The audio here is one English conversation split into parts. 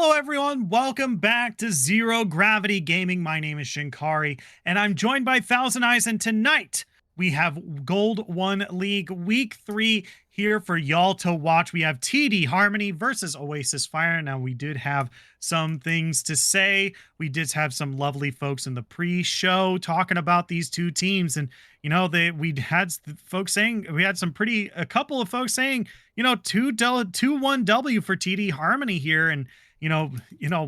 Hello, everyone. Welcome back to Zero Gravity Gaming. My name is Shinkari, and I'm joined by Thousand Eyes. And tonight we have Gold 1 League Week 3 here for y'all to watch. We have TD Harmony versus Oasis Fire. Now, we did have some things to say. We did have some lovely folks in the pre-show talking about these two teams, and we had folks saying a couple of folks saying 2-1 W for TD Harmony here, and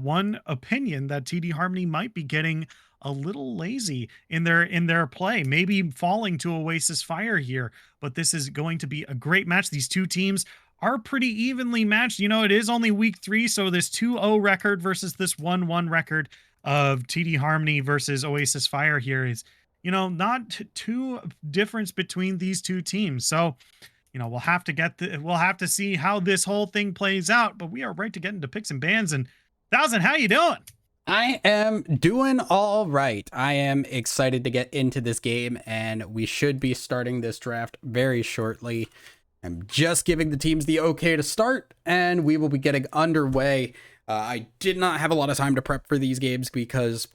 one opinion that TD Harmony might be getting a little lazy in their play, maybe falling to Oasis Fire here. But this is going to be a great match. These two teams are pretty evenly matched. It is only week 3, so this 2-0 record versus this 1-1 record of TD Harmony versus Oasis Fire here is, not too difference between these two teams. So, we'll have to see how this whole thing plays out, but we are right to get into picks and bans. And Thousand, how you doing? I am doing all right. I am excited to get into this game, and we should be starting this draft very shortly. I'm just giving the teams the okay to start, and we will be getting underway. I did not have a lot of time to prep for these games because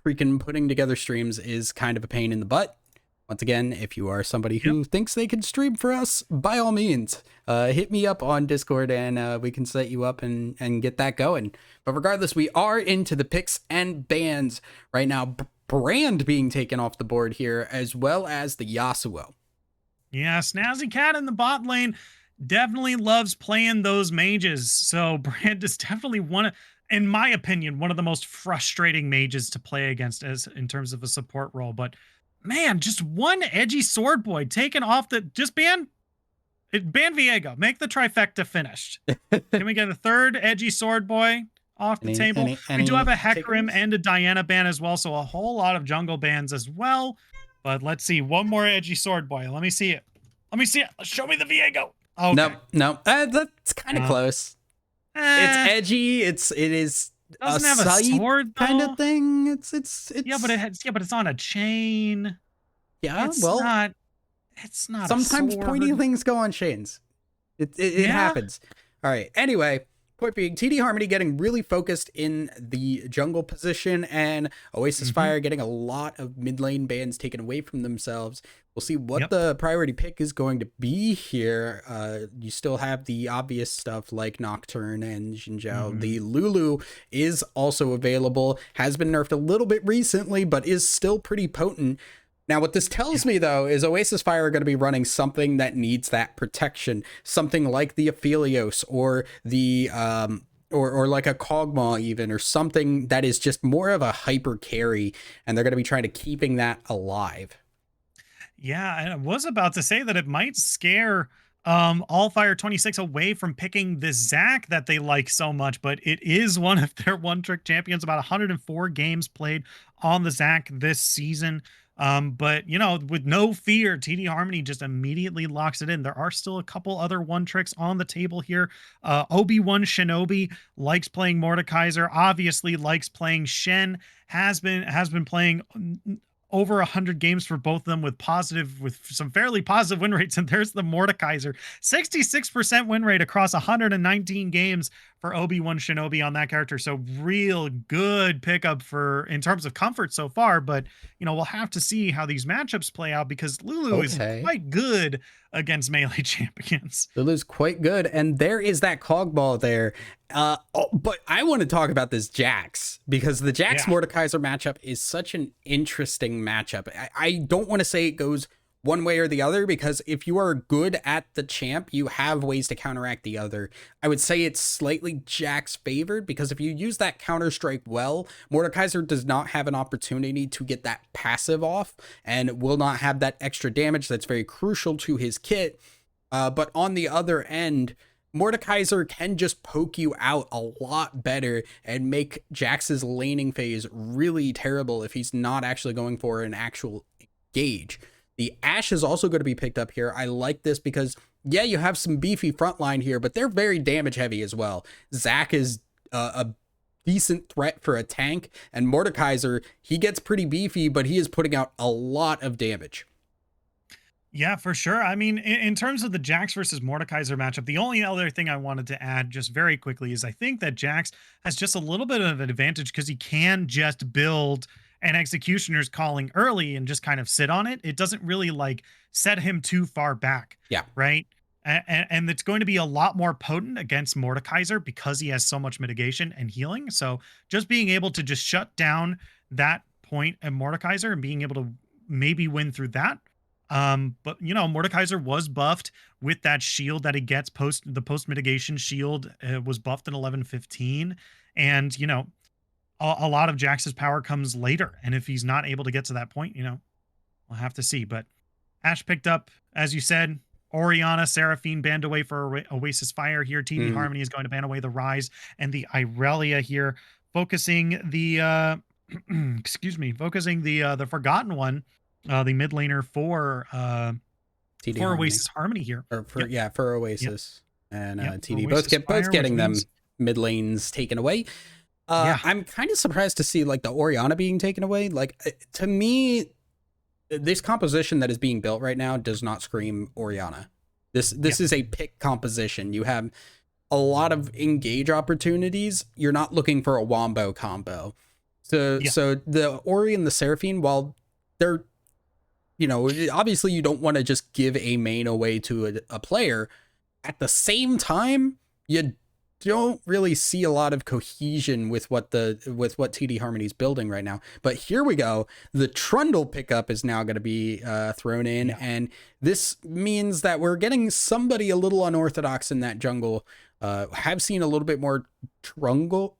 freaking putting together streams is kind of a pain in the butt. Once again, if you are somebody who thinks they can stream for us, by all means, hit me up on Discord and we can set you up and get that going. But regardless, we are into the picks and bans right now. Brand being taken off the board here, as well as the Yasuo. Yeah, Snazzy Cat in the bot lane definitely loves playing those mages. So Brand is definitely in my opinion, one of the most frustrating mages to play against as in terms of a support role. But man, just one edgy sword boy taken off ban Viego. Make the trifecta finished. Can we get a third edgy sword boy off the table? We do have a Hecarim and a Diana ban as well, so a whole lot of jungle bans as well. But let's see, one more edgy sword boy. Let me see it. Show me the Viego. Okay. No. That's kind of close. It's edgy. It is. Doesn't have a sword though. Kind of thing. It's but it's on a chain. Yeah, it's not sometimes pointy things go on chains. It happens. All right. Anyway, point being, TD Harmony getting really focused in the jungle position, and Oasis Fire getting a lot of mid lane bans taken away from themselves. We'll see what the priority pick is going to be here. You still have the obvious stuff like Nocturne and Xinjiao. The Lulu is also available, has been nerfed a little bit recently, but is still pretty potent. Now, what this tells me, though, is Oasis Fire are going to be running something that needs that protection, something like the Aphelios or the or like a Kog'Maw even, or something that is just more of a hyper carry, and they're going to be trying to keeping that alive. Yeah, and I was about to say that it might scare Allfire 26 away from picking the Zac that they like so much, but it is one of their one-trick champions. About 104 games played on the Zac this season. But with no fear, TD Harmony just immediately locks it in. There are still a couple other one tricks on the table here. Obi-Wan Shinobi likes playing Mordekaiser, obviously likes playing Shen, has been playing over 100 games for both of them with some fairly positive win rates. And there's the Mordekaiser, 66% win rate across 119 games for Obi-Wan Shinobi on that character. So real good pickup in terms of comfort so far, but we'll have to see how these matchups play out, because Lulu is quite good against melee champions. Lulu's quite good, and there is that Cogball there. But I want to talk about this Jax, because the Jax Mordekaiser matchup is such an interesting matchup. I don't want to say it goes one way or the other, because if you are good at the champ, you have ways to counteract the other. I would say it's slightly Jax favored, because if you use that counter strike well, Mordekaiser does not have an opportunity to get that passive off and will not have that extra damage that's very crucial to his kit. But on the other end, Mordekaiser can just poke you out a lot better and make Jax's laning phase really terrible if he's not actually going for an actual engage. The Ashe is also going to be picked up here. I like this because, yeah, you have some beefy frontline here, but they're very damage heavy as well. Zac is a decent threat for a tank, and Mordekaiser, he gets pretty beefy, but he is putting out a lot of damage. Yeah, for sure. I mean, in terms of the Jax versus Mordekaiser matchup, the only other thing I wanted to add just very quickly is I think that Jax has just a little bit of an advantage because he can just build an Executioner's Calling early and just kind of sit on it. It doesn't really like set him too far back, Yeah. right? And it's going to be a lot more potent against Mordekaiser because he has so much mitigation and healing. So just being able to just shut down that point at Mordekaiser and being able to maybe win through that. But you know, Mordekaiser was buffed with that shield that he gets post mitigation shield was buffed in 11:15, and you know, a lot of Jax's power comes later, and if he's not able to get to that point, you know, we'll have to see. But Ash picked up, as you said, Orianna, Seraphine banned away for Oasis Fire here. TD Mm, Harmony is going to ban away the Rise and the Irelia here, focusing the excuse me, focusing the Forgotten One, the mid laner TD for Harmony. Oasis Harmony here. Or for Yep. yeah, for Yep. Oasis and Yep. TD Oasis both Fire, which getting them means mid lanes taken away. yeah, I'm kind of surprised to see like the Orianna being taken away. Like to me, this composition that is being built right now does not scream Orianna. This is a pick composition. You have a lot of engage opportunities. You're not looking for a wombo combo. So the Ori and the Seraphine, while they're, you know, obviously you don't want to just give a main away to a player. At the same time, you don't really see a lot of cohesion with what TD Harmony's building right now. But here we go. The Trundle pickup is now going to be thrown in, and this means that we're getting somebody a little unorthodox in that jungle. Have seen a little bit more Trundle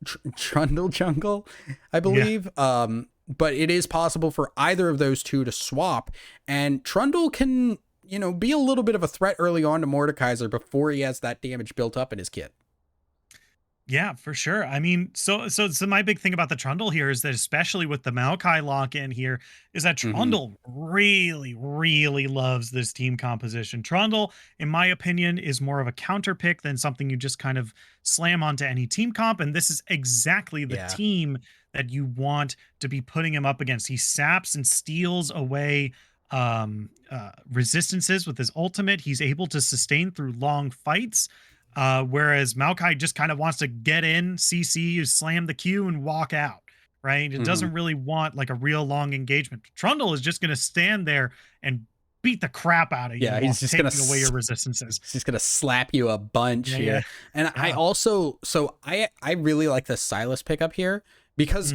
jungle, I believe. But it is possible for either of those two to swap, and Trundle can, you know, be a little bit of a threat early on to Mordekaiser before he has that damage built up in his kit. Yeah, for sure. I mean, so my big thing about the Trundle here is that especially with the Maokai lock in here, is that Trundle really, really loves this team composition. Trundle, in my opinion, is more of a counter pick than something you just kind of slam onto any team comp. And this is exactly the team that you want to be putting him up against. He saps and steals away resistances with his ultimate. He's able to sustain through long fights. Whereas Maokai just kind of wants to get in, CC, slam the Q, and walk out, right? It doesn't really want like a real long engagement. Trundle is just going to stand there and beat the crap out of you. Yeah, he's just going to away your resistances. He's just going to slap you a bunch here. And I also, so I really like the Silas pickup here because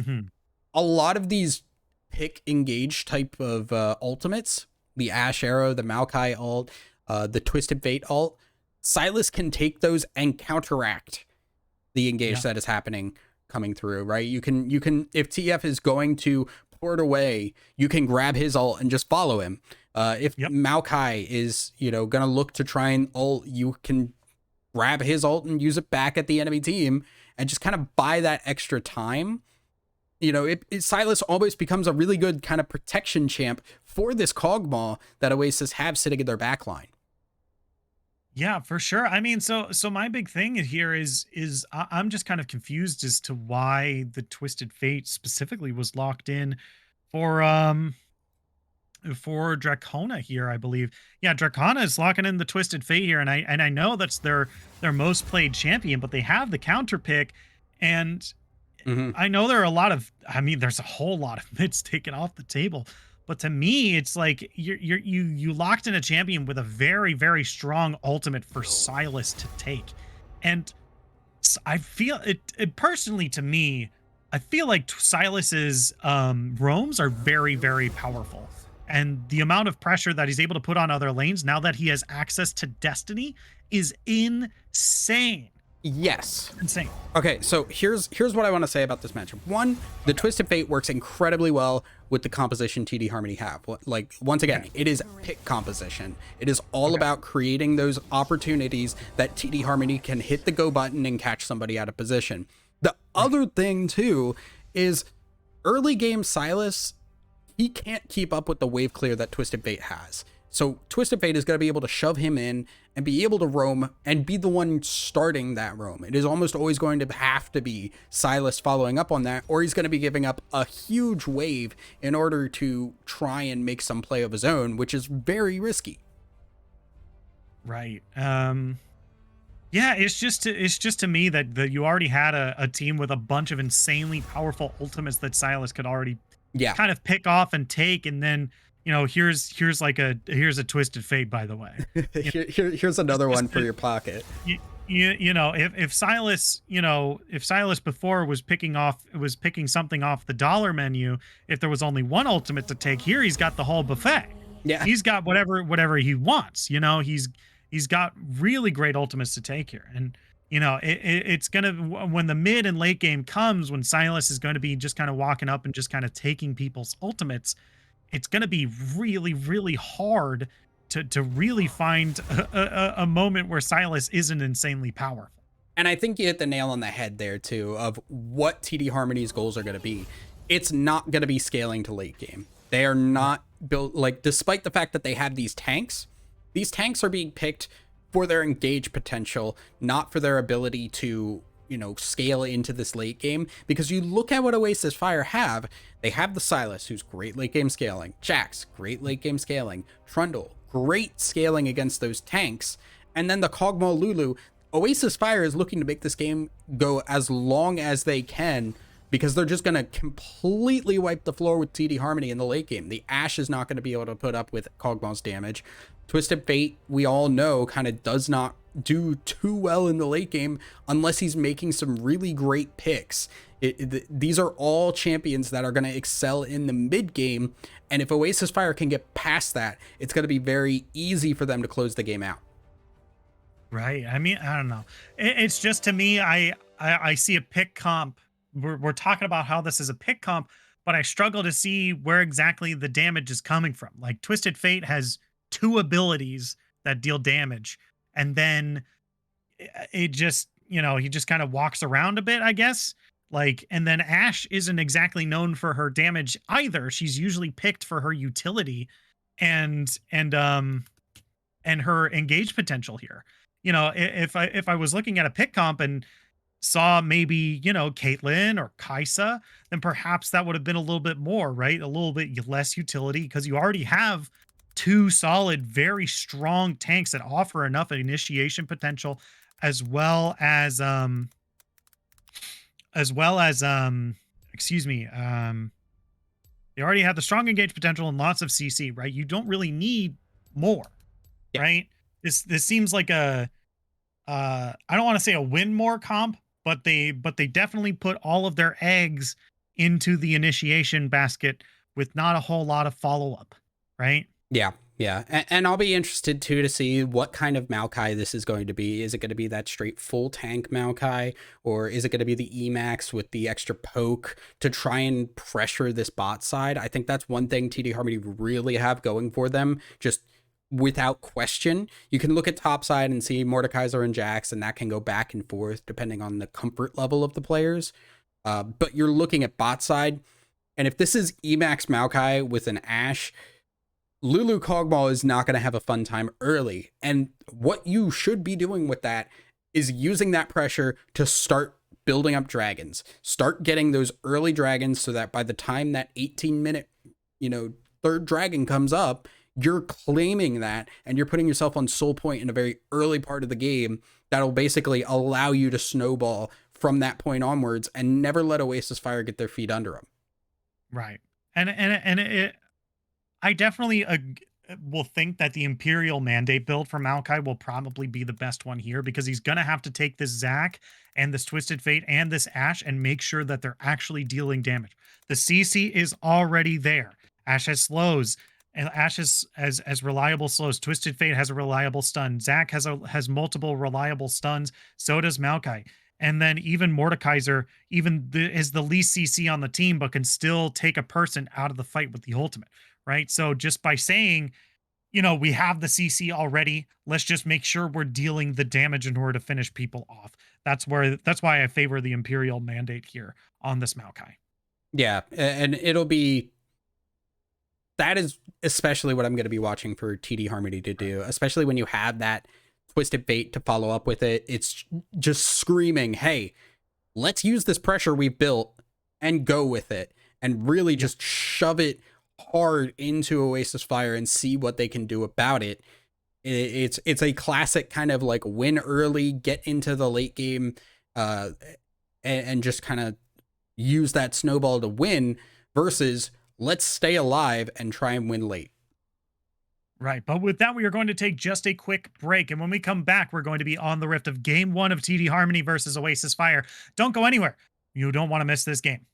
a lot of these pick engage type of ultimates, the Ash Arrow, the Maokai ult, the Twisted Fate ult, Silas can take those and counteract the engage that is happening coming through, right? You can if TF is going to port away, you can grab his ult and just follow him. If Maokai is, you know, gonna look to try and ult, you can grab his ult and use it back at the enemy team and just kind of buy that extra time. You know, Silas almost becomes a really good kind of protection champ for this Kog'Maw that Oasis have sitting in their backline. Yeah, for sure. I mean, so my big thing here is I'm just kind of confused as to why the Twisted Fate specifically was locked in for Dracona here, I believe. Yeah, Dracona is locking in the Twisted Fate here, and I know that's their most played champion, but they have the counter pick, and I know there are a lot of, I mean, there's a whole lot of mids taken off the table. But to me, it's like you locked in a champion with a very, very strong ultimate for Silas to take. And I feel it personally, to me, I feel like Silas's roams are very, very powerful. And the amount of pressure that he's able to put on other lanes now that he has access to Destiny is insane. Yes. Insane. Okay, so here's what I want to say about this matchup. One, the Twisted Fate works incredibly well with the composition TD Harmony have. Like, once again, it is pick composition. It is all about creating those opportunities that TD Harmony can hit the go button and catch somebody out of position. The other thing, too, is early game Silas, he can't keep up with the wave clear that Twisted Fate has. So Twisted Fate is going to be able to shove him in and be able to roam and be the one starting that roam. It is almost always going to have to be Silas following up on that, or he's going to be giving up a huge wave in order to try and make some play of his own, which is very risky. Right. Yeah, it's just to me that you already had a team with a bunch of insanely powerful ultimates that Silas could already Yeah. kind of pick off and take, and then here's a twisted fate, by the way. You know, Here's just, another one just for to, your pocket. if Silas, if Silas before was picking something off the dollar menu, if there was only one ultimate to take, here he's got the whole buffet. Yeah. He's got whatever he wants. He's got really great ultimates to take here, and it's gonna, when the mid and late game comes, when Silas is going to be just kind of walking up and just kind of taking people's ultimates, it's going to be really, really hard to really find a moment where Silas isn't insanely powerful. And I think you hit the nail on the head there too of what TD Harmony's goals are going to be. It's not going to be scaling to late game. They are not built, like, despite the fact that they have these tanks are being picked for their engage potential, not for their ability to, scale into this late game. Because you look at what Oasis Fire have, they have the Silas, who's great late game scaling, Jax, great late game scaling, Trundle, great scaling against those tanks, and then the Kog'Maw Lulu. Oasis Fire is looking to make this game go as long as they can because they're just going to completely wipe the floor with TD Harmony in the late game. The Ashe is not going to be able to put up with Kog'Maw's damage. Twisted Fate, we all know, kind of does not do too well in the late game unless he's making some really great picks. These are all champions that are going to excel in the mid game, and if Oasis Fire can get past that, it's going to be very easy for them to close the game out. Right. I mean, I don't know. It's just, to me, I see a pick comp. We're talking about how this is a pick comp, but I struggle to see where exactly the damage is coming from. Like, Twisted Fate has two abilities that deal damage, and then it just, he just kind of walks around a bit, I guess. Like, and then Ashe isn't exactly known for her damage either. She's usually picked for her utility and her engage potential here. If I was looking at a pick comp and saw maybe, Caitlyn or Kaisa, then perhaps that would have been a little bit more, right? A little bit less utility, because you already have two solid, very strong tanks that offer enough initiation potential, as well as excuse me, they already have the strong engage potential and lots of CC, right? You don't really need more, Yeah. right? This seems like a I don't want to say a win more comp, but they definitely put all of their eggs into the initiation basket with not a whole lot of follow up, right? Yeah, yeah. And I'll be interested too to see what kind of Maokai this is going to be. Is it going to be that straight full tank Maokai, or is it going to be the Emax with the extra poke to try and pressure this bot side? I think that's one thing TD Harmony really have going for them, just without question. You can look at top side and see Mordekaiser and Jax, and that can go back and forth depending on the comfort level of the players. But you're looking at bot side, and if this is Emax Maokai with an Ashe, Lulu Kog'Maw is not going to have a fun time early. And what you should be doing with that is using that pressure to start building up dragons. Start getting those early dragons so that by the time that 18-minute, third dragon comes up, you're claiming that and you're putting yourself on soul point in a very early part of the game that'll basically allow you to snowball from that point onwards and never let Oasis Fire get their feet under them. Right. And I definitely will think that the Imperial Mandate build for Maokai will probably be the best one here, because he's going to have to take this Zac and this Twisted Fate and this Ashe and make sure that they're actually dealing damage. The CC is already there. Ashe has slows, and Ashe has reliable slows. Twisted Fate has a reliable stun. Zac has multiple reliable stuns. So does Maokai. And then even Mordekaiser is the least CC on the team, but can still take a person out of the fight with the ultimate. Right. So just by saying, we have the CC already, let's just make sure we're dealing the damage in order to finish people off. That's why I favor the Imperial Mandate here on this Maokai. Yeah. And that is especially what I'm going to be watching for TD Harmony to do, especially when you have that Twisted Fate to follow up with it. It's just screaming, hey, let's use this pressure we've built and go with it and really just shove it hard into Oasis Fire and see what they can do about it. It's a classic kind of like win early, get into the late game, uh, and just kind of use that snowball to win versus let's stay alive and try and win late. Right. But with that, we are going to take just a quick break. And when we come back, we're going to be on the rift of game one of TD Harmony versus Oasis Fire. Don't go anywhere. You don't want to miss this game.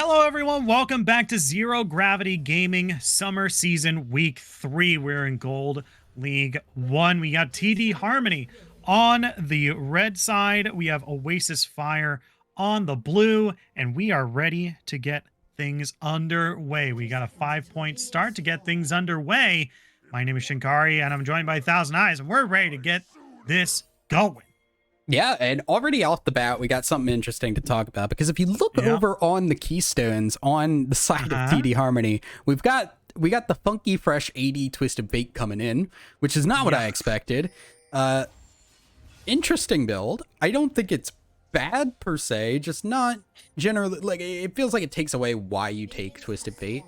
Hello, everyone. Welcome back to Zero Gravity Gaming Summer Season Week 3. We're in Gold League 1. We got TD Harmony on the red side. We have Oasis Fire on the blue, and we are ready to get things underway. We got a 5-point start to get things underway. My name is Shinkari, and I'm joined by Thousand Eyes, and we're ready to get this going. Yeah, and already off the bat, we got something interesting to talk about, because if you look over on the keystones on the side of TD Harmony, we got the funky fresh AD Twisted Fate coming in, which is not what I expected. Interesting build. I don't think it's bad per se, just not generally, like, it feels like it takes away why you take Twisted Fate.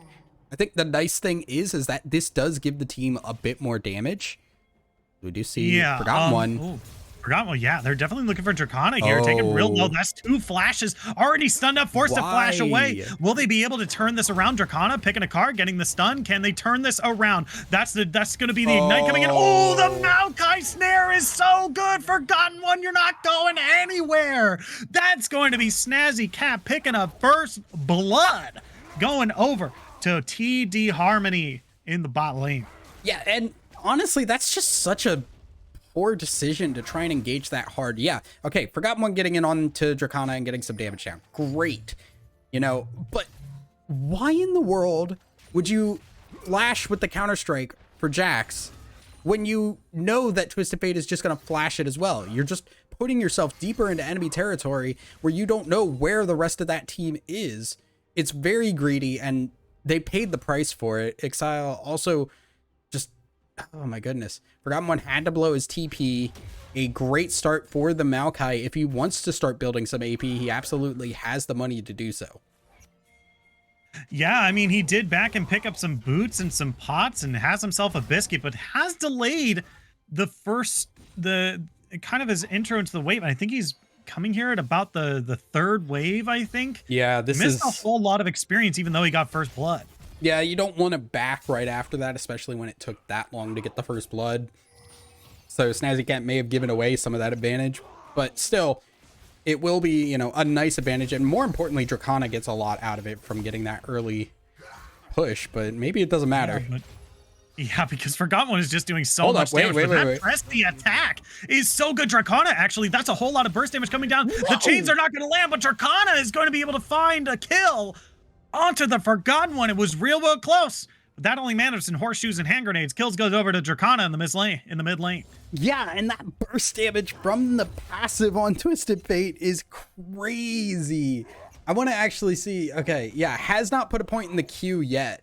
I think the nice thing is that this does give the team a bit more damage. We do see Forgotten One. Ooh. Forgotten one, yeah, they're definitely looking for Dracana here. Taking real low. That's 2 flashes already stunned up, forced to flash away. Will they be able to turn this around? Dracana picking a card, getting the stun. Can they turn this around? That's going to be the ignite coming in. Oh, the Maokai snare is so good. Forgotten one, you're not going anywhere. That's going to be Snazzy Cat picking up first blood, going over to TD Harmony in the bot lane. Yeah, and honestly, that's just such a poor decision to try and engage that hard. Yeah, okay, Forgotten One getting in on to Dracana and getting some damage down. Great. You know, but why in the world would you flash with the Counter-Strike for Jax when you know that Twisted Fate is just going to flash it as well? You're just putting yourself deeper into enemy territory where you don't know where the rest of that team is. It's very greedy, and they paid the price for it. Exile also just, oh my goodness. Forgotten One had to blow his TP. A great start for the Maokai. If he wants to start building some AP, he absolutely has the money to do so. Yeah, I mean, he did back and pick up some boots and some pots and has himself a biscuit, but has delayed the kind of his intro into the wave. I think he's coming here at about the 3rd wave, I think. Yeah, this missed a whole lot of experience, even though he got first blood. Yeah, you don't want to back right after that, especially when it took that long to get the first blood. So Snazzy Cat may have given away some of that advantage, but still, it will be, you know, a nice advantage. And more importantly, Dracana gets a lot out of it from getting that early push, but maybe it doesn't matter. Yeah, because Forgotten One is just doing so much damage. Wait. Press the attack is so good. Dracana, actually, that's a whole lot of burst damage coming down. Whoa. The chains are not going to land, but Dracana is going to be able to find a kill onto the Forgotten One. It was real close, but that only matters in horseshoes and hand grenades. Kills goes over to Dracana in the mid lane. Yeah, and that burst damage from the passive on Twisted Fate is crazy. I want to actually see. Okay, yeah, has not put a point in the Q yet.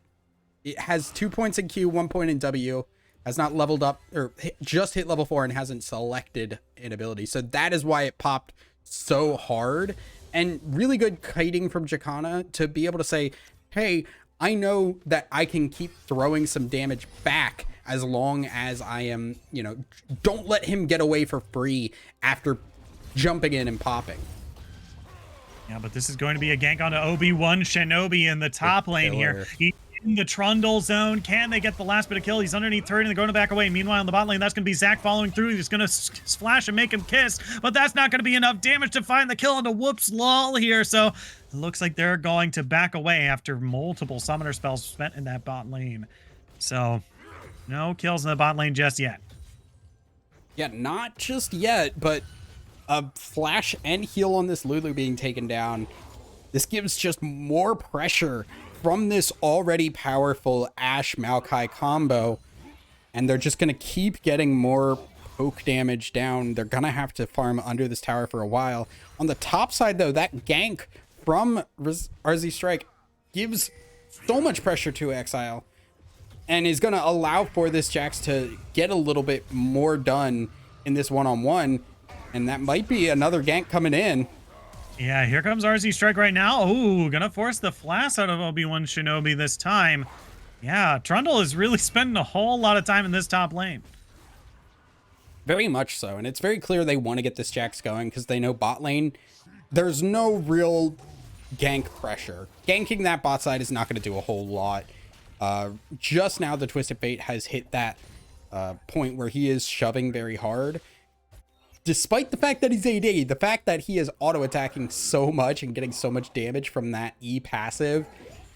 It has 2 points in Q, 1 point in W. Has not leveled up, or just hit level 4 and hasn't selected an ability. So that is why it popped so hard. And really good kiting from Dracana to be able to say, hey, I know that I can keep throwing some damage back as long as I am, you know, don't let him get away for free after jumping in and popping. Yeah, but this is going to be a gank onto OB1 Shinobi in the top lane here. He's in the Trundle zone. Can they get the last bit of kill? He's underneath third and they're going to back away. Meanwhile, in the bot lane, that's going to be Zac following through. He's going to splash and make him kiss, but that's not going to be enough damage to find the kill onto Whoops Lol here. So it looks like they're going to back away after multiple summoner spells spent in that bot lane. So no kills in the bot lane just yet. Yeah, not just yet, but a flash and heal on this Lulu being taken down. This gives just more pressure from this already powerful Ashe Maokai combo, and they're just going to keep getting more poke damage down. They're going to have to farm under this tower for a while. On the top side, though, that gank from RZ Strike gives so much pressure to Exile and is going to allow for this Jax to get a little bit more done in this one-on-one, and that might be another gank coming in. Yeah, here comes RZ Strike right now. Ooh, gonna force the flash out of OB1 Shinobi this time. Yeah, Trundle is really spending a whole lot of time in this top lane. Very much so, and it's very clear they want to get this Jax going because they know bot lane, there's no real gank pressure. Ganking that bot side is not going to do a whole lot. Just now, the Twisted Fate has hit that point where he is shoving very hard. Despite the fact that he's AD, the fact that he is auto-attacking so much and getting so much damage from that E passive,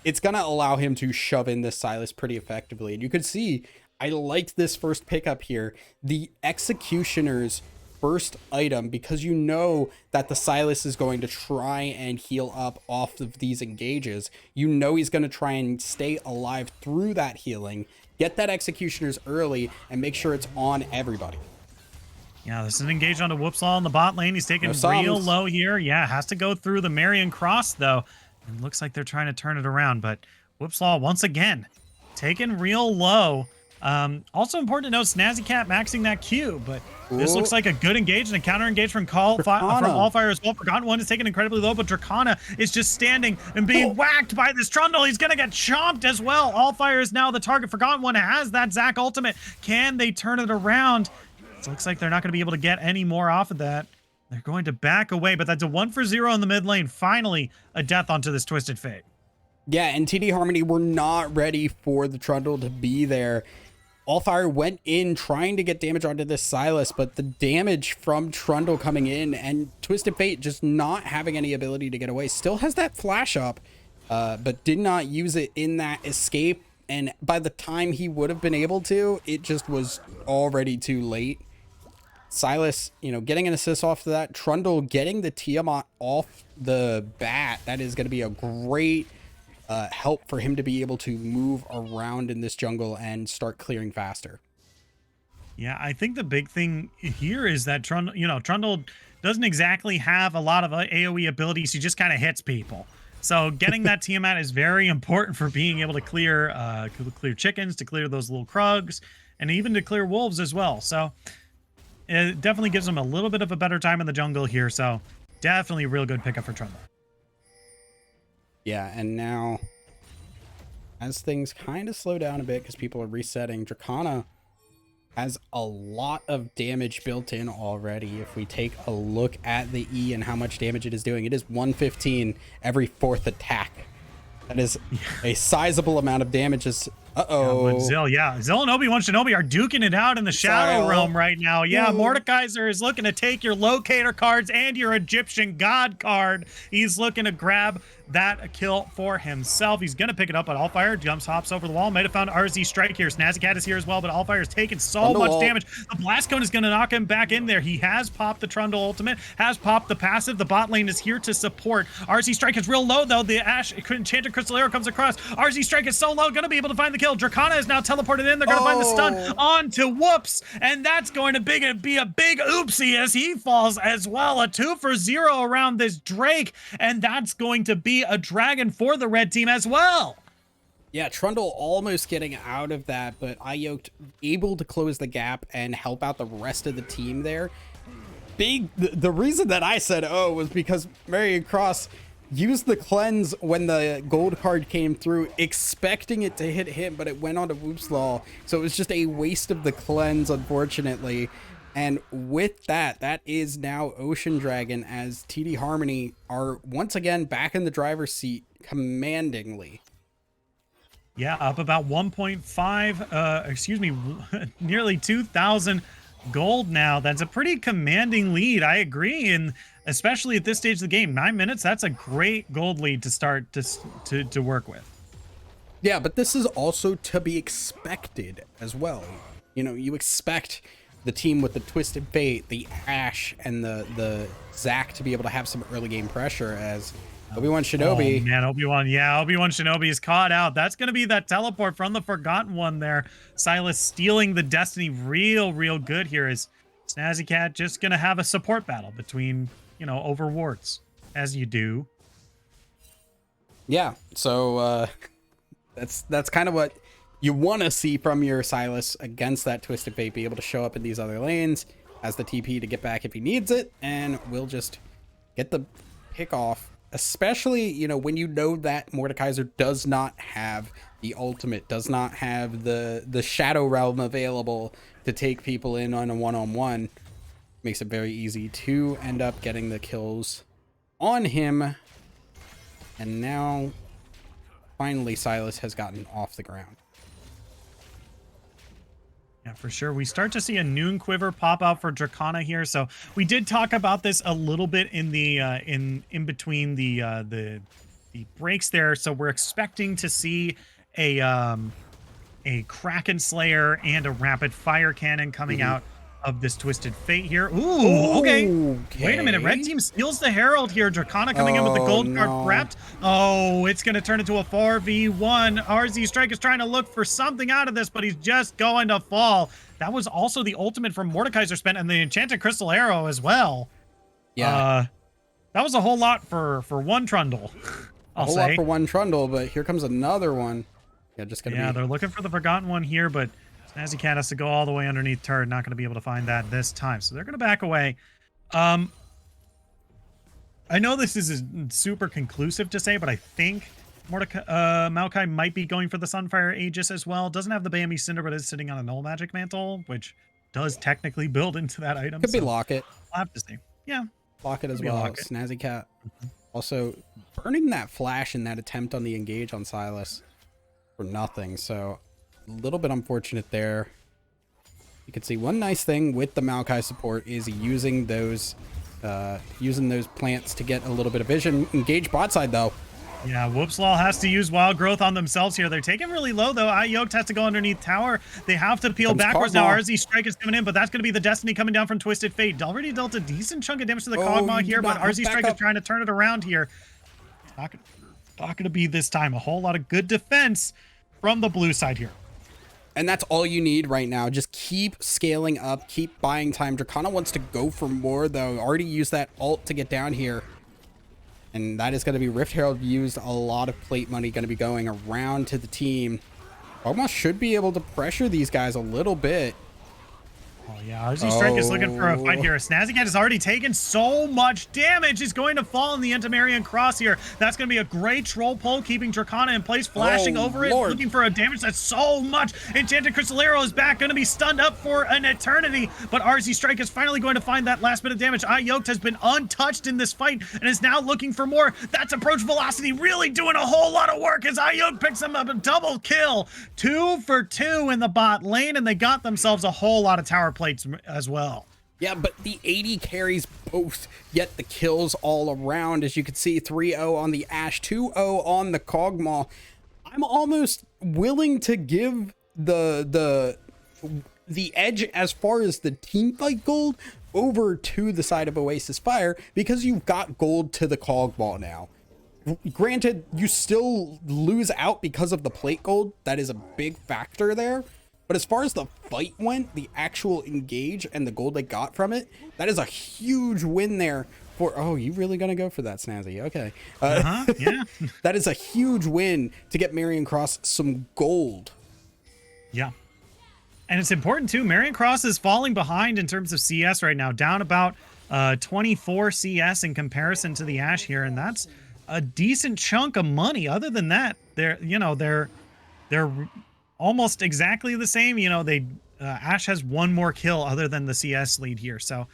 it's going to allow him to shove in this Sylas pretty effectively. And you could see, I liked this first pickup here. The Executioner's first item, because you know that the Silas is going to try and heal up off of these engages. You know he's going to try and stay alive through that healing, get that executioners early, and make sure it's on everybody. Yeah, this is an engage onto Whoopslaw in the bot lane. He's taking real low here. Yeah, has to go through the Marion Cross, though. And looks like they're trying to turn it around, but Whoopslaw, once again, taking real low. Also important to note, Snazzy Cat maxing that Q, but this looks like a good engage and a counter engage from Allfire as well. Forgotten One is taken incredibly low, but Dracana is just standing and being whacked by this Trundle. He's gonna get chomped as well. Allfire is now the target. Forgotten One has that Zac ultimate. Can they turn it around? It looks like they're not gonna be able to get any more off of that. They're going to back away, but that's a 1-for-0 in the mid lane. Finally, a death onto this Twisted Fate. Yeah, and TD Harmony were not ready for the Trundle to be there. Allfire went in trying to get damage onto this Silas, but the damage from Trundle coming in and Twisted Fate just not having any ability to get away. Still has that flash up, but did not use it in that escape. And by the time he would have been able to, it just was already too late. Silas, you know, getting an assist off of that. Trundle getting the Tiamat off the bat. That is going to be a great help for him to be able to move around in this jungle and start clearing faster. Yeah, I think the big thing here is that Trundle doesn't exactly have a lot of AoE abilities. He just kind of hits people. So getting that Tiamat is very important for being able to clear chickens, to clear those little Krugs, and even to clear wolves as well. So it definitely gives him a little bit of a better time in the jungle here. So definitely a real good pickup for Trundle. Yeah, and now as things kind of slow down a bit because people are resetting, Dracana has a lot of damage built in already. If we take a look at the E and how much damage it is doing, it is 115 every 4th attack. That is a sizable amount of damage. Zill and Obi-Wan Shinobi are duking it out in the Shadow Realm right now. Yeah, Mordekaiser is looking to take your Locator cards and your Egyptian God card. He's looking to grab that kill for himself. He's going to pick it up, but Allfire hops over the wall. Might have found RZ Strike here. Snazzy Cat is here as well, but Allfire is taking so much damage. The Blast Cone is going to knock him back in there. He has popped the Trundle ultimate, has popped the passive. The bot lane is here to support. RZ Strike is real low, though. The Enchanted Crystal Arrow comes across. RZ Strike is so low, going to be able to find the kill. Dracana is now teleported in. They're going to find the stun onto Whoops, and that's going to be a big oopsie as he falls as well. A 2-for-0 around this Drake, and that's going to be a dragon for the red team as well. Yeah, Trundle almost getting out of that, but Iyoked able to close the gap and help out the rest of the team there. The reason that I said was because Marion Cross used the cleanse when the gold card came through, expecting it to hit him, but it went on to Whoopslaw, so it was just a waste of the cleanse, unfortunately. And with that, that is now Ocean Dragon, as TD Harmony are once again back in the driver's seat commandingly. Yeah, up about 1.5, nearly 2,000 gold now. That's a pretty commanding lead. I agree. And especially at this stage of the game, 9 minutes, that's a great gold lead to start to work with. Yeah, but this is also to be expected as well. You know, you expect the team with the Twisted Fate, the Ashe, and the Zac to be able to have some early game pressure, as Obi-Wan Shinobi. Oh, man, Obi-Wan Shinobi is caught out. That's going to be that teleport from the Forgotten One there. Silas stealing the Destiny real good here. Is Snazzy Cat just going to have a support battle between, over wards, as you do. Yeah, so that's kind of what you want to see from your Silas against that Twisted Fate, be able to show up in these other lanes as the TP to get back if he needs it, and we'll just get the pick off, especially, when you know that Mordekaiser does not have the ultimate, does not have the Shadow Realm available to take people in on a one-on-one. Makes it very easy to end up getting the kills on him. And now, finally, Silas has gotten off the ground. Yeah, for sure. We start to see a Noon Quiver pop out for Dracana here. So we did talk about this a little bit in the in between the breaks there. So we're expecting to see a Kraken Slayer and a Rapid Fire Cannon coming out of this Twisted Fate here. Ooh, okay. Wait a minute. Red team steals the Herald here. Dracana coming in with the gold card prepped. Oh, it's going to turn into a 4v1. RZ Strike is trying to look for something out of this, but he's just going to fall. That was also the ultimate from Mordekaiser spent and the Enchanted Crystal Arrow as well. Yeah. That was a whole lot for one Trundle. A whole lot for one Trundle, but here comes another one. Yeah, just gonna be... they're looking for the Forgotten One here, but Snazzy Cat has to go all the way underneath turret. Not going to be able to find that this time, so they're going to back away. I know this is super conclusive to say, but I think Maokai might be going for the Sunfire Aegis as well. Doesn't have the Bambi Cinder, but is sitting on a Null Magic Mantle, which does technically build into that item. Could be Locket. I'll have to see. Yeah. Locket as well. Snazzy Cat. Also, burning that flash in that attempt on the engage on Silas for nothing. So, a little bit unfortunate there. You can see one nice thing with the Maokai support is using those plants to get a little bit of vision. Engage bot side though. Yeah, Whoopslaw has to use Wild Growth on themselves here. They're taking really low, though. Yoked has to go underneath tower. They have to peel backwards. Now RZ Strike is coming in, but that's going to be the Destiny coming down from Twisted Fate. Already dealt a decent chunk of damage to the Kog'Maw here, but RZ Strike is trying to turn it around here. It's not going to be this time. A whole lot of good defense from the blue side here. And that's all you need right now. Just keep scaling up, keep buying time. Dracana wants to go for more, though. Already used that ult to get down here. And that is going to be Rift Herald used. A lot of plate money going to be going around to the team. Almost should be able to pressure these guys a little bit. Oh, yeah. RZ Strike is looking for a fight here. Snazzy Cat has already taken so much damage. He's going to fall in the Entomarian Cross here. That's going to be a great troll pull, keeping Dracana in place, flashing over it, looking for a damage. That's so much. Enchanted Crystal Arrow is back, going to be stunned up for an eternity. But RZ Strike is finally going to find that last bit of damage. Yoked has been untouched in this fight and is now looking for more. That's approach velocity really doing a whole lot of work as Yoked picks him up a double kill. 2 for 2 in the bot lane, and they got themselves a whole lot of tower plates as well. Yeah, but the 80 carries both, yet the kills all around. As you can see, 3-0 on the Ashe, 2-0 on the Kog'Maw. I'm almost willing to give the edge as far as the team fight gold over to the side of Oasis Fire, because you've got gold to the Kog'Maw now. Granted, you still lose out because of the plate gold. That is a big factor there. But as far as the fight went, the actual engage and the gold they got from it, that is a huge win there for... Oh, you really gonna go for that, Snazzy? Okay. Yeah. That is a huge win to get Marion Cross some gold. Yeah. And it's important, too. Marion Cross is falling behind in terms of CS right now, down about 24 CS in comparison to the Ashe here, and that's a decent chunk of money. Other than that, they're almost exactly the same. Ashe has one more kill other than the CS lead here. So,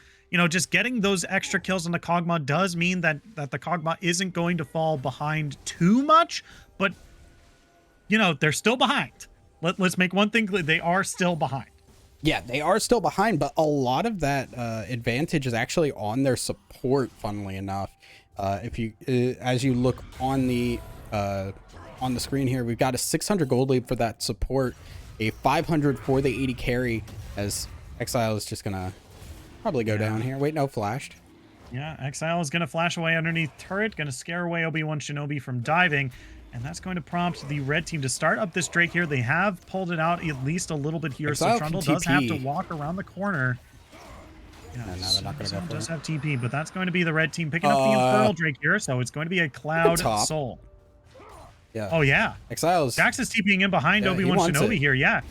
just getting those extra kills on the Kog'Maw does mean that the Kog'Maw isn't going to fall behind too much, but, they're still behind. Let's make one thing clear. They are still behind. Yeah, they are still behind, but a lot of that advantage is actually on their support, funnily enough. If you, as you look on the screen here, we've got a 600 gold lead for that support, a 500 for the 80 carry, as Exile is just gonna probably go down here. Wait, no, flashed. Yeah, Exile is gonna flash away underneath turret, gonna scare away Obi-Wan Shinobi from diving, and that's going to prompt the red team to start up this Drake here. They have pulled it out at least a little bit here, Exile so Trundle does have to walk around the corner. Yeah, no, they're not gonna go for does it. have TP, but that's going to be the red team picking up the Infernal Drake here, so it's going to be a Cloud Soul. Yeah. Oh, yeah. Exile's... Jax is TPing in behind Obi-Wan Shinobi here, yeah.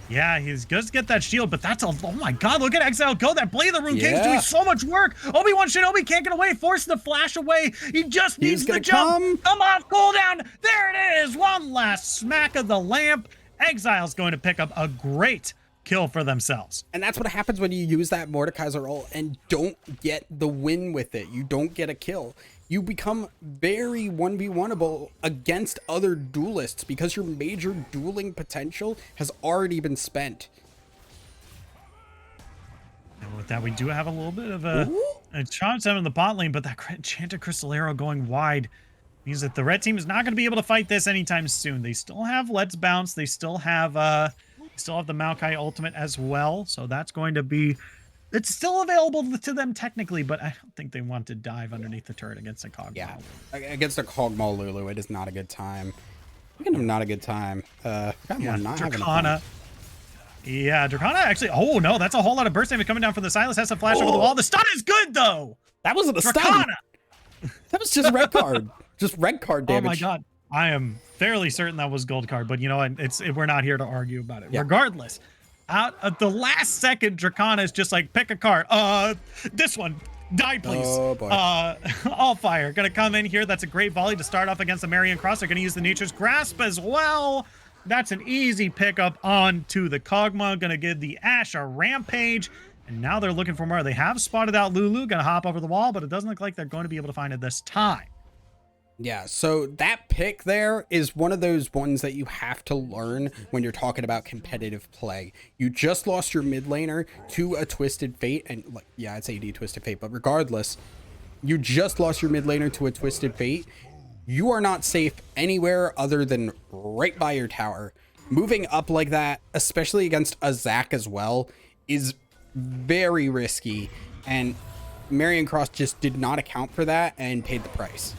Yeah, he's going to get that shield, but that's a... Oh, my God, look at Exile go. That Blade of the Rune King's doing so much work. Obi-Wan Shinobi can't get away, forcing the flash away. He just needs the jump. Come off cooldown. There it is. One last smack of the lamp. Exile's going to pick up a great kill for themselves. And that's what happens when you use that Mordekaiser ult and don't get the win with it. You don't get a kill. You become very 1v1able against other duelists because your major dueling potential has already been spent. And with that, we do have a little bit of a chance out in the bot lane, but that Enchanted Crystal Arrow going wide means that the red team is not going to be able to fight this anytime soon. They still have Let's Bounce. They still have the Maokai ultimate as well. So that's going to be It's still available to them technically, but I don't think they want to dive underneath the turret against a Kog'Maw. Yeah, against a Kog'Maw Lulu, it is not a good time. Not a good time. Yeah, Dracana. Yeah, Dracana actually. Oh no, that's a whole lot of burst damage coming down from the Silas. Has to flash over the wall. The stun is good though. That wasn't a stun. That was just red card. Just red card damage. Oh my god. I am fairly certain that was gold card, but you know what? We're not here to argue about it. Yeah. Regardless, out at the last second, Dracana is just like, pick a card. This one. Die, please. Oh, boy. All fire. Gonna come in here. That's a great volley to start off against the Marion Cross. They're gonna use the Nature's Grasp as well. That's an easy pickup onto the Kog'Maw. Gonna give the Ashe a rampage. And now they're looking for more. They have spotted out Lulu. Gonna hop over the wall, but it doesn't look like they're going to be able to find it this time. Yeah, so that pick there is one of those ones that you have to learn when you're talking about competitive play. You just lost your mid laner to a Twisted Fate, and like, yeah, it's AD Twisted Fate, but regardless, you just lost your mid laner to a Twisted Fate. You are not safe anywhere other than right by your tower. Moving up like that, especially against a Zac as well, is very risky, and Marion Cross just did not account for that and paid the price.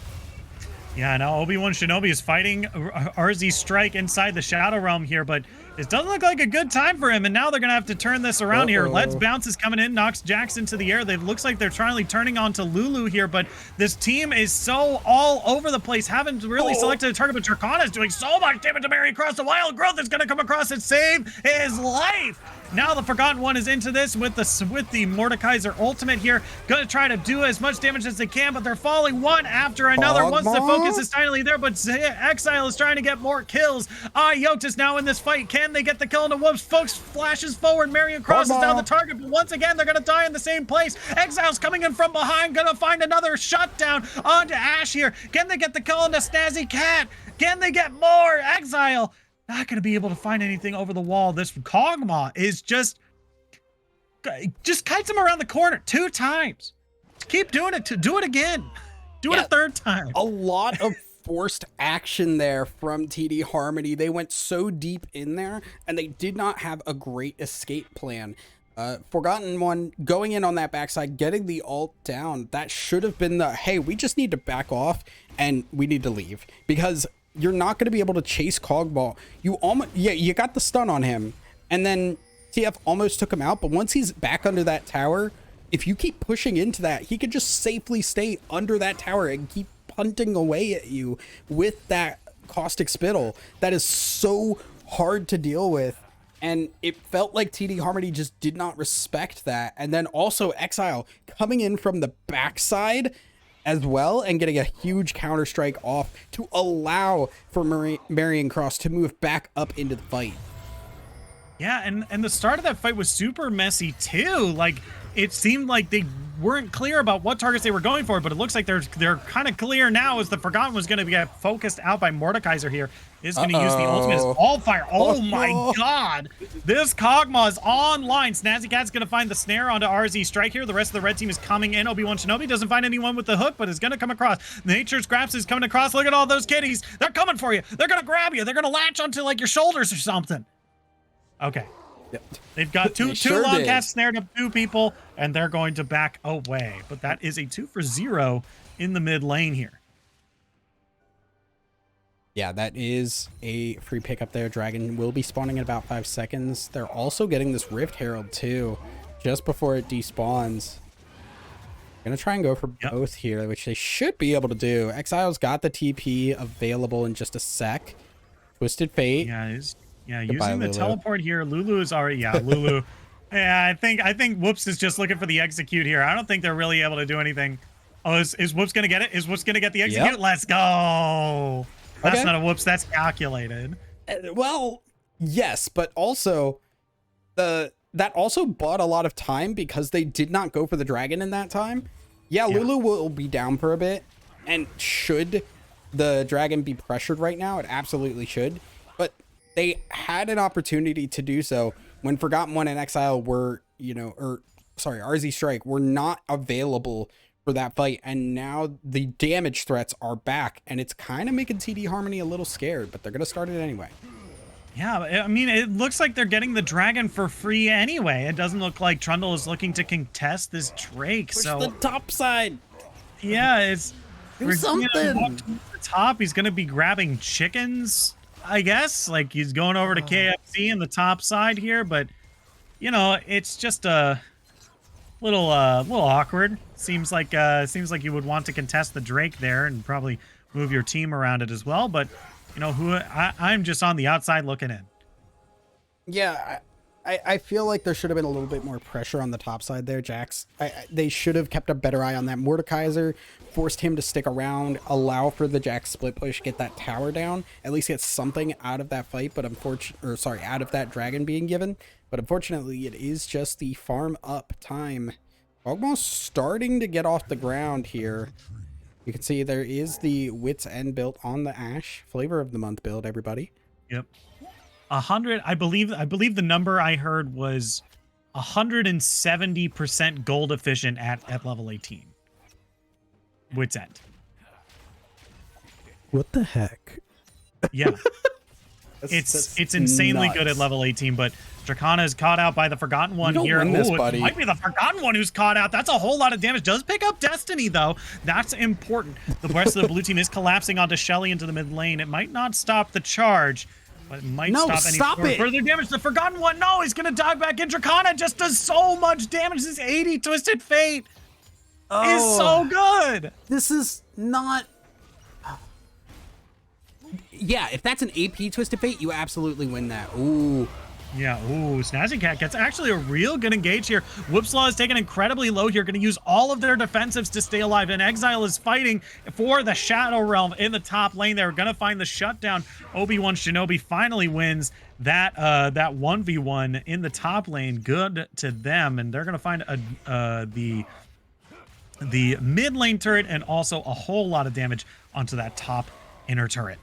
Yeah, now Obi-Wan Shinobi is fighting RZ Strike inside the Shadow Realm here, but it doesn't look like a good time for him, and now they're going to have to turn this around here. Let's Bounce is coming in, knocks Jax into the air. It looks like they're turning onto Lulu here, but this team is so all over the place. Haven't really selected a target, but Dracana is doing so much damage to Marion Cross. The Wild Growth is going to come across and save his life. Now the Forgotten One is into this with the Mordekaiser ultimate here. Gonna try to do as much damage as they can, but they're falling one after another. Once the focus is finally there, but Exile is trying to get more kills. Yoked is now in this fight. Can they get the kill into Whoops? Folks flashes forward. Marion Cross is now the target, but once again, they're gonna die in the same place. Exile's coming in from behind, gonna find another shutdown onto Ashe here. Can they get the kill into Snazzy Cat? Can they get more? Exile not going to be able to find anything over the wall. This Kog'Maw is just kites him around the corner 2 times. Keep doing it. Do it again. Do it a 3rd time. A lot of forced action there from TD Harmony. They went so deep in there, and they did not have a great escape plan. Forgotten One going in on that backside, getting the ult down. That should have been the, hey, we just need to back off and we need to leave, because you're not going to be able to chase Kog'Maw. You got the stun on him, and then TF almost took him out, but once he's back under that tower, if you keep pushing into that, he could just safely stay under that tower and keep punting away at you with that caustic spittle. That is so hard to deal with, and it felt like TD Harmony just did not respect that. And then also Exile coming in from the backside as well and getting a huge counter strike off to allow for Marion Cross to move back up into the fight. Yeah, and the start of that fight was super messy too. Like, it seemed like they weren't clear about what targets they were going for, but it looks like they're kind of clear now, as the Forgotten was going to get focused out by Mordekaiser here. Is going to use the ultimate as all fire. Oh my god. This Kog'Maw is online. Snazzy Cat's going to find the snare onto RZ Strike here. The rest of the red team is coming in. Obi-Wan Shinobi doesn't find anyone with the hook, but is going to come across. Nature's Grasp is coming across. Look at all those kitties. They're coming for you. They're going to grab you. They're going to latch onto like your shoulders or something. Okay. Yep. They've got two long cats snared up 2 people, and they're going to back away. But that is a 2 for 0 in the mid lane here. Yeah, that is a free pickup there. Dragon will be spawning in about 5 seconds. They're also getting this Rift Herald too, just before it despawns. Gonna try and go for both here, which they should be able to do. Exile's got the TP available in just a sec. Twisted Fate. Yeah, using the teleport here. Lulu is already, Lulu. Yeah, I think Whoops is just looking for the execute here. I don't think they're really able to do anything. Oh, is Whoops gonna get it? Is Whoops gonna get the execute? Yep. Let's go. That's not a Whoops, that's calculated. Well, yes, but also that also bought a lot of time because they did not go for the dragon in that time. Yeah, Lulu will be down for a bit, and should the dragon be pressured right now, it absolutely should. But they had an opportunity to do so when Forgotten One and Exile were, RZ Strike were not available for that fight, and now the damage threats are back, and it's kind of making TD Harmony a little scared, but they're going to start it anyway. Yeah, I mean, it looks like they're getting the dragon for free anyway. It doesn't look like Trundle is looking to contest this Drake. Push So the top side. yeah, it's Do something. Walk to the top. He's gonna be grabbing chickens, I guess. Like he's going over to KFC in the top side here, but you know, it's just a little awkward. Seems like you would want to contest the Drake there and probably move your team around it as well. But you know, I'm just on the outside looking in. Yeah, I feel like there should have been a little bit more pressure on the top side there, Jax. They should have kept a better eye on that. Mordekaiser forced him to stick around, allow for the Jax split push, get that tower down, at least get something out of that fight, but out of that dragon being given. But unfortunately, it is just the farm up time. Almost starting to get off the ground here. You can see there is the Wits End built on the Ash. Flavor of the month build, everybody. Yep. 100, I believe the number I heard was 170% gold efficient at level 18. Wits End. What the heck? Yeah. It's insanely nuts. good at level 18, but Dracana is caught out by the Forgotten One here. Win this, Ooh, buddy. it might be the Forgotten One who's caught out. That's a whole lot of damage. Does pick up Destiny, though. That's important. The rest of the blue team is collapsing onto Shelly into the mid lane. It might not stop the charge, but it might stop any further damage. The Forgotten One, no, he's going to dive back in. Dracana just does so much damage. This 80 Twisted Fate is so good. This is not... Yeah, if that's an AP Twisted Fate, you absolutely win that. Ooh. Yeah, ooh, Snazzy Cat gets actually a real good engage here. Whoopslaw is taken incredibly low here, going to use all of their defensives to stay alive, and Exile is fighting for the Shadow Realm in the top lane. They're going to find the shutdown. Obi-Wan Shinobi finally wins that 1v1 in the top lane. Good to them, and they're going to find the mid lane turret and also a whole lot of damage onto that top inner turret.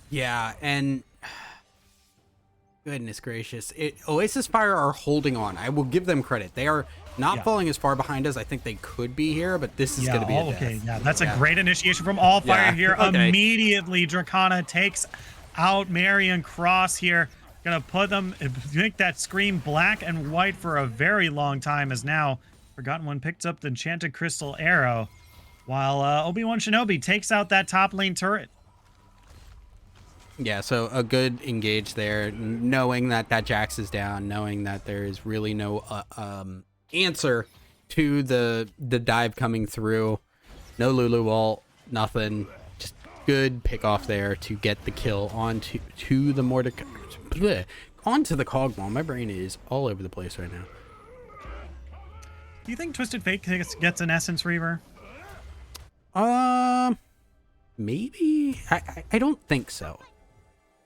Yeah, and goodness gracious, Oasis Fire are holding on. I will give them credit. They are not falling as far behind as I think they could be here, but this is going to be a death. Okay, yeah, that's a great initiation from All Fire here. Okay. Immediately, Dracana takes out Marion Cross here. Gonna put them, make that scream black and white for a very long time, as now Forgotten One picks up the Enchanted Crystal Arrow, while Obi-Wan Shinobi takes out that top lane turret. Yeah, so a good engage there, knowing that Jax is down, knowing that there is really no answer to the dive coming through. No Lulu ult, nothing. Just good pick off there to get the kill onto the Mordecai. Onto the Cogmaw. My brain is all over the place right now. Do you think Twisted Fate gets an Essence Reaver? Maybe. I don't think so.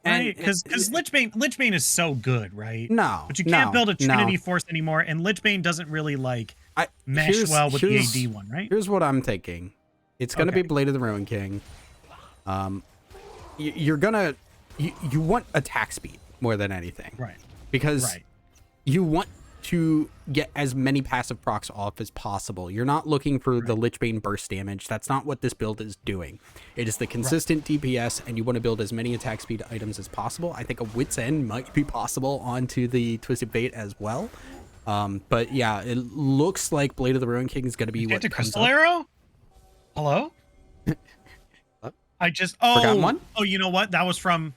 Right, because Lichbane is so good, right? No, but you can't build a Trinity Force anymore, and Lichbane doesn't really like mesh well with the AD one, right? Here's what I'm thinking: it's gonna be Blade of the Ruin King. You want attack speed more than anything, right? Because you want to get as many passive procs off as possible. You're not looking for the Lichbane burst damage. That's not what this build is doing. It is the consistent DPS, and you want to build as many attack speed items as possible. I think a Wit's End might be possible onto the Twisted Fate as well. But yeah, it looks like Blade of the Ruin King is going to be what comes Crystal up. Arrow? Hello? I just Forgot one? Oh, you know what? That was from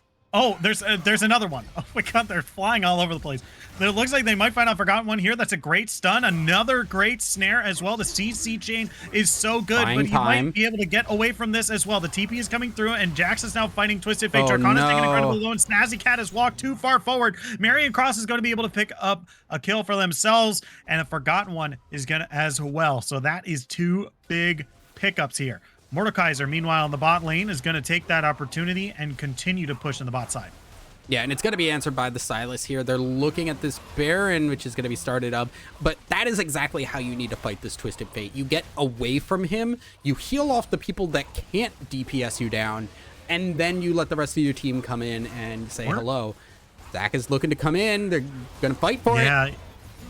there's another one. Oh my god, they're flying all over the place. It looks like they might find a Forgotten One here. That's a great stun. Another great snare as well. The CC chain is so good, but he might be able to get away from this as well. The TP is coming through, and Jax is now fighting Twisted Fate. Dracana's taking incredible low, and Snazzy Cat has walked too far forward. Marion Cross is going to be able to pick up a kill for themselves, and a Forgotten One is going to as well. So that is two big pickups here. Mordekaiser, meanwhile, in the bot lane, is going to take that opportunity and continue to push in the bot side. Yeah, and it's going to be answered by the Silas here. They're looking at this Baron, which is going to be started up. But that is exactly how you need to fight this Twisted Fate. You get away from him, you heal off the people that can't DPS you down, and then you let the rest of your team come in and say hello. Zach is looking to come in. They're going to fight for it.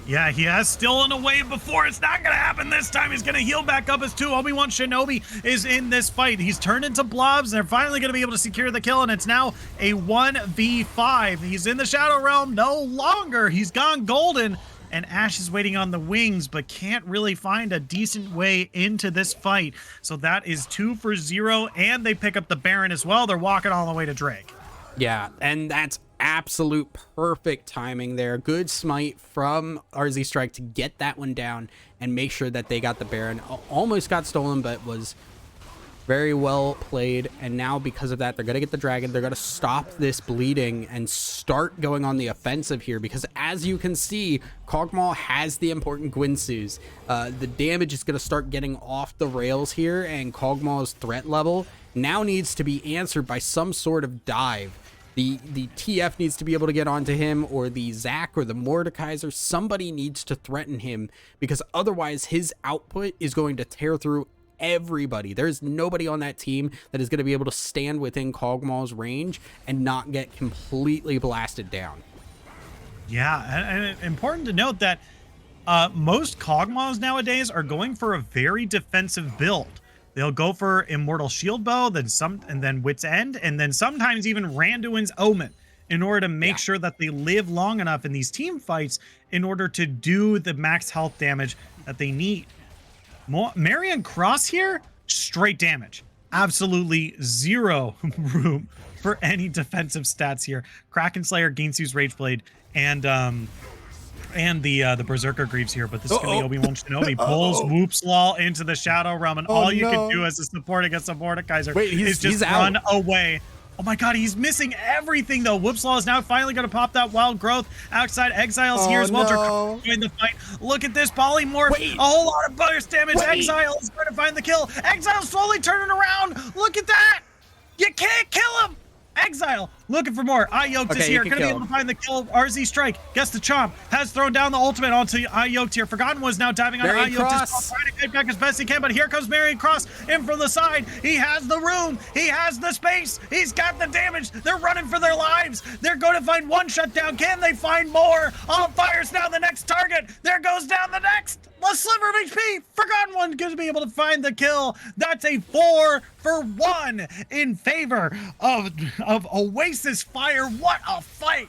Yeah, he has stolen a wave before. It's not going to happen this time. He's going to heal back up as 2. Obi-Wan Shinobi is in this fight. He's turned into blobs. They're finally going to be able to secure the kill, and it's now a 1v5. He's in the Shadow Realm no longer. He's gone golden, and Ash is waiting on the wings, but can't really find a decent way into this fight. So that is 2 for 0, and they pick up the Baron as well. They're walking all the way to Drake. Yeah, and that's absolute perfect timing there. Good smite from RZ Strike to get that one down and make sure that they got the Baron. Almost got stolen, but was very well played. And now because of that, they're going to get the dragon. They're going to stop this bleeding and start going on the offensive here, because as you can see, Kog'Maw has the important Gwynsu's. The damage is going to start getting off the rails here, and Kog'Maw's threat level now needs to be answered by some sort of dive. The TF needs to be able to get onto him, or the Zac or the Mordekaiser. Somebody needs to threaten him, because otherwise his output is going to tear through everybody. There's nobody on that team that is going to be able to stand within Kog'Maw's range and not get completely blasted down. Yeah, and important to note that most Kog'Maws nowadays are going for a very defensive build. They'll go for Immortal Shield Bow, and then Wit's End, and then sometimes even Randuin's Omen, in order to make sure that they live long enough in these team fights in order to do the max health damage that they need. Marion Cross here, straight damage. Absolutely zero room for any defensive stats here. Kraken Slayer, Ginsu's Rageblade, and the Berserker Greaves here, but this is going to be Obi-Wan Shinobi. Pulls Whoopslaw into the Shadow Realm, and all you can do as a support against a Mordekaiser is just run away. Oh my god, he's missing everything, though. Whoopslaw is now finally going to pop that Wild Growth. Outside Exile's here as well to join the fight. Look at this Polymorph. A whole lot of burst damage. Exile is going to find the kill. Exile's slowly turning around. Look at that. You can't kill him. Exile looking for more. Yoked is here, gonna be able to find the kill. RZ Strike gets the chomp, has thrown down the ultimate onto Yoked here. Forgotten was now diving on Yoked, trying to get back as best he can, but here comes Marion Cross in from the side. He has the room, he has the space, he's got the damage. They're running for their lives. They're going to find one shutdown. Can they find more? On fires now the next target. There goes down the next. A sliver of HP. Forgotten One going to be able to find the kill. That's a 4 for 1 in favor of Oasis Fire. What a fight!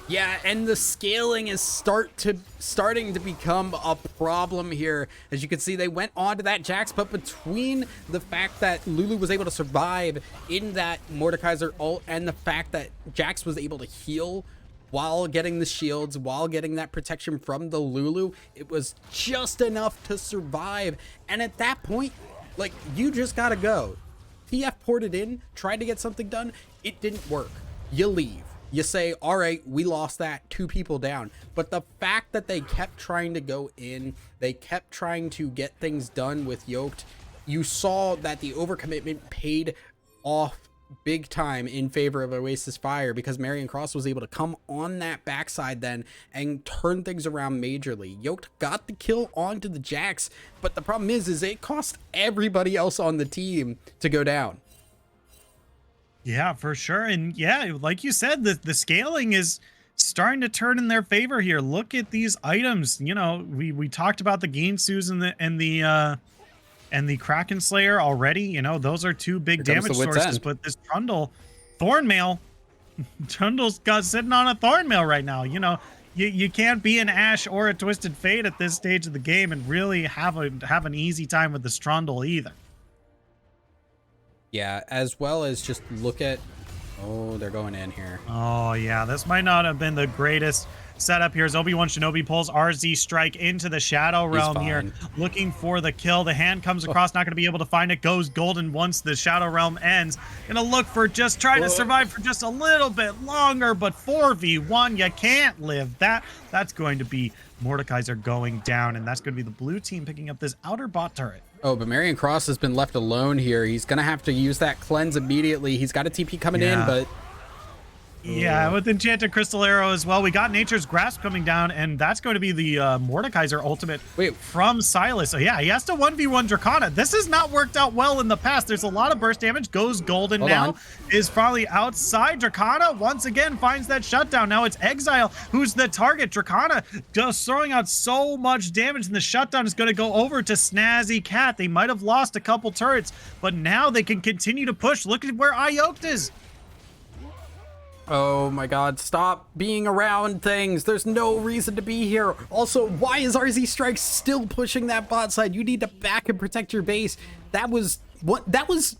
Yeah, and the scaling is starting to become a problem here. As you can see, they went on to that Jax, but between the fact that Lulu was able to survive in that Mordekaiser ult and the fact that Jax was able to heal while getting the shields, while getting that protection from the Lulu, it was just enough to survive. And at that point, like, you just gotta go. TF ported in, tried to get something done, it didn't work. You leave. You say, all right, we lost that, 2 people down. But the fact that they kept trying to go in, they kept trying to get things done with Yoked, you saw that the overcommitment paid off big time in favor of Oasis Fire, because Marion Cross was able to come on that backside then and turn things around majorly. Yoked got the kill onto the Jax, but the problem is it cost everybody else on the team to go down. Yeah, for sure. And yeah, like you said, the scaling is starting to turn in their favor here. Look at these items. You know, we talked about the Ginsu's and the Kraken Slayer already. You know, those are 2 big damage sources, but this Trundle, Thornmail, Trundle's got sitting on a Thornmail right now. You know, you can't be an Ash or a Twisted Fate at this stage of the game and really have an easy time with this Trundle either. Yeah, as well as just look at, oh, they're going in here. Oh yeah, this might not have been the greatest setup here as Obi-Wan Shinobi pulls RZ Strike into the Shadow Realm here, looking for the kill. The hand comes across, not going to be able to find it, goes golden once the Shadow Realm ends. Gonna look for just trying to survive for just a little bit longer, but 4v1, you can't live that. That's going to be Mordekaiser going down, and that's going to be the blue team picking up this outer bot turret. Oh, but Marion Cross has been left alone here. He's going to have to use that cleanse immediately. He's got a TP coming in, but Yeah, with Enchanted Crystal Arrow as well. We got Nature's Grasp coming down, and that's going to be the Mordekaiser ultimate from Silas. So yeah, he has to 1v1 Dracana. This has not worked out well in the past. There's a lot of burst damage. Goes golden now. Is probably outside. Dracana once again finds that shutdown. Now it's Exile who's the target. Dracana just throwing out so much damage, and the shutdown is going to go over to Snazzy Cat. They might have lost a couple turrets, but now they can continue to push. Look at where Ioked is. Oh my god, stop being around things. There's no reason to be here. Also, why is RZ Strike still pushing that bot side? You need to back and protect your base. That was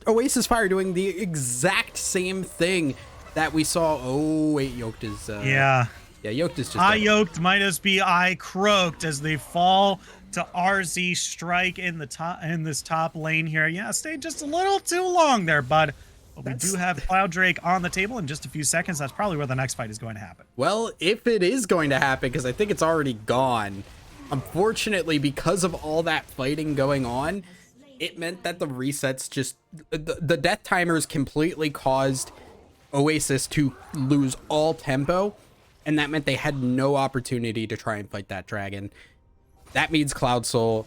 Oasis Fire doing the exact same thing that we saw. Oh wait, Yoked is yeah, Yoked is just Yoked might as be croaked as they fall to RZ Strike in the top in this top lane here. Yeah, stayed just a little too long there, bud. But we do have Cloud Drake on the table in just a few seconds. That's probably where the next fight is going to happen. Well, if it is going to happen, because I think it's already gone, unfortunately, because of all that fighting going on, it meant that the resets just... The death timers completely caused Oasis to lose all tempo, and that meant they had no opportunity to try and fight that dragon. That means Cloud Soul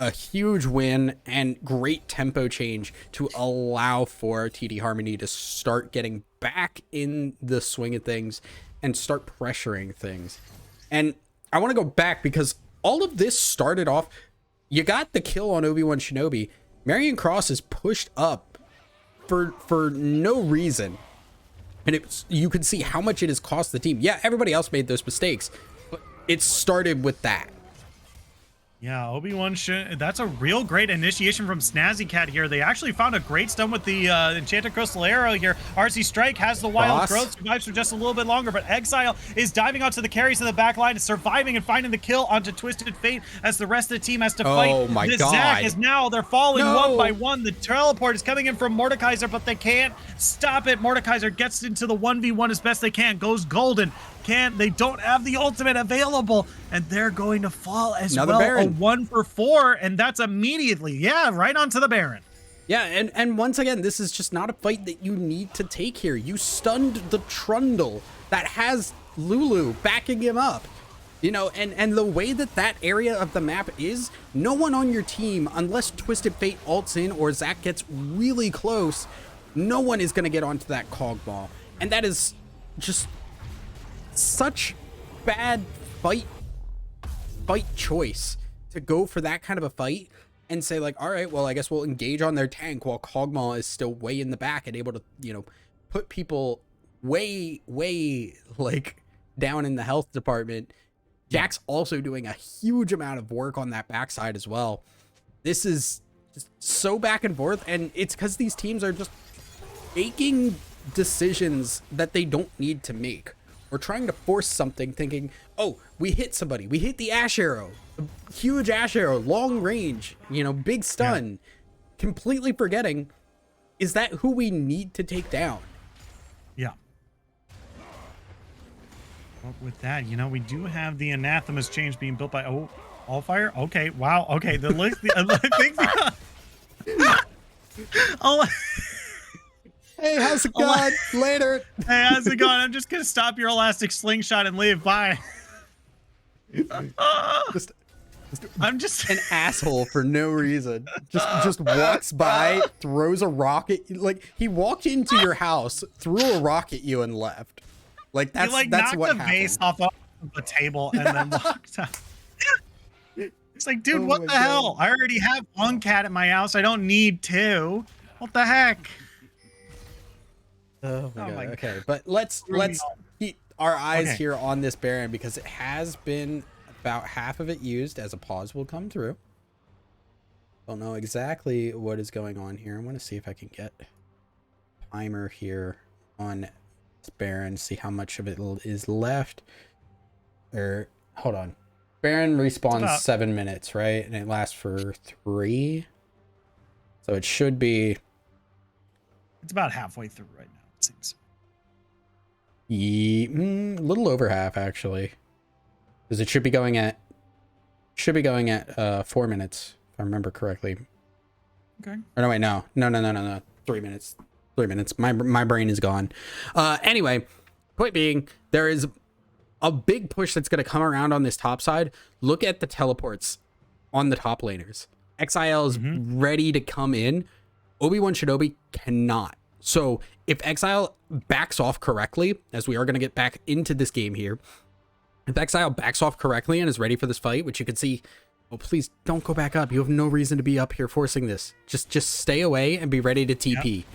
a huge win and great tempo change to allow for TD Harmony to start getting back in the swing of things and start pressuring things. And I want to go back because all of this started off, you got the kill on Obi-Wan Shinobi. Marion Cross is pushed up for no reason. And you can see how much it has cost the team. Yeah, everybody else made those mistakes, but it started with that. Yeah, Obi-Wan, that's a real great initiation from Snazzy Cat here. They actually found a great stun with the Enchanted Crystal Arrow here. RC Strike has the wild growth, survives for just a little bit longer, but Exile is diving onto the carries in the back line, surviving and finding the kill onto Twisted Fate as the rest of the team has to fight. Oh my god. Zac is now, they're falling one by one. The teleport is coming in from Mordekaiser, but they can't stop it. Mordekaiser gets into the 1v1 as best they can, goes golden. They don't have the ultimate available, and they're going to fall as well. Baron. A 1 for 4, and that's immediately, yeah, right onto the Baron. Yeah, and once again, this is just not a fight that you need to take here. You stunned the Trundle that has Lulu backing him up. You know, and the way that area of the map is, no one on your team, unless Twisted Fate ults in or Zac gets really close, no one is going to get onto that cog ball. And that is just such bad fight choice to go for that kind of a fight and say like, all right, well, I guess we'll engage on their tank while Kog'Maw is still way in the back and able to, you know, put people way like down in the health department. Jack's also doing a huge amount of work on that backside as well. This is just so back and forth, and it's because these teams are just making decisions that they don't need to make. We're trying to force something thinking, oh, we hit somebody. We hit the Ash Arrow. A huge Ash Arrow, long range, you know, big stun. Yeah. Completely forgetting, is that who we need to take down? Yeah. Well, with that, you know, we do have the Anathema's change being built by Allfire. Okay, wow. Okay, the list. Oh. Hey, how's it going? Later. Hey, how's it going? I'm just gonna stop your elastic slingshot and leave. Bye. I'm just an asshole for no reason. Just walks by, throws a rock at you. Like, he walked into your house, threw a rock at you, and left. Like, that's what happened. Knocked the vase off of the table and then walked out. It's like, dude, what the hell? I already have one cat at my house. I don't need two. What the heck? Oh my god. Okay, but let's keep our eyes here on this Baron because it has been about half of it used as a pause will come through. Don't know exactly what is going on here. I want to see if I can get timer here on this Baron, see how much of it is left. Or hold on. Baron respawns 7 minutes, right? And it lasts for 3. So it should be, it's about halfway through right now. Seems a little over half actually, because it should be going at 4 minutes if I remember correctly. Okay. Or no, wait, no. 3 minutes. My brain is gone. Anyway, Point being, there is a big push that's going to come around on this top side. Look at the teleports on the top laners. Exile is ready to come in. Obi-Wan Shinobi cannot. So if Exile backs off correctly, as we are going to get back into this game here, if Exile backs off correctly and is ready for this fight, which you can see, oh, please don't go back up. You have no reason to be up here forcing this. Just stay away and be ready to TP. Yep.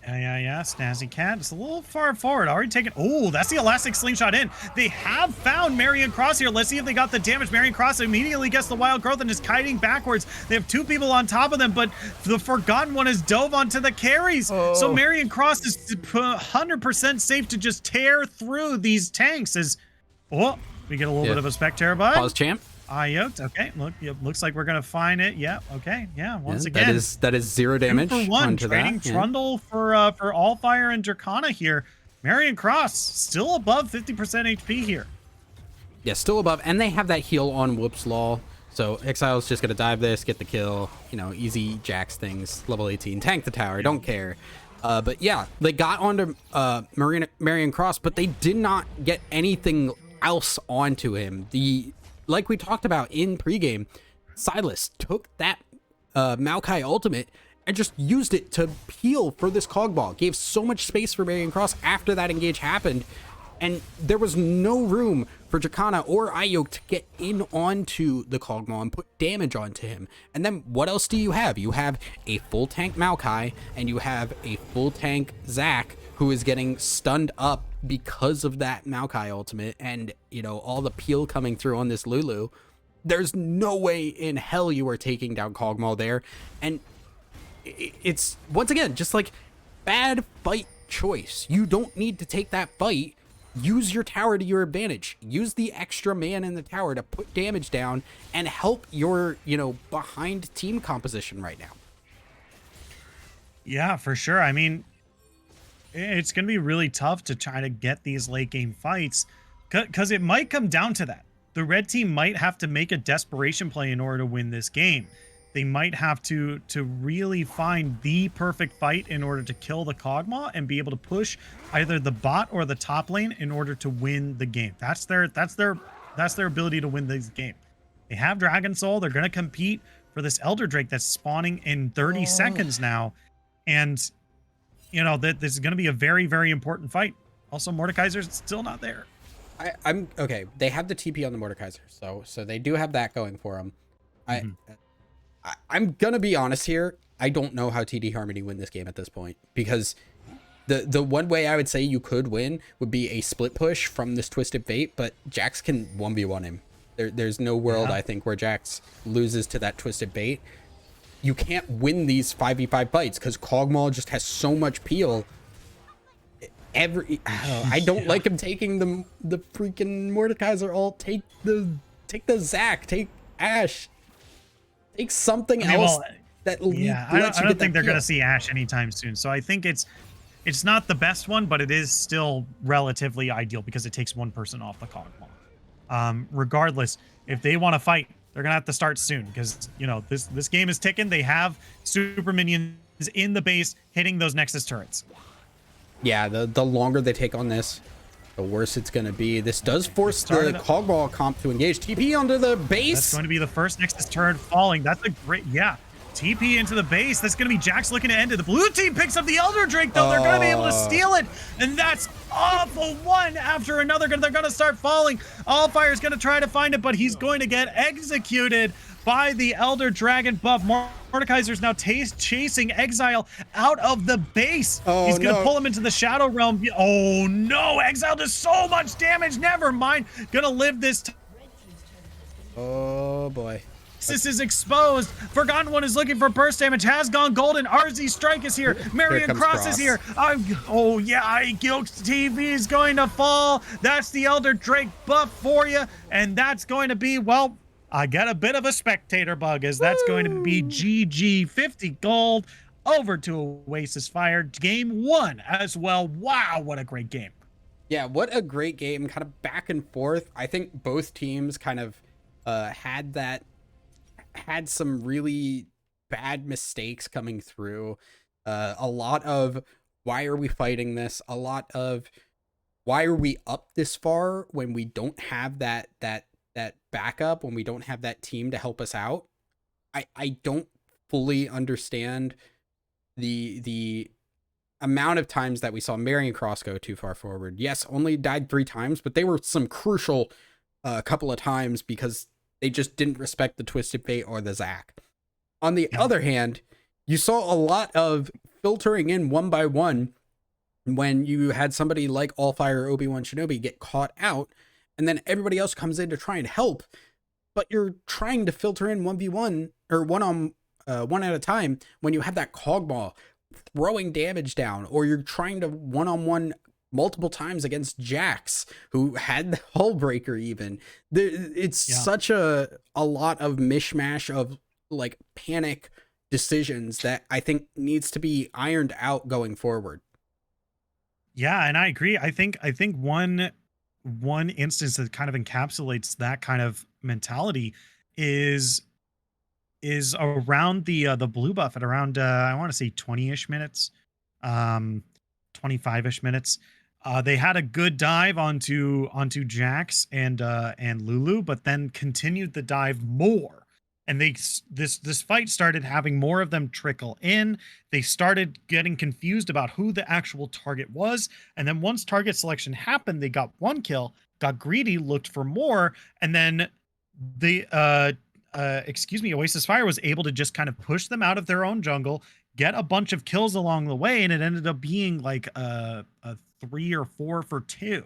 Yeah. Snazzy Cat. It's a little far forward. Already taken. Oh, that's the elastic slingshot in. They have found Marion Cross here. Let's see if they got the damage. Marion Cross immediately gets the wild growth and is kiting backwards. They have two people on top of them, but the Forgotten One has dove onto the carries. So Marion Cross is 100% safe to just tear through these tanks. Oh, we get a little bit of a Spectre bud. Pause champ. Yoked. Okay, look, it looks like we're gonna find it. Yeah. Okay. Yeah. Once again, that is 0 damage. 2 for 1, trading Trundle for Allfire and Dracana here. Marion Cross still above 50% HP here. Yeah, still above, and they have that heal on Whoops Law. So Exile's just gonna dive this, get the kill. You know, easy Jax things. Level 18, tank the tower. Don't care. But yeah, they got onto Marion Cross, but they did not get anything else onto him. Like we talked about in pregame, Silas took that Maokai ultimate and just used it to peel for this Cogball. Gave so much space for Marion Cross after that engage happened, and there was no room for Dracana or Ioke to get in onto the Cogball and put damage onto him. And then what else do you have? You have a full tank Maokai, and you have a full tank Zac, who is getting stunned up because of that Maokai ultimate, and you know, all the peel coming through on this Lulu. There's no way in hell you are taking down Kog'Maw there. And it's once again just like bad fight choice. You don't need to take that fight. Use your tower to your advantage. Use the extra man in the tower to put damage down and help your, you know, behind team composition right now. Yeah, for sure. I mean, it's going to be really tough to try to get these late game fights because it might come down to that. The red team might have to make a desperation play in order to win this game. They might have to really find the perfect fight in order to kill the Kog'Maw and be able to push either the bot or the top lane in order to win the game. That's their ability to win this game. They have Dragon Soul. They're going to compete for this Elder Drake that's spawning in 30 seconds now. And you know, that this is going to be a very, very important fight. Also, Mordekaiser's still not there. I'm okay. They have the TP on the Mordekaiser, so they do have that going for them. I'm gonna be honest here. I don't know how TD Harmony win this game at this point, because the one way I would say you could win would be a split push from this Twisted Fate, but Jax can 1v1 him. There's no world, I think, where Jax loses to that Twisted Fate. You can't win these 5v5 fights because Kog'Maw just has so much peel. I don't like him taking the freaking Mordekaiser ult. Take the Zac. Take Ashe. Take something else that I don't think they're going to see Ashe anytime soon. So I think it's not the best one, but it is still relatively ideal because it takes one person off the Kog'Maw. Regardless, if they want to fight, they're gonna have to start soon because you know this game is ticking. They have super minions in the base hitting those Nexus turrets. Yeah, the longer they take on this, the worse it's gonna be. This does force the Kog'Maw comp to engage. TP onto the base. That's going to be the first Nexus turret falling. That's a great TP into the base. That's going to be Jax looking to end it. The blue team picks up the Elder Drake, though. They're going to be able to steal it. And that's awful. One after another. They're going to start falling. Allfire's going to try to find it, but he's going to get executed by the Elder Dragon buff. Mordekaiser's now chasing Exile out of the base. He's going to pull him into the Shadow Realm. Oh, no. Exile does so much damage. Never mind. Going to live this time. Oh, boy. This is exposed. Forgotten One is looking for burst damage. Has gone golden. RZ Strike is here. Marion Cross is here. Oh yeah, Gilk's TV is going to fall. That's the Elder Drake buff for you, and that's going to be, well, I get a bit of a spectator bug, as that's going to be GG 50 gold over to Oasis Fire. Game 1 as well. Wow, what a great game. Yeah, what a great game. Kind of back and forth. I think both teams kind of had some really bad mistakes coming through. A lot of why are we fighting this? A lot of why are we up this far when we don't have that backup, when we don't have that team to help us out? I don't fully understand the amount of times that we saw Marion Cross go too far forward. Yes, only died 3 times, but they were some crucial couple of times because they just didn't respect the Twisted Fate or the Zac. On the other hand, you saw a lot of filtering in one by one when you had somebody like Allfire Obi-Wan Shinobi get caught out, and then everybody else comes in to try and help, but you're trying to filter in 1v1 or one at a time when you have that cog ball throwing damage down, or you're trying to one-on-one multiple times against Jax, who had the hull breaker even. It's such a lot of mishmash of like panic decisions that I think needs to be ironed out going forward. Yeah, and I agree. I think one instance that kind of encapsulates that kind of mentality is around the blue buff at around I want to say 20-ish minutes, 25-ish minutes. They had a good dive onto Jax and Lulu, but then continued the dive more. And this fight started having more of them trickle in. They started getting confused about who the actual target was. And then once target selection happened, they got 1 kill, got greedy, looked for more, and then the Oasis Fire was able to just kind of push them out of their own jungle, get a bunch of kills along the way, and it ended up being like a 3 or 4 for 2.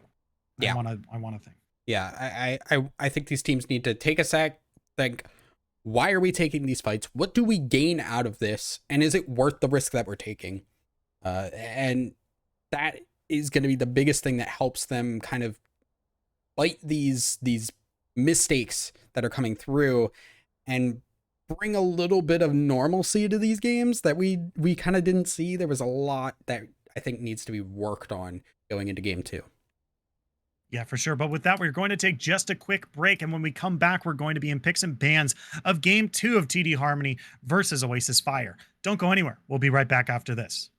Yeah. I wanna think. Yeah, I think these teams need to take a sec, think, why are we taking these fights? What do we gain out of this? And is it worth the risk that we're taking? And that is going to be the biggest thing that helps them kind of fight these mistakes that are coming through and bring a little bit of normalcy to these games that we kind of didn't see. There was a lot that I think needs to be worked on going into game 2. Yeah, for sure. But with that, we're going to take just a quick break. And when we come back, we're going to be in picks and bans of game 2 of TD Harmony versus Oasis Fire. Don't go anywhere. We'll be right back after this.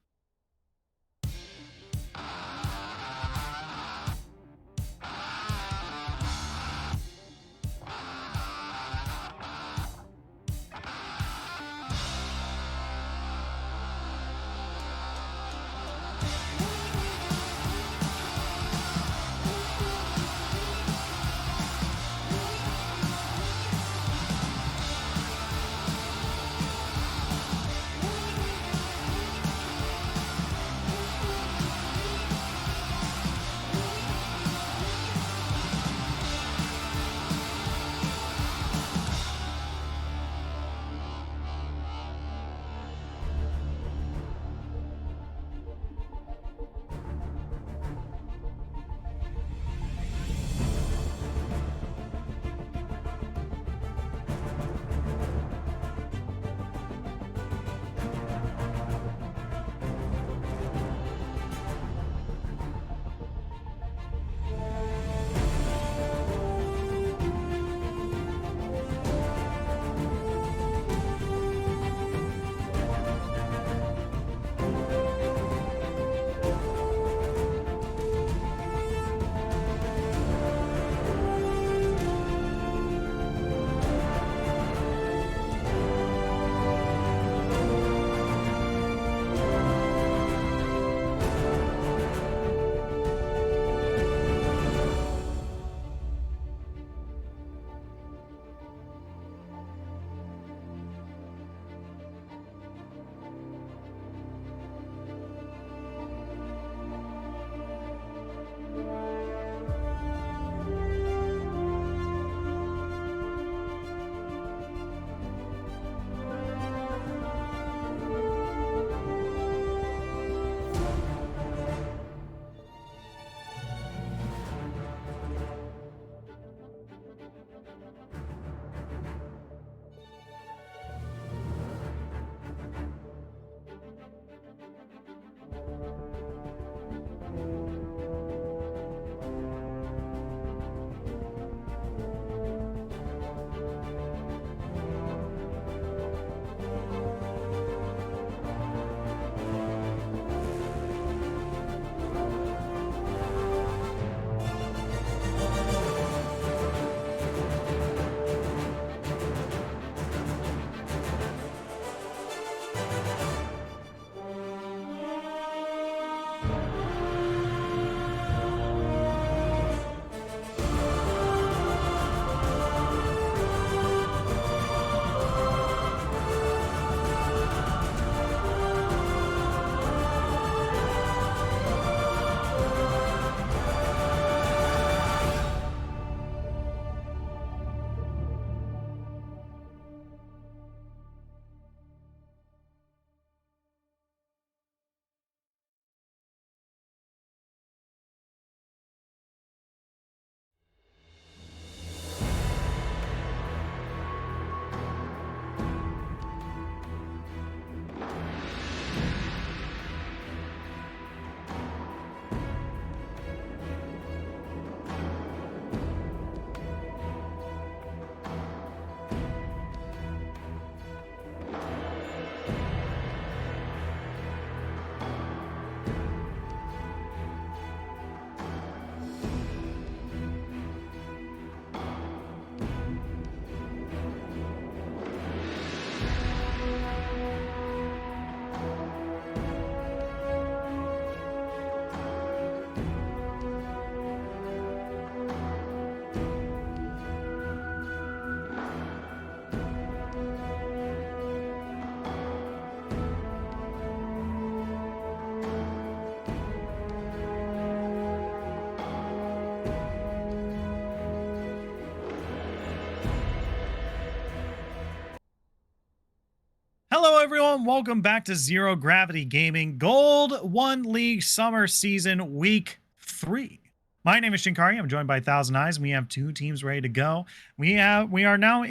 Hello and welcome back to Zero Gravity Gaming Gold 1 League Summer Season Week 3. My name is Shinkari. I'm joined by Thousand Eyes. We have two teams ready to go. We are now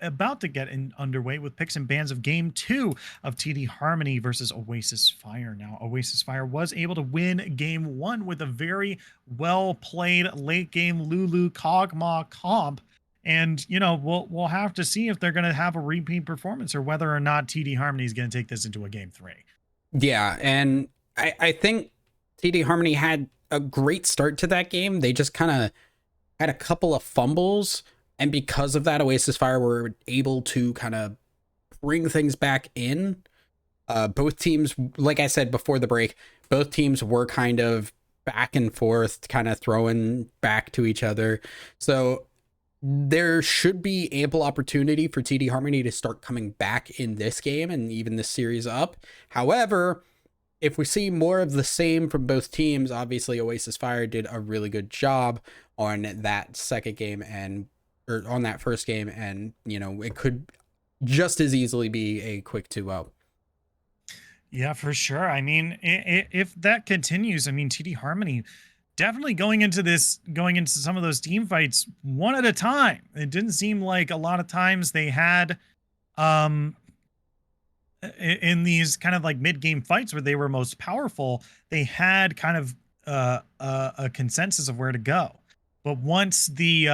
about to get underway with picks and bans of Game 2 of TD Harmony versus Oasis Fire. Now, Oasis Fire was able to win Game 1 with a very well-played late-game Lulu Kog'Maw comp. And, you know, we'll have to see if they're going to have a repeat performance or whether or not TD Harmony is going to take this into a Game 3. Yeah, and I think TD Harmony had a great start to that game. They just kind of had a couple of fumbles, and because of that, Oasis Fire were able to kind of bring things back in. Both teams, like I said before the break, both teams were kind of back and forth, kind of throwing back to each other. So there should be ample opportunity for TD Harmony to start coming back in this game and even this series up. However, if we see more of the same from both teams, obviously Oasis Fire did a really good job on that second game or on that first game, and you know, it could just as easily be a quick 2-0. Yeah, for sure. I mean, if that continues, I mean, TD Harmony definitely going into some of those team fights one at a time. It didn't seem like a lot of times they had in these kind of like mid-game fights where they were most powerful, they had kind of a consensus of where to go. But once the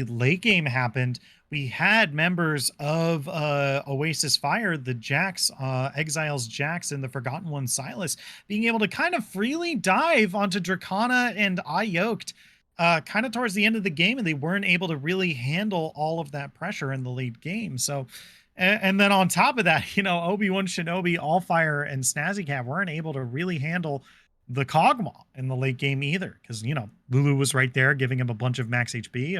late game happened, we had members of Oasis Fire, the Jax, Exiles Jax, and the Forgotten One Silas, being able to kind of freely dive onto Dracana and Iyoked kind of towards the end of the game, and they weren't able to really handle all of that pressure in the late game. So, and then on top of that, you know, Obi-Wan Shinobi, Allfire, and Snazzy Cat weren't able to really handle the Kog'Maw in the late game either, because, you know, Lulu was right there giving him a bunch of max HP,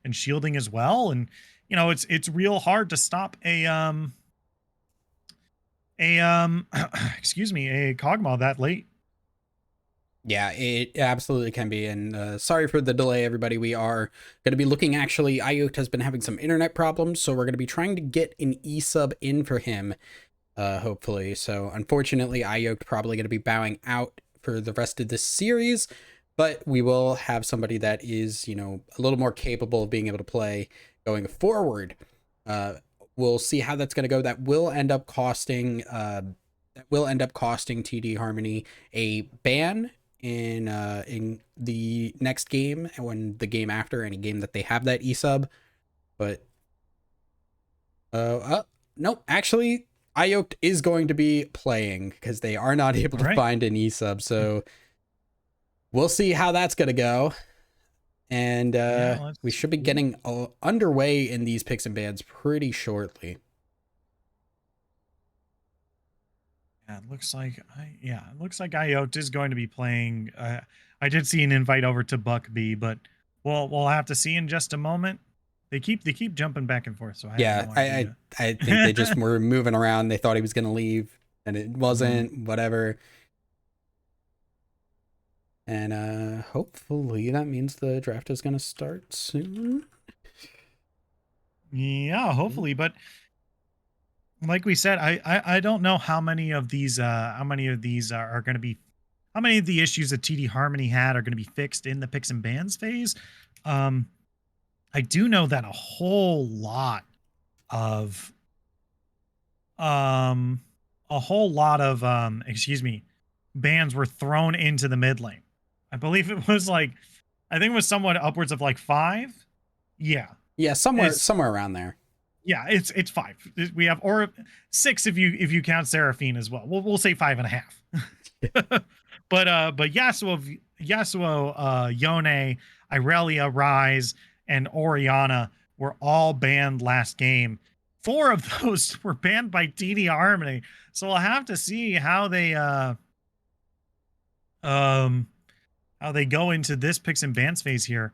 and shielding as well. And, you know, it's real hard to stop a excuse me, a Kog'Maw that late. Yeah, it absolutely can be. And sorry for the delay, everybody. We are going to be looking, actually, Iyoked has been having some internet problems, so we're going to be trying to get an E-sub in for him, hopefully. So unfortunately, Iyoked probably going to be bowing out for the rest of this series, but we will have somebody that is, you know, a little more capable of being able to play going forward. We'll see how that's going to go. That will end up costing TD Harmony a ban in the next game, and when the game after, any game that they have that E-sub. But nope, actually Iyoked is going to be playing because they are not able to find an E-sub. So we'll see how that's going to go. And we should be getting underway in these picks and bans pretty shortly. Yeah, it looks like Iyoked is going to be playing. I did see an invite over to Buck B, but we'll have to see in just a moment. They keep jumping back and forth. So I think they just were moving around. They thought he was going to leave, and it wasn't. Whatever. And hopefully that means the draft is going to start soon. Yeah, hopefully. But like we said, I don't know how many of these are going to be, how many of the issues that TD Harmony had are going to be fixed in the picks and bans phase. I do know that a whole lot of bans were thrown into the mid lane. I believe it was like, I think it was somewhat upwards of like 5. Yeah, somewhere around there. Yeah, it's 5. We have, or 6 if you count Seraphine as well. We'll say 5.5. But Yasuo, Yone, Irelia, Rise, and Orianna were all banned last game. 4 of those were banned by TD Harmony. So we'll have to see how they go into this picks and bans phase here.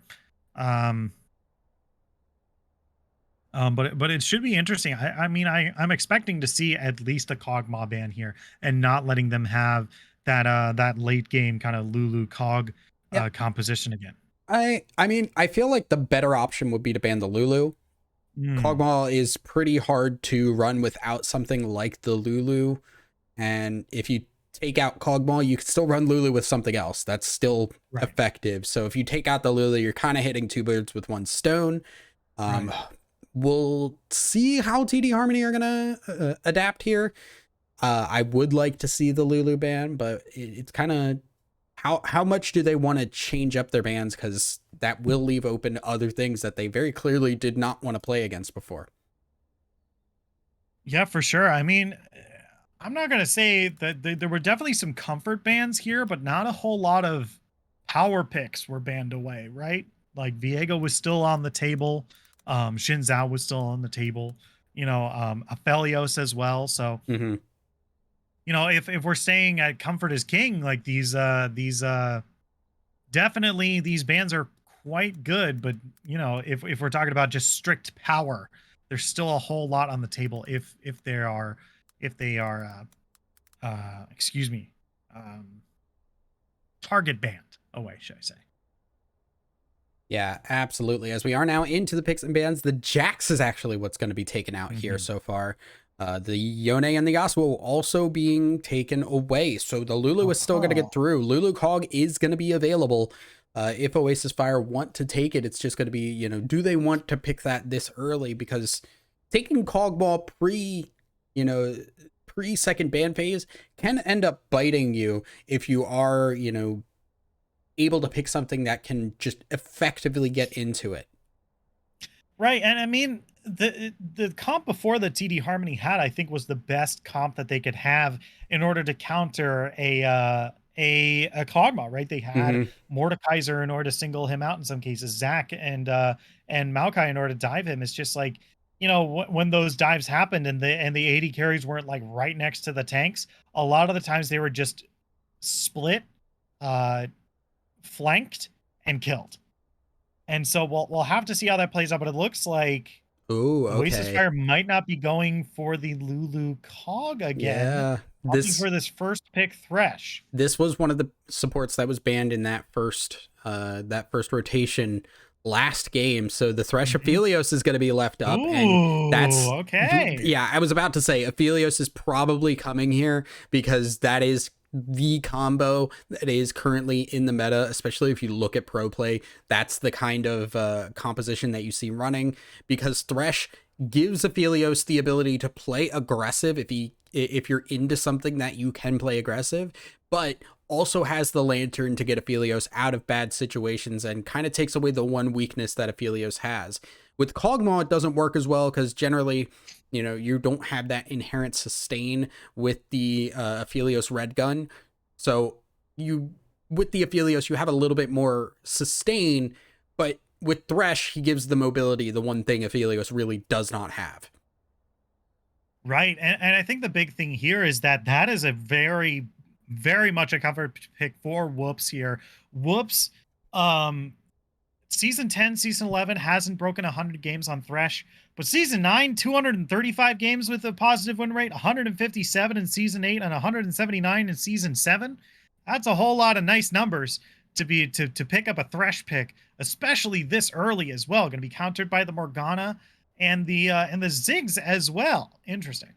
But it should be interesting. I'm expecting to see at least a Kog'Maw ban here, and not letting them have that late game kind of Lulu Cog composition again. I mean, I feel like the better option would be to ban the Lulu. Mm, Kog'Maw is pretty hard to run without something like the Lulu. And if you take out Kog'Maw, you can still run Lulu with something else. That's still right, effective. So if you take out the Lulu, you're kind of hitting two birds with one stone. Um, right. we'll see how TD Harmony are gonna adapt here. I would like to see the Lulu ban, but it's kind of how much do they want to change up their bans, because that will leave open other things that they very clearly did not want to play against before. Yeah, for sure. I mean, I'm not gonna say that there were definitely some comfort bans here, but not a whole lot of power picks were banned away, right? Like Viego was still on the table, Xin Zhao was still on the table, Aphelios as well. So Mm-hmm. if we're staying at comfort is king, like these definitely these bans are quite good, but if we're talking about just strict power, there's still a whole lot on the table if they are excuse me, um target banned away, should I say. Yeah, absolutely. As we are now into the picks and bans, the Jax is actually what's going to be taken out here Hmm. so far. The Yone and the Yasuo also being taken away. So the Lulu is still going to Oh, get through. Lulu Cog is going to be available. If Oasis Fire want to take it, it's just going to be, do they want to pick that this early? Because taking Cog Ball you know, pre second ban phase can end up biting you if you are, able to pick something that can just effectively get into it. right. And I mean, the comp before the TD Harmony had, I think, was the best comp that they could have in order to counter a Kog'Maw, right? They had Mm-hmm. Mordekaiser in order to single him out in some cases, Zach and Maokai in order to dive him. It's just like, when those dives happened and the 80 carries weren't like right next to the tanks, a lot of the times they were just split, uh flanked, and killed. And so we'll have to see how that plays out, but it looks like Oh, Oasis okay. Fire might not be going for the Lulu Cog again, Yeah. opting This for this first pick Thresh. this was one of the supports that was banned in that first rotation last game. So the Thresh Mhm. Aphelios is going to be left up, and Ooh, that's okay. yeah, I was about to say Aphelios is probably coming here because that is the combo that is currently in the meta, especially if you look at pro play. That's the kind of composition that you see running, because Thresh gives Aphelios the ability to play aggressive if you're into something that you can play aggressive, but also has the lantern to get Aphelios out of bad situations and kind of takes away the one weakness that Aphelios has. With Kog'Maw, it doesn't work as well because generally, you don't have that inherent sustain with the Aphelios red gun. So you with the Aphelios, you have a little bit more sustain, but with Thresh, he gives the mobility, the one thing Aphelios really does not have. Right. And I think the big thing here is that is a very, very much a cover pick for Whoops here. Whoops, um, season 10, season 11 hasn't broken 100 games on Thresh, but season 9, 235 games with a positive win rate, 157 in season 8 and 179 in season 7. That's a whole lot of nice numbers to pick up a Thresh pick, especially this early as well. Going to be countered by the Morgana and the Ziggs as well. Interesting.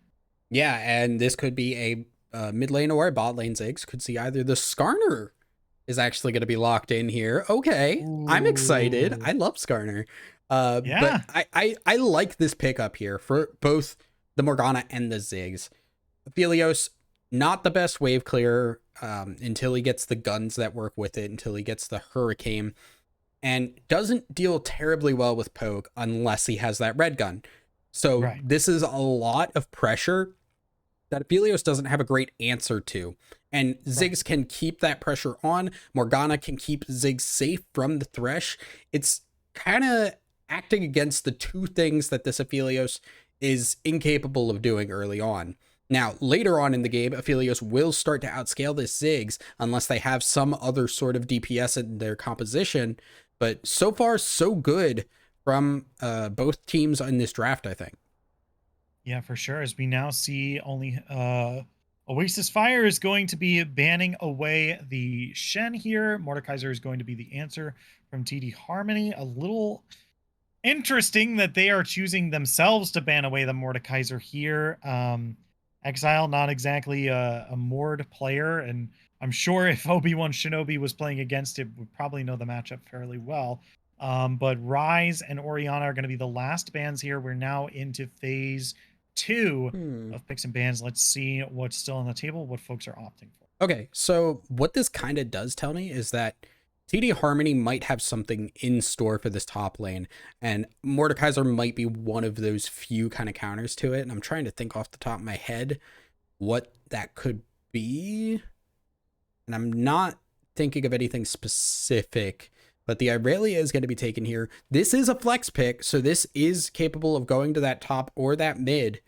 Yeah, and this could be a mid lane or a bot lane Ziggs. Could see either the Skarner is actually going to be locked in here. Okay, I'm excited. Ooh. I love Skarner. But Yeah. I like this pickup here for both the Morgana and the Ziggs. Aphelios, not the best wave clearer until he gets the guns that work with it, until he gets the Hurricane, and doesn't deal terribly well with Poke unless he has that red gun. So Right. this is a lot of pressure that Aphelios doesn't have a great answer to. And Right. Ziggs can keep that pressure on. Morgana can keep Ziggs safe from the Thresh. It's kind of acting against the two things that this Aphelios is incapable of doing early on. Now, later on in the game, Aphelios will start to outscale this Ziggs unless they have some other sort of DPS in their composition. But so far, so good from both teams in this draft, I think. Yeah, for sure. As we now see only Oasis Fire is going to be banning away the Shen here. Mordekaiser is going to be the answer from TD Harmony. A little Interesting that they are choosing themselves to ban away the Mordekaiser here. Exile, not exactly a Mord player, and I'm sure if Obi-Wan Shinobi was playing against it, would probably know the matchup fairly well. But Rise and Oriana are going to be the last bans here. We're now into phase 2 of picks and bans. Let's see what's still on the table, what folks are opting for. Okay, so what this kind of does tell me is that TD Harmony might have something in store for this top lane, and Mordekaiser might be one of those few kind of counters to it. And I'm trying to think off the top of my head what that could be. And I'm not thinking of anything specific, but the Irelia is going to be taken here. This is a flex pick, so this is capable of going to that top or that mid.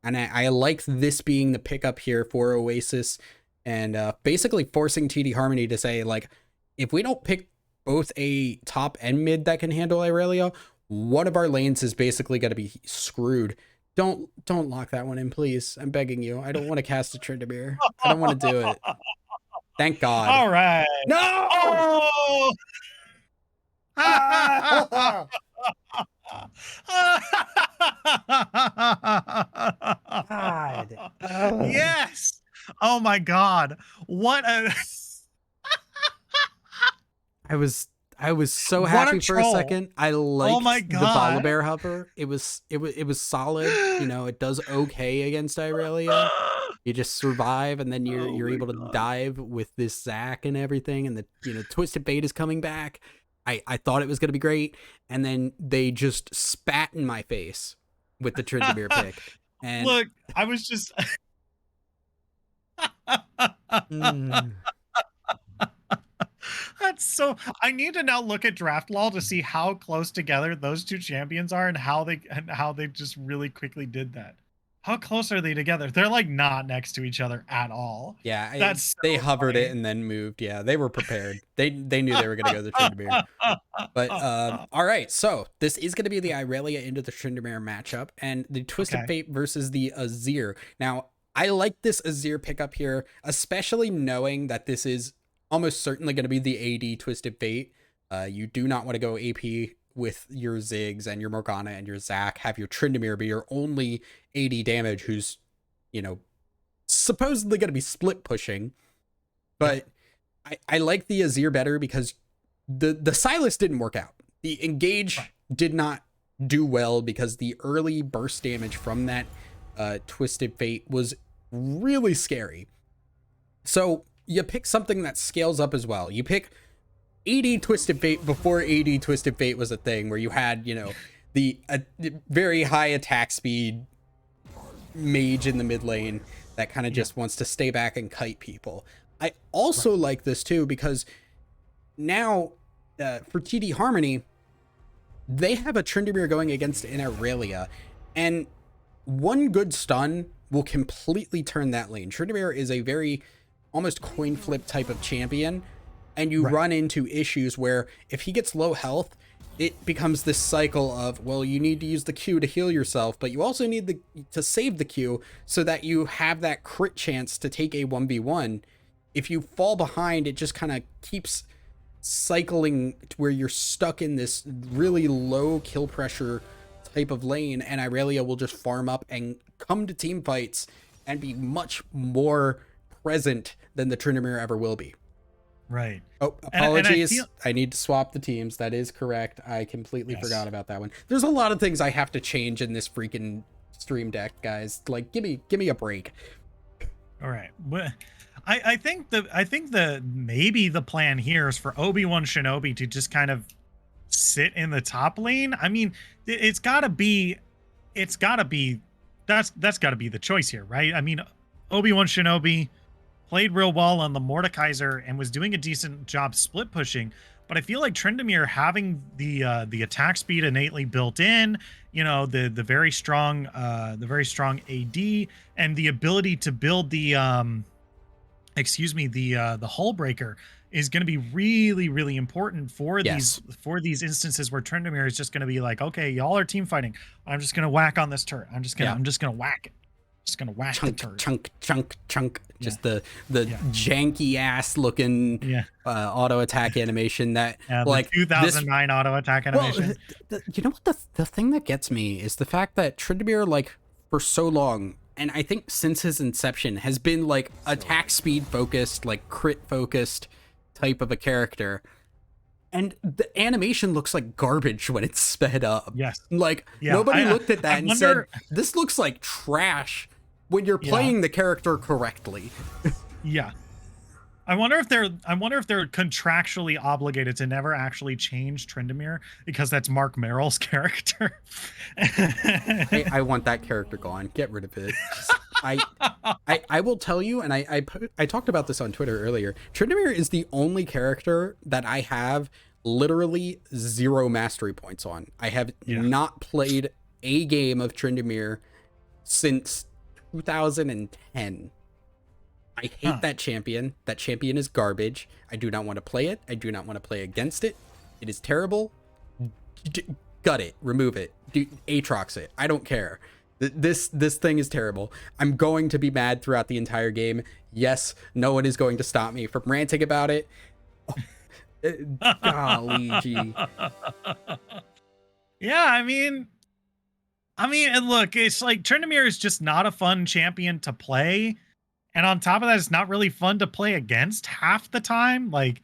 And I like this being the pickup here for Oasis, and basically forcing TD Harmony to say, like, if we don't pick both a top and mid that can handle Irelia, one of our lanes is basically going to be screwed. Don't lock that one in, please. I'm begging you. I don't want to cast a Tryndamere. I don't want to do it. Thank God. All right. No! Oh! God. Yes. Oh my God. What a I was so What happy a for a troll. second. I liked my the God. Volibear hover. It was solid. You know, it does okay against Irelia. You just survive, and then you're able to dive with this Zac and everything, and the Twisted Fate is coming back. I thought it was gonna be great, and then they just spat in my face with the Tryndamere pick. And Look, I was just That's so I need to now look at draft law to see how close together those two champions are and how they just really quickly did that. How close are they together? They're like not next to each other at all. yeah, they hovered it and then moved. Yeah, they were prepared. They knew they were gonna go the Tryndamere. But all right, so this is going to be the Irelia into the Tryndamere matchup, and the Twisted Fate versus the Azir. Now, I like this Azir pickup here, especially knowing that this is almost certainly going to be the AD Twisted Fate. You do not want to go AP with your Ziggs and your Morgana and your Zac. Have your Tryndamere be your only AD damage, who's supposedly going to be split pushing. But I like the Azir better because the Silas didn't work out. The engage did not do well because the early burst damage from that Twisted Fate was really scary. So you pick something that scales up as well. You pick AD Twisted Fate before AD Twisted Fate was a thing, where you had, the very high attack speed mage in the mid lane that kind of just wants to stay back and kite people. I also like this too because now for TD Harmony, they have a Tryndamere going against an Irelia, and one good stun will completely turn that lane. Tryndamere is a very almost coin flip type of champion, and you run into issues where if he gets low health, it becomes this cycle of, well, you need to use the Q to heal yourself, but you also need to save the Q so that you have that crit chance to take a 1v1. If you fall behind, it just kind of keeps cycling to where you're stuck in this really low kill pressure type of lane, and Irelia will just farm up and come to team fights and be much more present than the Tryndamere ever will be. Right. Oh, apologies. I need to swap the teams. That is correct. I completely forgot about that one. There's a lot of things I have to change in this freaking stream deck, guys. Like, give me a break. All right. Well, I think the maybe the plan here is for Obi-Wan Shinobi to just kind of sit in the top lane. I mean, that's got to be the choice here, right? I mean, Obi-Wan Shinobi played real well on the Mordekaiser and was doing a decent job split pushing, but I feel like Tryndamere having the attack speed innately built in, the very strong AD and the ability to build the hull breaker is going to be really, really important for these instances where Tryndamere is just going to be like, okay, y'all are team fighting. I'm just going to whack on this turret. I'm just going to whack it. Just going to whack the turret. Chunk. just Yeah. the Yeah. janky ass looking Yeah. auto attack animation that Yeah, the like this. 2009 auto attack Well, animation. you know what the thing that gets me is the fact that Tryndamere, like, for so long, and I think since his inception, has been like attack speed focused, like crit focused type of a character. And the animation looks like garbage when it's sped up. Yes. Like, Yeah. nobody looked at I that and said, wonder. this looks like trash when you're Yeah. playing the character correctly. Yeah. I wonder if they're contractually obligated to never actually change Tryndamere because that's Mark Merrill's character. I want that character gone. Get rid of it. I will tell you, and I talked about this on Twitter earlier. Tryndamere is the only character that I have literally 0 mastery points on. I have not played a game of Tryndamere since 2010. I hate that champion. That champion is garbage. I do not want to play it. I do not want to play against it. It is terrible. Gut it. Remove it. Aatrox it. I don't care. This thing is terrible. I'm going to be mad throughout the entire game. Yes, no one is going to stop me from ranting about it. Golly gee. Yeah, I mean, and look, it's like Tryndamere is just not a fun champion to play. And on top of that, it's not really fun to play against half the time. Like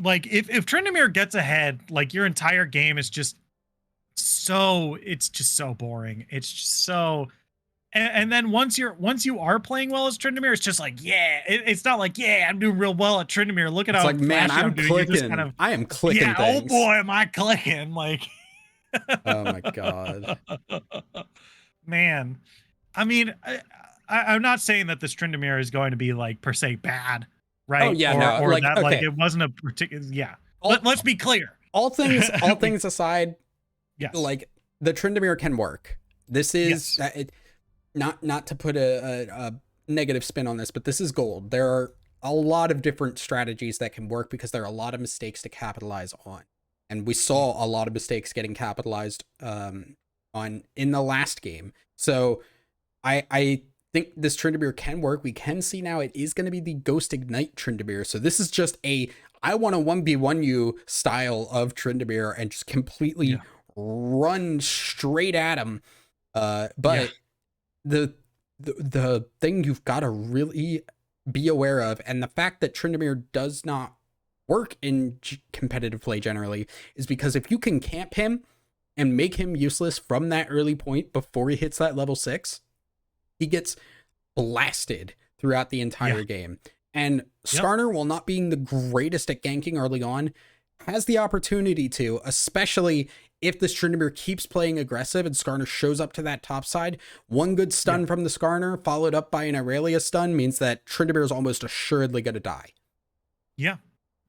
if Tryndamere gets ahead, like your entire game is just it's just so boring. It's just so, and then once you are playing well as Tryndamere, it's just like, yeah, it's not like, yeah, I'm doing real well at Tryndamere. Look at It's how like, man, I'm clicking. Kind of, I am clicking yeah, things. oh boy, am I clicking. Like, oh my God. Man. I mean, I'm not saying that this Tryndamere is going to be like per se bad, right? Oh yeah, or like, that okay. like it wasn't a particular. Yeah, let's be clear. All things aside, yes, like the Tryndamere can work. This is not to put a negative spin on this, but this is gold. There are a lot of different strategies that can work because there are a lot of mistakes to capitalize on, and we saw a lot of mistakes getting capitalized on in the last game. So I think this Tryndamere can work. We can see now it is going to be the Ghost Ignite Tryndamere. So this is just I want a 1v1 you style of Tryndamere and just completely run straight at him. But the thing you've got to really be aware of, and the fact that Tryndamere does not work in competitive play generally, is because if you can camp him and make him useless from that early point before he hits that level 6, he gets blasted throughout the entire game. And Skarner, while not being the greatest at ganking early on, has the opportunity to, especially if this Tryndamere keeps playing aggressive and Skarner shows up to that top side. One good stun from the Skarner followed up by an Aurelia stun means that Tryndamere is almost assuredly going to die. Yeah.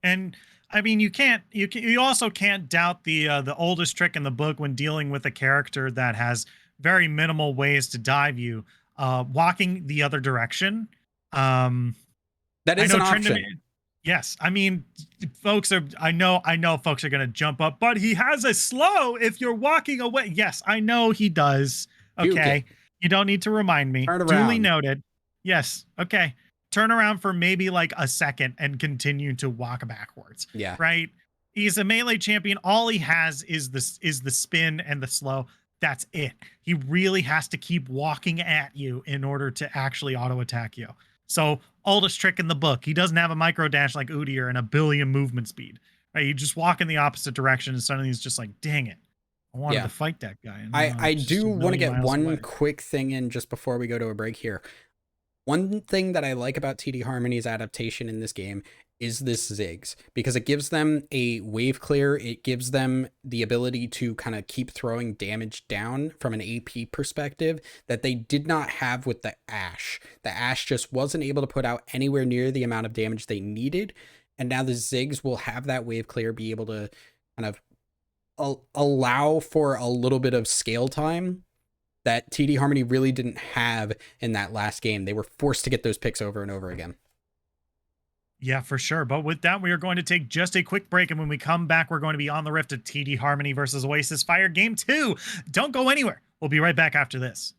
And I mean, you also can't doubt the oldest trick in the book when dealing with a character that has very minimal ways to dive you, walking the other direction. That is an option. Yes, I mean, I know folks are going to jump up, but he has a slow if you're walking away. Yes, I know he does. Okay. You don't need to remind me. Turn around. Duly noted. Yes. Okay. Turn around for maybe like a second and continue to walk backwards. Yeah. Right. He's a melee champion. All he has is the spin and the slow. That's it. He really has to keep walking at you in order to actually auto attack you. So oldest trick in the book. He doesn't have a micro dash like Udyr and a billion movement speed. Right? You just walk in the opposite direction and suddenly he's just like, dang it. I wanted to fight that guy. And I do want to get one away. quick thing in just before we go to a break here. One thing that I like about TD Harmony's adaptation in this game is this Ziggs, because it gives them a wave clear. It gives them the ability to kind of keep throwing damage down from an AP perspective that they did not have with the Ashe. The Ashe just wasn't able to put out anywhere near the amount of damage they needed. And now the Ziggs will have that wave clear, be able to kind of allow for a little bit of scale time that TD Harmony really didn't have in that last game. They were forced to get those picks over and over again. Yeah, for sure. But with that, we are going to take just a quick break. And when we come back, we're going to be on the Rift of TD Harmony versus Oasis Fire Game 2. Don't go anywhere. We'll be right back after this.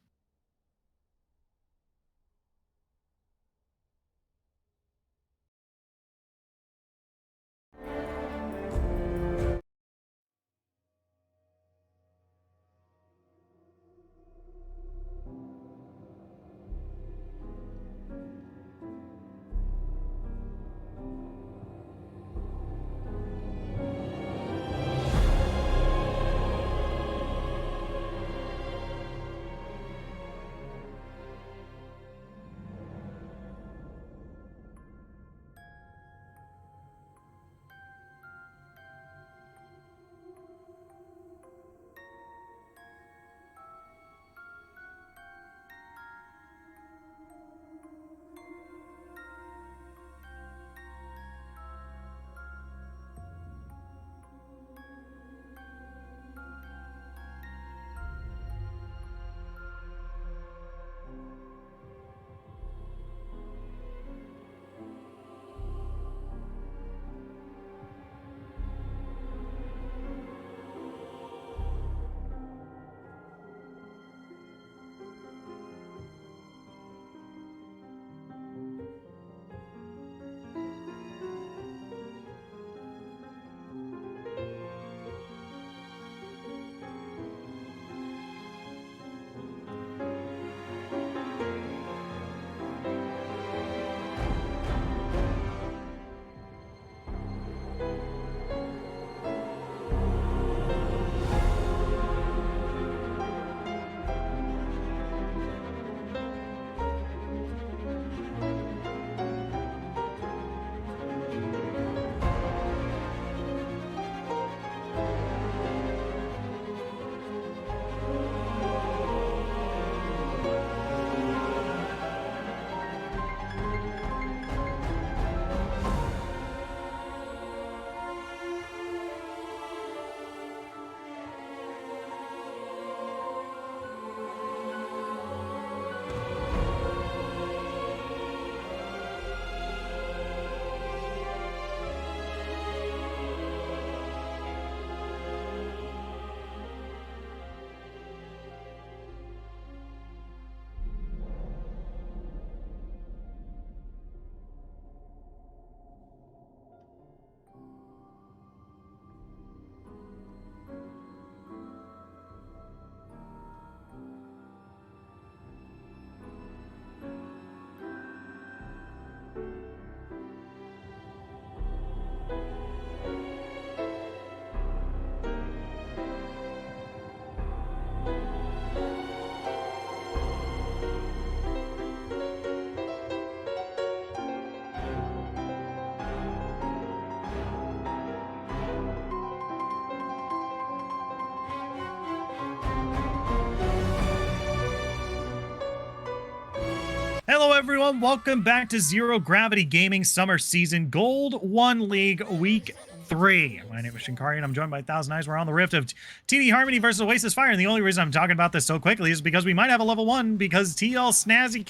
Hello, everyone. Welcome back to Zero Gravity Gaming Summer Season Gold 1 League Week 3. My name is Shinkari, and I'm joined by Thousand Eyes. We're on the rift of TD Harmony versus Oasis Fire, and the only reason I'm talking about this so quickly is because we might have a level 1, because TL Snazzy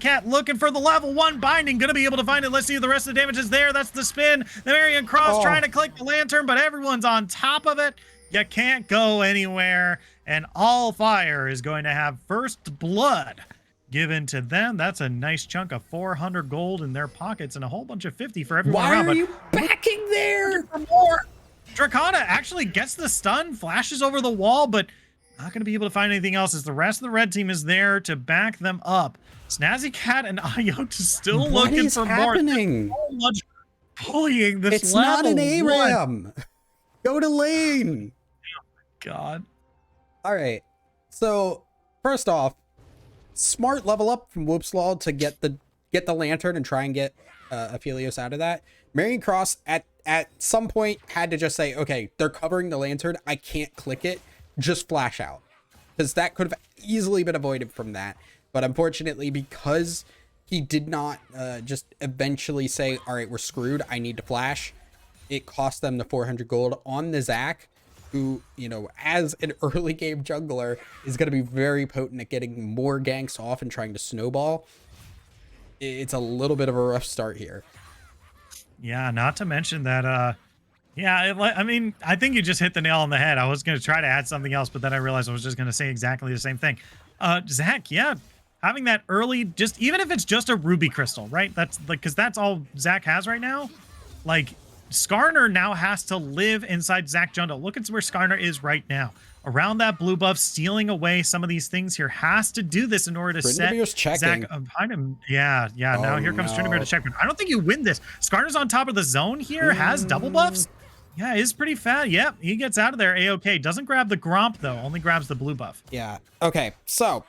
Cat looking for the level 1 binding, gonna be able to find it. Let's see if the rest of the damage is there. That's the spin. The Marion Cross trying to click the lantern, but everyone's on top of it. You can't go anywhere, and all fire is going to have first blood given to them. That's a nice chunk of 400 gold in their pockets and a whole bunch of 50 for everyone Why around. are you backing there? For more. Dracana actually gets the stun, flashes over the wall, but not going to be able to find anything else as the rest of the red team is there to back them up. Snazzy Cat and Ayot is still looking for happening? more. So much bullying this It's level not an one. ARAM. Go to lane. God. All right. So first off, smart level up from Whoopslaw to get the lantern and try and get Aphelios out of that. Marion Cross at some point had to just say, okay, they're covering the lantern. I can't click it. Just flash out, because that could have easily been avoided from that. But unfortunately, because he did not just eventually say, all right, we're screwed, I need to flash, it cost them the 400 gold on the Zac, who, you know, as an early game jungler, is going to be very potent at getting more ganks off and trying to snowball. It's a little bit of a rough start here. Yeah, not to mention that, yeah, I mean, I think you just hit the nail on the head. I was going to try to add something else, but then I realized I was just going to say exactly the same thing. Zac, yeah, having that early, just even if it's just a ruby crystal, right? That's like, because that's all Zac has right now. Like, Skarner now has to live inside Zac Jundle. Look at where Skarner is right now. Around that blue buff, stealing away some of these things here. Has to do this in order to set Zac behind him. Yeah. Oh, now here comes Trinidad to check. I don't think you win this. Skarner's on top of the zone here, has double buffs. Yeah, is pretty fat. Yep, he gets out of there A-OK. Doesn't grab the Gromp, though. Only grabs the blue buff. Yeah. Okay, so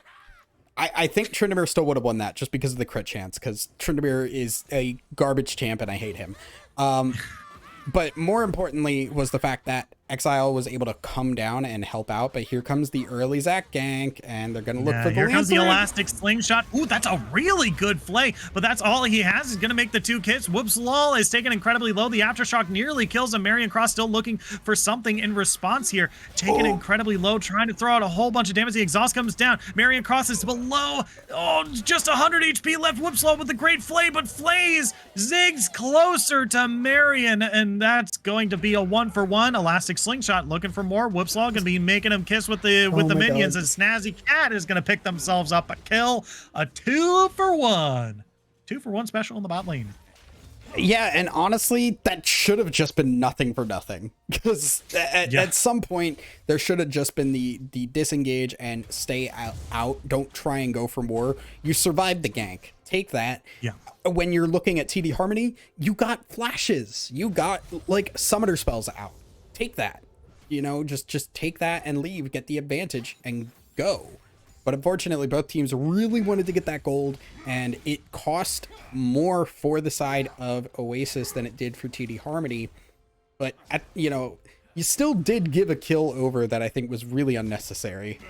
I think Tryndamere still would have won that just because of the crit chance, because Tryndamere is a garbage champ and I hate him. But more importantly was the fact that Exile was able to come down and help out. But here comes the early Zac gank, and they're going to look for the Here comes the lantern. elastic slingshot. Ooh, that's a really good flay, but that's all he has. He's going to make the 2 kits. Whoopslol is taken incredibly low. The Aftershock nearly kills him. Marion Cross still looking for something in response here. Taken incredibly low, trying to throw out a whole bunch of damage. The exhaust comes down. Marion Cross is below. Oh, just 100 HP left. Whoopslol with the great flay, but flays zigs closer to Marion, and that's going to be a 1-for-1. Elastic slingshot looking for more. Whoopslol going to be making him kiss with the minions, and Snazzy Cat is going to pick themselves up a kill. A 2-for-1. 2-for-1 special in the bot lane. Yeah, and honestly, that should have just been nothing for nothing. Because at some point, there should have just been the disengage and stay out. Don't try and go for more. You survived the gank. Take that. Yeah. When you're looking at TD Harmony, you got flashes. You got, like, summoner spells out. Take that. You know, just take that and leave. Get the advantage and go. But unfortunately, both teams really wanted to get that gold, and it cost more for the side of Oasis than it did for TD Harmony. But, you know, you still did give a kill over that I think was really unnecessary.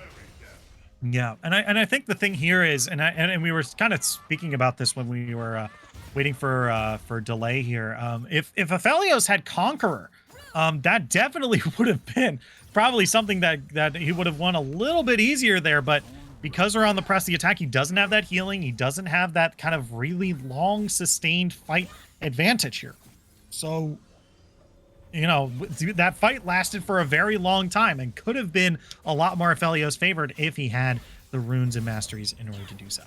Yeah, and I think the thing here is, and we were kind of speaking about this when we were waiting for delay here. If Aphelios had Conqueror, that definitely would have been probably something that he would have won a little bit easier there, but because we're on the press of the attack, he doesn't have that healing. He doesn't have that kind of really long sustained fight advantage here. So, you know, that fight lasted for a very long time and could have been a lot more Aphelios favored if he had the runes and masteries in order to do so.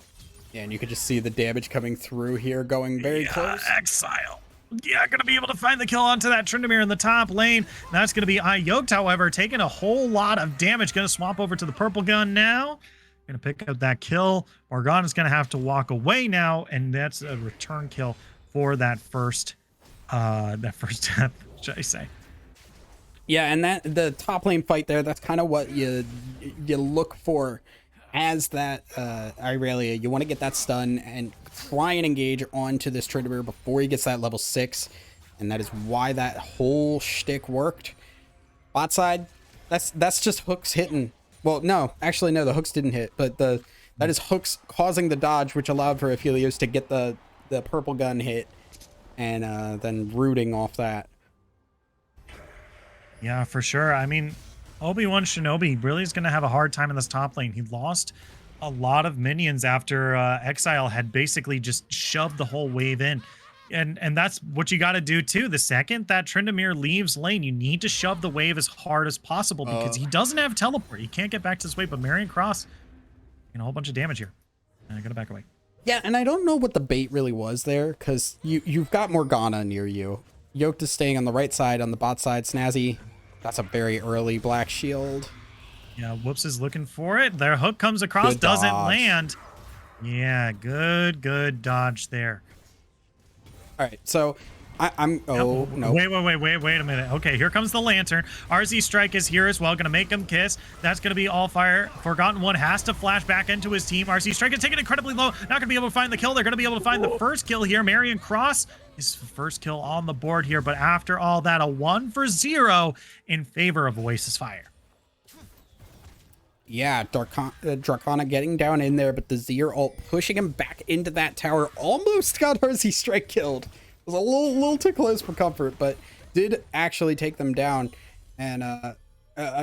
Yeah, and you could just see the damage coming through here, going very close. Exile. Yeah, gonna be able to find the kill onto that Tryndamere in the top lane. That's gonna be Ayoked, however, taking a whole lot of damage. Gonna swap over to the purple gun now. Gonna pick up that kill. Morgana's gonna have to walk away now, and that's a return kill for that first death, should I say. Yeah, and that the top lane fight there, that's kind of what you look for as that Irelia. You want to get that stun and try and engage onto this Tryndamere before he gets that level 6, and that is why that whole shtick worked. Bot side, that's just hooks hitting. Well, no, actually no, the hooks didn't hit, but that That is hooks causing the dodge, which allowed for Aphelios to get the purple gun hit and then rooting off that. Yeah, for sure. I mean, Obi-Wan Shinobi really is going to have a hard time in this top lane. He lost a lot of minions after Exile had basically just shoved the whole wave in. And that's what you got to do too. The second that Tryndamere leaves lane, you need to shove the wave as hard as possible because he doesn't have teleport. He can't get back to this wave, but Marion Cross, a whole bunch of damage here. And I got to back away. Yeah, and I don't know what the bait really was there because you've got Morgana near you. Yoked is staying on the right side, on the bot side. Snazzy, that's a very early black shield. Yeah, Whoops is looking for it. Their hook comes across, doesn't land. Yeah, good dodge there. All right, so I'm no. Wait a minute. Okay, here comes the lantern. RZ Strike is here as well, gonna make him kiss. That's gonna be all fire. Forgotten One has to flash back into his team. RZ Strike is taken incredibly low, not gonna be able to find the kill. They're gonna be able to find the first kill here. Marion Cross is first kill on the board here, but after all that, a 1-for-0 in favor of Oasis Fire. Yeah, Dracona getting down in there, but the Zir ult pushing him back into that tower. Almost got RZ Strike killed. It was a little too close for comfort, but did actually take them down. And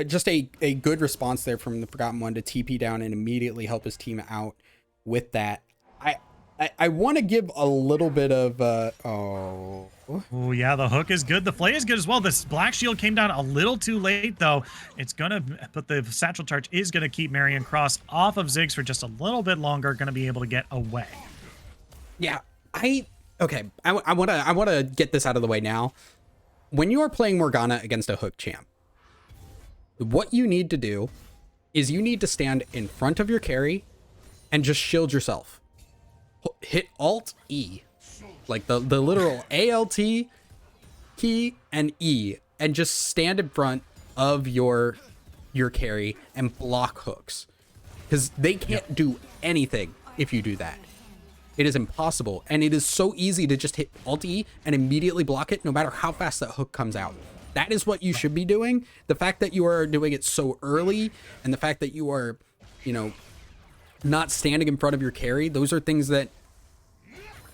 just a good response there from the Forgotten One to TP down and immediately help his team out with that. I want to give a little bit of oh yeah, the hook is good. The flay is good as well. This black shield came down a little too late though. It's gonna, but the satchel charge is gonna keep Marion Cross off of Ziggs for just a little bit longer. Gonna be able to get away. Yeah, okay. I wanna get this out of the way now. When you are playing Morgana against a hook champ, what you need to do is you need to stand in front of your carry and just shield yourself. Hit Alt E, like the literal ALT key and E, and just stand in front of your carry and block hooks, because they can't do anything if you do that. It is impossible, and it is so easy to just hit Alt E and immediately block it, no matter how fast that hook comes out. That is what you should be doing. The fact that you are doing it so early, and the fact that you are, not standing in front of your carry, those are things that,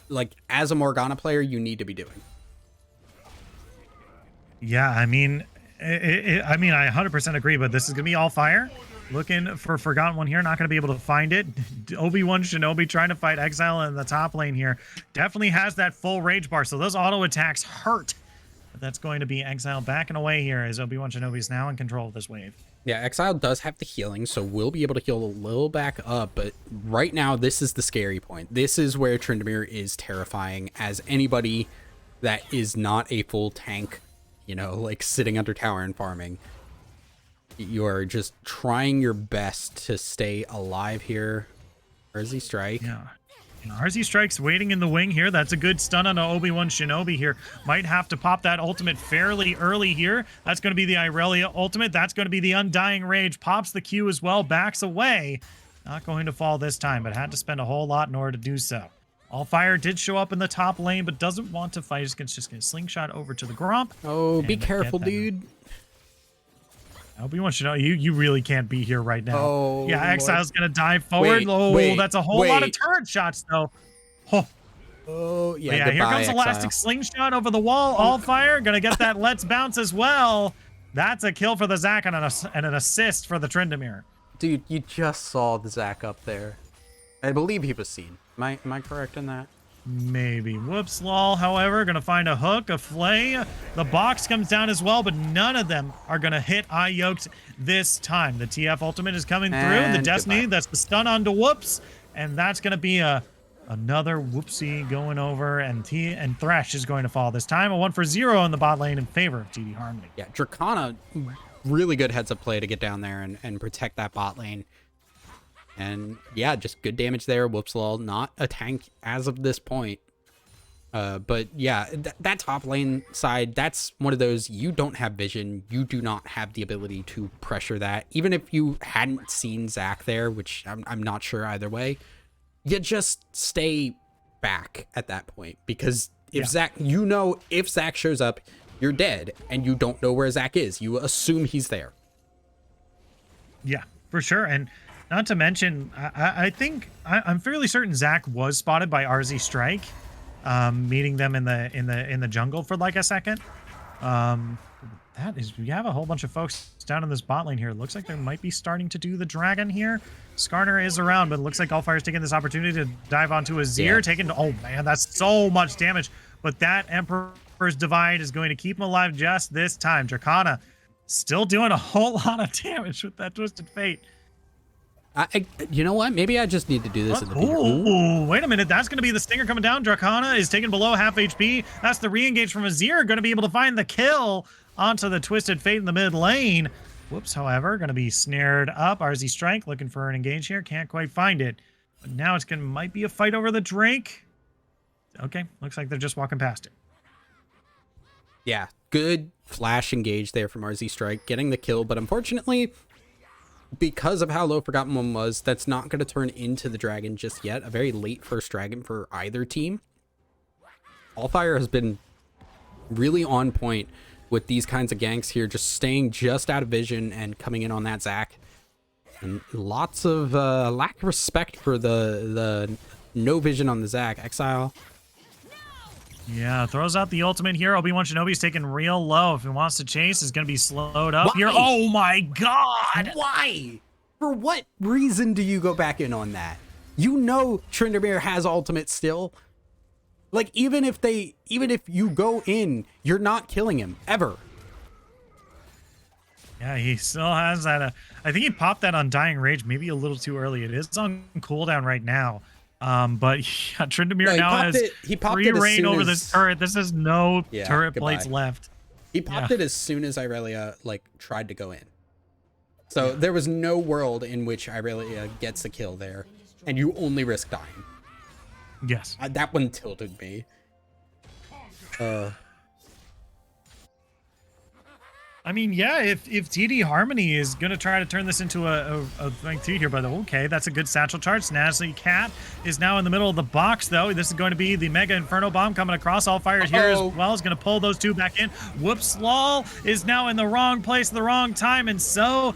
like, as a Morgana player, you need to be doing. Yeah, I mean, I 100% agree, but this is gonna be all fire. Looking for Forgotten One here, not gonna be able to find it. Obi-Wan Shinobi trying to fight Exile in the top lane here. Definitely has that full rage bar, so those auto attacks hurt. But that's going to be Exile backing away here as Obi-Wan Shinobi is now in control of this wave. Yeah, Exile does have the healing, so we'll be able to heal a little back up, but right now, this is the scary point. This is where Tryndamere is terrifying as anybody that is not a full tank, like sitting under tower and farming. You are just trying your best to stay alive here. RZ Strike. Yeah. RZ Strike's waiting in the wing here. That's a good stun on Obi-Wan Shinobi here. Might have to pop that ultimate fairly early here. That's going to be the Irelia ultimate. That's going to be the Undying Rage. Pops the Q as well. Backs away. Not going to fall this time, but had to spend a whole lot in order to do so. All Fire did show up in the top lane, but doesn't want to fight. Just going to slingshot over to the Gromp. Oh, be careful, dude. Obi-Wan Shinobi, you really can't be here right now. Oh, yeah, Exile's going to dive forward. That's a whole lot of turret shots, though. Oh, yeah. Yeah, here comes Elastic Slingshot over the wall. All Fire, going to get that Let's Bounce as well. That's a kill for the Zac and an assist for the Tryndamere. Dude, you just saw the Zac up there. I believe he was seen. Am I correct in that? Maybe. Whoops, lol. However, gonna find a hook, a flay. The box comes down as well, but none of them are gonna hit Yoked this time. The TF ultimate is coming through. The Destiny, goodbye. That's the stun onto Whoops, and that's gonna be another whoopsie going over, and Thresh is going to fall this time. A 1-for-0 in the bot lane in favor of TD Harmony. Yeah, Dracona, really good heads up play to get down there and protect that bot lane. And yeah, just good damage there. Whoops, lol, not a tank as of this point. But yeah, that top lane side, that's one of those, you don't have vision. You do not have the ability to pressure that. Even if you hadn't seen Zac there, which I'm not sure either way, you just stay back at that point. Because if Zac, if Zac shows up, you're dead and you don't know where Zac is. You assume he's there. Yeah, for sure. And Not to mention, I think I'm fairly certain Zach was spotted by RZ Strike, meeting them in the jungle for like a second. That is, we have a whole bunch of folks down in this bot lane here. It looks like they might be starting to do the dragon here. Skarner is around, but it looks like Allfire's taking this opportunity to dive onto a Zir. Taking, oh man, that's so much damage. But that Emperor's Divide is going to keep him alive just this time. Dracana still doing a whole lot of damage with that Twisted Fate. You know what? Maybe I just need to do this in the Oh, wait a minute. That's going to be the stinger coming down. Dracana is taken below half HP. That's the re-engage from Azir. Going to be able to find the kill onto the Twisted Fate in the mid lane. Whoops, however, going to be snared up. RZ Strike looking for an engage here. Can't quite find it. But now it's going to might be a fight over the Drake. Okay, looks like they're just walking past it. Yeah, good flash engage there from RZ Strike, getting the kill. But unfortunately, because of how low Forgotten One was, that's not going to turn into the dragon just yet. A very late first dragon for either team. Allfire has been really on point with these kinds of ganks here, just staying just out of vision and coming in on that Zac. And lots of lack of respect for the no vision on the Zac. Exile. Yeah, throws out the ultimate here. Obi-Wan Shinobi's taken real low. If he wants to chase, is going to be slowed up here. Oh my god! Why? For what reason do you go back in on that? You know Tryndamere has ultimate still. Like, even if you go in, you're not killing him, ever. Yeah, he still has that. I think he popped that on Dying Rage maybe a little too early. It is on cooldown right now. But yeah, Tryndamere now has free reign over this turret. This is no turret plates left. He popped it as soon as Irelia tried to go in. So there was no world in which Irelia gets the kill there, and you only risk dying. Yes. That one tilted me. I mean, yeah, if TD Harmony is going to try to turn this into a thing too here, but okay, that's a good satchel charge. Snazzy Cat is now in the middle of the box, though. This is going to be the Mega Inferno Bomb coming across. Allfire here as well is going to pull those two back in. Whoops, Lol is now in the wrong place at the wrong time, and so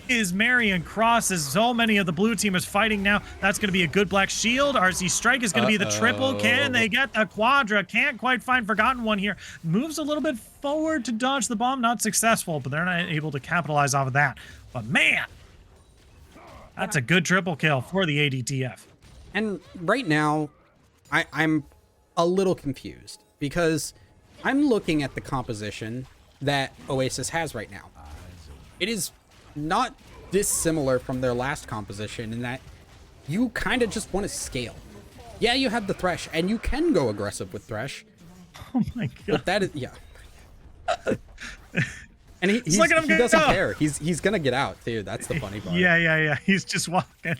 is Marion Cross, as so many of the blue team is fighting now. That's going to be a good black shield. RC Strike is going to be the triple. Can they get the quadra? Can't quite find Forgotten One here. Moves a little bit forward to dodge the bomb. Not successful, but they're not able to capitalize off of that. But man, that's a good triple kill for the ADTF. And right now, I'm a little confused because I'm looking at the composition that Oasis has right now. It is not dissimilar from their last composition in that you kind of just want to scale. Yeah, you have the Thresh, and you can go aggressive with Thresh. Oh my god. But that is, yeah. And he doesn't care. He's gonna get out too. That's the funny part. Yeah. He's just walking.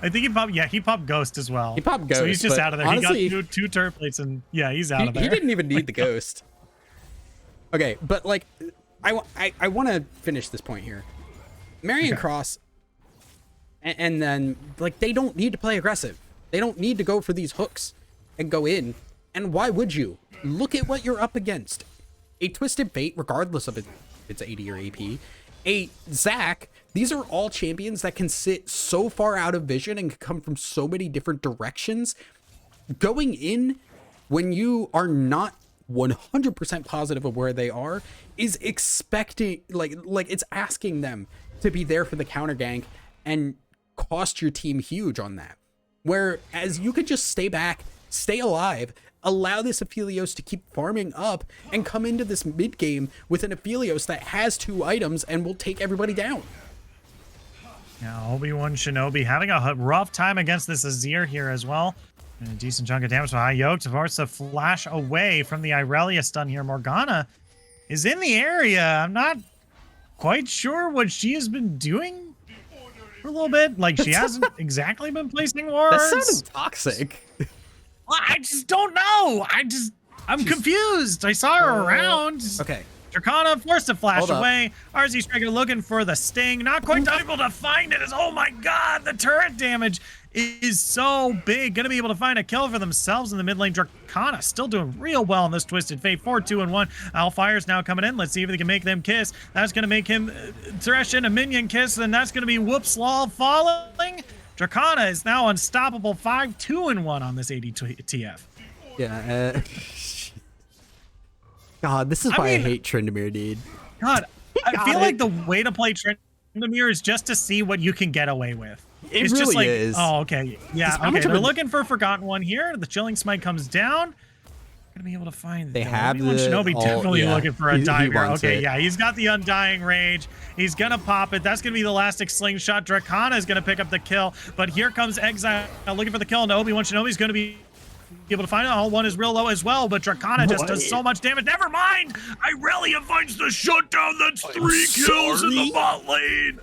I think he popped Ghost as well. He popped Ghost. So he's just out of there. Honestly, he got two turret plates, and yeah, he's out of there. He didn't even need the Ghost. Okay, but like, I want to finish this point here. Marion Cross, and then like they don't need to play aggressive. They don't need to go for these hooks and go in. And why would you? Look at what you're up against. A Twisted Fate, regardless of its AD or AP. A Zac. These are all champions that can sit so far out of vision and can come from so many different directions. Going in when you are not 100% positive of where they are is expecting, like it's asking them to be there for the counter gank and cost your team huge on that. Whereas you could just stay back, stay alive, allow this Aphelios to keep farming up, and come into this mid game with an Aphelios that has 2 items and will take everybody down. Yeah, Obi-Wan Shinobi having a rough time against this Azir here as well. And a decent chunk of damage for High Yoked. Forced to flash away from the Irelia stun here. Morgana is in the area. I'm not quite sure what she has been doing for a little bit. Like, she hasn't exactly been placing wards. That sounded toxic. I just don't know. I'm confused. I saw her around. Okay. Dracana forced to flash Hold up. away. RZ Striker looking for the sting. Not quite able to find it. Oh my god, the turret damage is so big. Gonna be able to find a kill for themselves in the mid lane. Dracana still doing real well in this Twisted Fate. 4, 2, and 1. Alfire's now coming in. Let's see if they can make them kiss. That's gonna make him thresh in a minion kiss, and that's gonna be Whoops Law falling. Dracana is now unstoppable. 5, 2, and 1 on this 80 TF. Yeah. God, this is why I hate Tryndamere, dude. God, I feel like the way to play Tryndamere is just to see what you can get away with. It's really just like, is. Oh, okay. Yeah, okay. They're looking for Forgotten One here. The Chilling Smite comes down. Gonna be able to find. They have the Shinobi definitely looking for a dagger. Okay, it. yeah, he's got the Undying Rage. He's gonna pop it. That's gonna be the Elastic Slingshot. Dracana is gonna pick up the kill, but here comes Exile looking for the kill, and Obi-Wan Shinobi's gonna be able to find it. All one is real low as well, but Dracana just does so much damage. Never mind. Irelia finds the shutdown. That's 3 kills in the bot lane.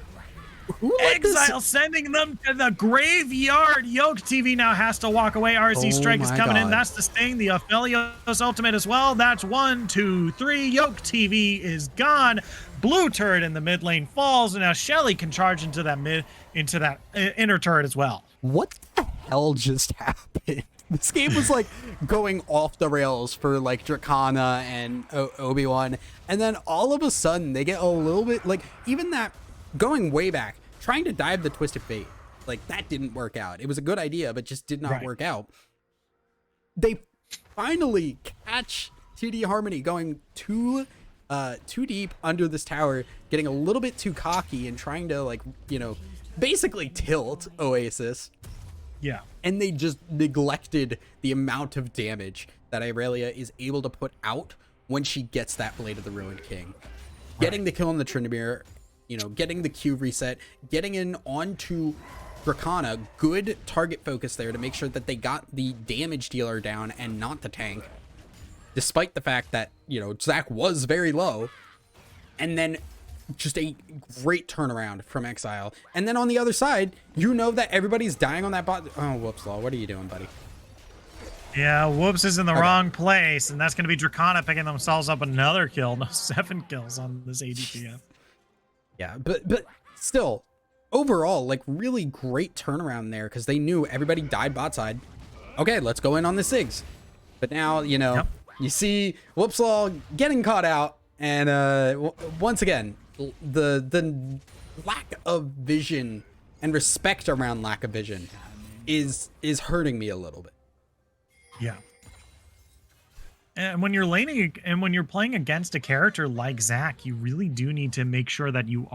Exile sending them to the graveyard. Yoke TV now has to walk away. RC Strike is coming in. That's the sting. The Aphelios ultimate as well. That's 1, 2, 3. Yoke TV is gone. Blue turret in the mid lane falls, and now Shelly can charge into that inner turret as well. What the hell just happened? This game was like going off the rails for like Dracana and Obi-Wan, and then all of a sudden they get a little bit like, even that going way back, trying to dive the Twisted Fate, like that didn't work out. It was a good idea, but just did not work out. They finally catch TD Harmony going too deep under this tower, getting a little bit too cocky and trying to, like, you know, basically tilt Oasis. Yeah. And they just neglected the amount of damage that Irelia is able to put out when she gets that Blade of the Ruined King. Getting the kill on the Tryndamere, you know, getting the Q reset, getting in onto Dracana, good target focus there to make sure that they got the damage dealer down and not the tank. Despite the fact that, you know, Zach was very low. And then just a great turnaround from Exile. And then on the other side, you know that everybody's dying on that bot. Oh, Whoops Law, what are you doing, buddy? Yeah, Whoops is in the wrong place, and that's going to be Dracana picking themselves up another kill. No, 7 kills on this ADPF. Yeah, but still, overall, like, really great turnaround there, because they knew everybody died bot side. Okay, let's go in on the SIGs. But now, you know, you see Whoops Law getting caught out, and once again, the lack of vision and respect around lack of vision is hurting me a little bit. Yeah. And when you're laning and when you're playing against a character like Zach, you really do need to make sure that you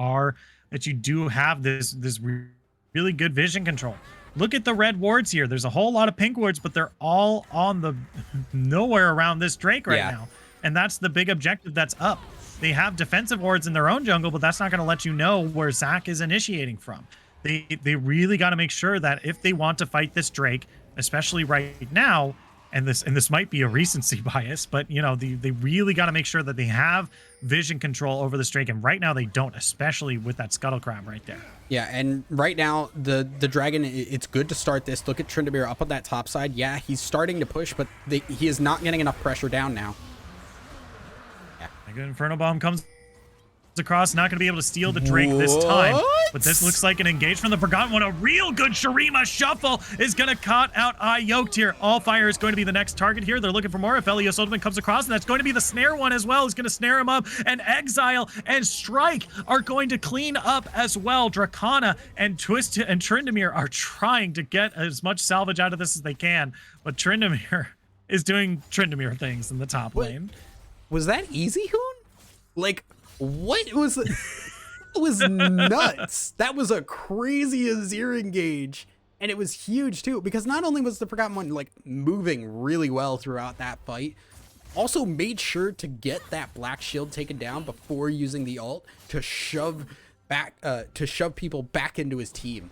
do have this really good vision control. Look at the red wards here. There's a whole lot of pink wards, but they're all on the nowhere around this Drake right now. And that's the big objective that's up. They have defensive wards in their own jungle, but that's not going to let you know where Zach is initiating from. They really got to make sure that if they want to fight this Drake, especially right now, and this might be a recency bias, but you know, they really got to make sure that they have vision control over this Drake, and right now they don't, especially with that Scuttle Crab right there. Yeah, and right now the Dragon, it's good to start this. Look at Tryndamere up on that top side. Yeah, he's starting to push, but he is not getting enough pressure down now. A good Inferno Bomb comes across, not going to be able to steal the Drake this time, but this looks like an engage from the Forgotten One. A real good Shurima shuffle is going to cut out Yoked here. All Fire is going to be the next target here. They're looking for more. If Elios Ultimate comes across, and that's going to be the snare one as well. Is going to snare him up, and Exile and Strike are going to clean up as well. Dracana and Twist and Tryndamere are trying to get as much salvage out of this as they can, but Tryndamere is doing Tryndamere things in the top lane. Was that easy, Hoon? Like, what was it? It was nuts. That was a crazy Azir engage, and it was huge too, because not only was the Forgotten One like moving really well throughout that fight, also made sure to get that Black Shield taken down before using the ult to shove people back into his team.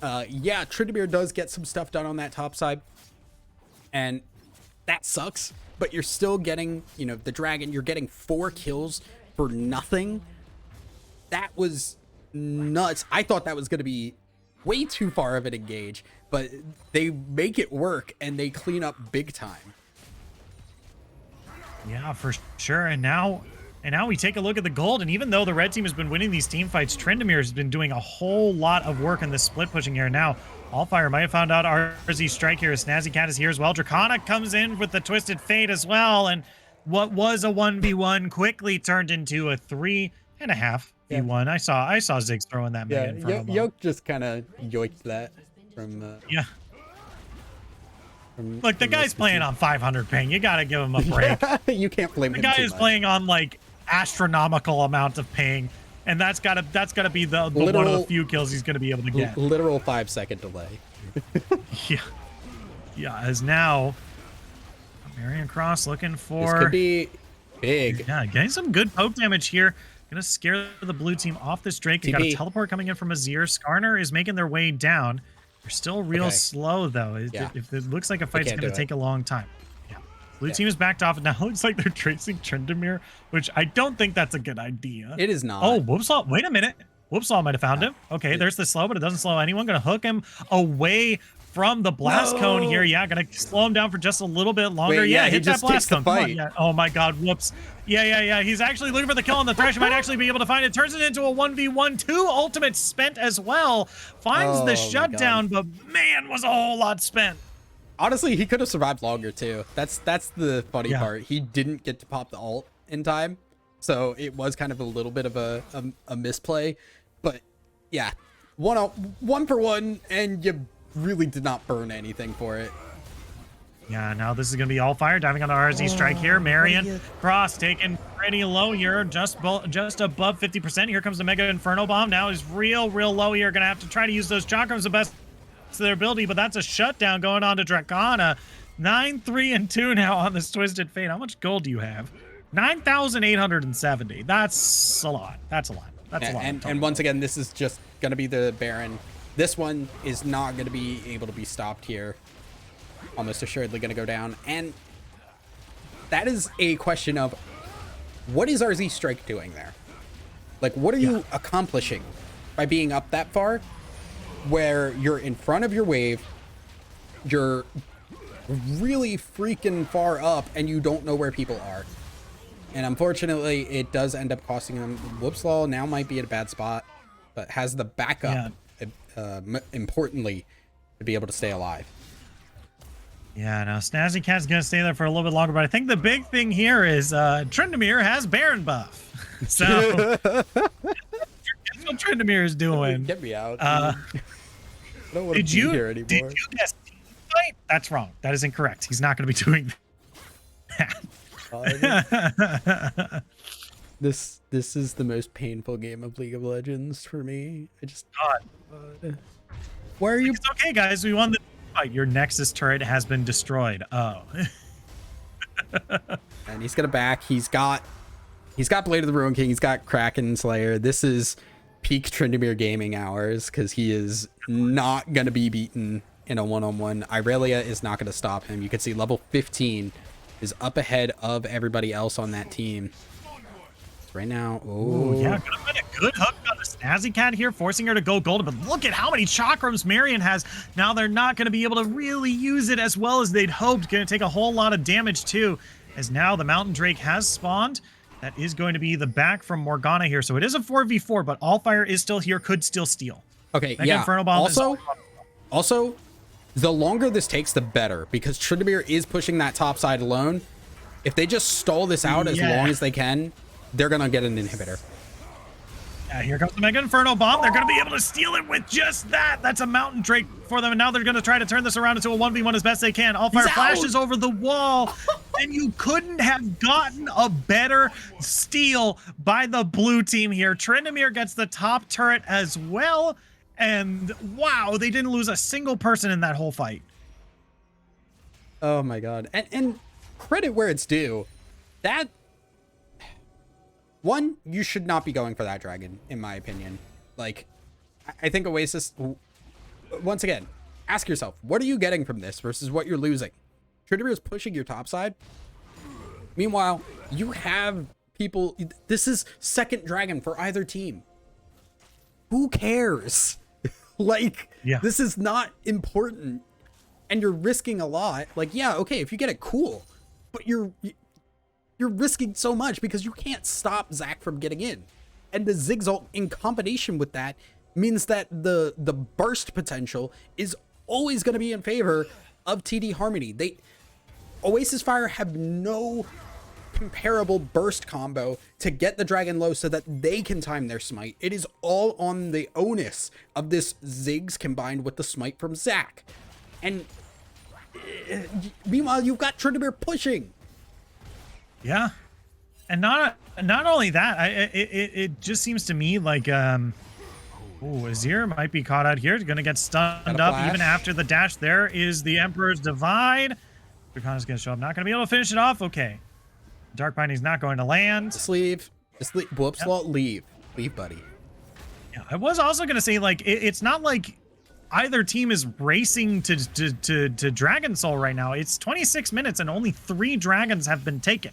Yeah, Tryndamere does get some stuff done on that top side, and that sucks, but you're still getting, you know, the Dragon, you're getting 4 kills for nothing. That was nuts. I thought that was going to be way too far of an engage, but they make it work and they clean up big time. Yeah, for sure. And now And now we take a look at the gold, and even though the red team has been winning these team fights, Trendemir has been doing a whole lot of work in this split pushing here. Now, Allfire might have found out RZ Strike here. Snazzy Cat is here as well. Draconic comes in with the Twisted Fate as well, and what was a 1v1 quickly turned into a 3.5v1. Yeah. I saw Ziggs throwing that man in front of him. Yoke just kind of yoinked that from... yeah. Look, the guy's playing on 500 ping. You got to give him a break. You can't blame him. The guy is playing on like astronomical amount of ping, and that's gotta be the one of the few kills he's gonna be able to get. Literal 5-second delay. Yeah. As now Marion Cross looking for this could be big. Yeah, getting some good poke damage here. Gonna scare the blue team off this Drake. You got a teleport coming in from Azir. Skarner is making their way down. They're still real slow though. If it looks like a fight's gonna take a long time. Blue team is backed off, and now it looks like they're tracing Trendemir, which I don't think that's a good idea. It is not. Oh, Whoopsaw. Wait a minute. Whoopsaw might have found him. Okay, there's the slow, but it doesn't slow anyone. Going to hook him away from the blast cone here. Yeah, going to slow him down for just a little bit longer. Wait, hit that blast cone. Come on, yeah. Oh my God, whoops. Yeah. He's actually looking for the kill on the Thresh. Might actually be able to find it. Turns it into a 1v1. 2 ultimates spent as well. Finds the shutdown, but man, was a whole lot spent. Honestly, he could have survived longer too. That's the funny part. He didn't get to pop the ult in time, so it was kind of a little bit of a misplay. But yeah, 1 for 1, and you really did not burn anything for it. Yeah, now this is going to be Allfire diving on the RZ Strike here. Marion Cross taken pretty low here, just above 50%. Here comes the Mega Inferno Bomb. Now is real low here. Going to have to try to use those chakrams the best to their ability, but that's a shutdown going on to Dracana. 9-3-2 now on this Twisted Fate. How much gold do you have? 9,870. That's a lot. That's a lot. And once again, this is just going to be the Baron. This one is not going to be able to be stopped here. Almost assuredly going to go down. And that is a question of, what is RZ Strike doing there? Like, what are you accomplishing by being up that far, where you're in front of your wave, you're really freaking far up, and you don't know where people are? And unfortunately, it does end up costing him. Whoopslaw now might be at a bad spot, but has the backup, importantly, to be able to stay alive. Yeah, now Snazzy Cat's going to stay there for a little bit longer, but I think the big thing here is Trendemir has Baron buff. So that's what Trendemir is doing. Get me out. I don't want to be here anymore. Did you guess team fight? That's wrong. That is incorrect. He's not going to be doing that. This is the most painful game of League of Legends for me. I just where are you? It's okay, guys. We won the fight. Your Nexus turret has been destroyed. Oh. And he's gonna back. He's got Blade of the Ruin King. He's got Kraken Slayer. This is peak Trendemir gaming hours, because he is not gonna be beaten in a one-on-one. Irelia is not gonna stop him. You can see level 15 is up ahead of everybody else on that team right now. Oh yeah, could have been a good hook on the Snazzy Cat here, forcing her to go golden. But look at how many chakrams Marion has. Now they're not going to be able to really use it as well as they'd hoped. Going to take a whole lot of damage too, as now the Mountain Drake has spawned. That is going to be the back from Morgana here. So it is a 4v4, but Allfire is still here, could still steal. Okay, Inferno Bomb also, the longer this takes, the better, because Trendemir is pushing that top side alone. If they just stall this out as long as they can, they're going to get an inhibitor. Yeah, here comes the Mega Inferno Bomb. They're going to be able to steal it with just that. That's a Mountain Drake for them. And now they're going to try to turn this around into a 1v1 as best they can. Allfire flashes over the wall. And you couldn't have gotten a better steal by the blue team here. Trendemir gets the top turret as well. And wow, they didn't lose a single person in that whole fight. Oh my God. And credit where it's due. That... One, you should not be going for that dragon, in my opinion. Like, I think Oasis... Once again, ask yourself, what are you getting from this versus what you're losing? Trendemir is pushing your top side. Meanwhile, you have people... This is second dragon for either team. Who cares? Like, this is not important. And you're risking a lot. Like, yeah, okay, if you get it, cool. But you're you're risking so much because you can't stop Zac from getting in. And the Ziggs ult in combination with that means that the burst potential is always going to be in favor of TD Harmony. Oasis Fire have no comparable burst combo to get the dragon low so that they can time their smite. It is all on the onus of this Ziggs combined with the smite from Zac. And meanwhile, you've got Tryndamere pushing. Yeah. And not only that, it just seems to me like Azir might be caught out here. He's gonna get stunned up even after the dash. There is the Emperor's Divide. Dracana's gonna show up. Not gonna be able to finish it off. Okay. Dark Binding's not going to land. Just leave. Just leave. Whoops, yep. Leave, buddy. Yeah, I was also gonna say, like, it's not like either team is racing to Dragon Soul right now. It's 26 minutes and only 3 dragons have been taken.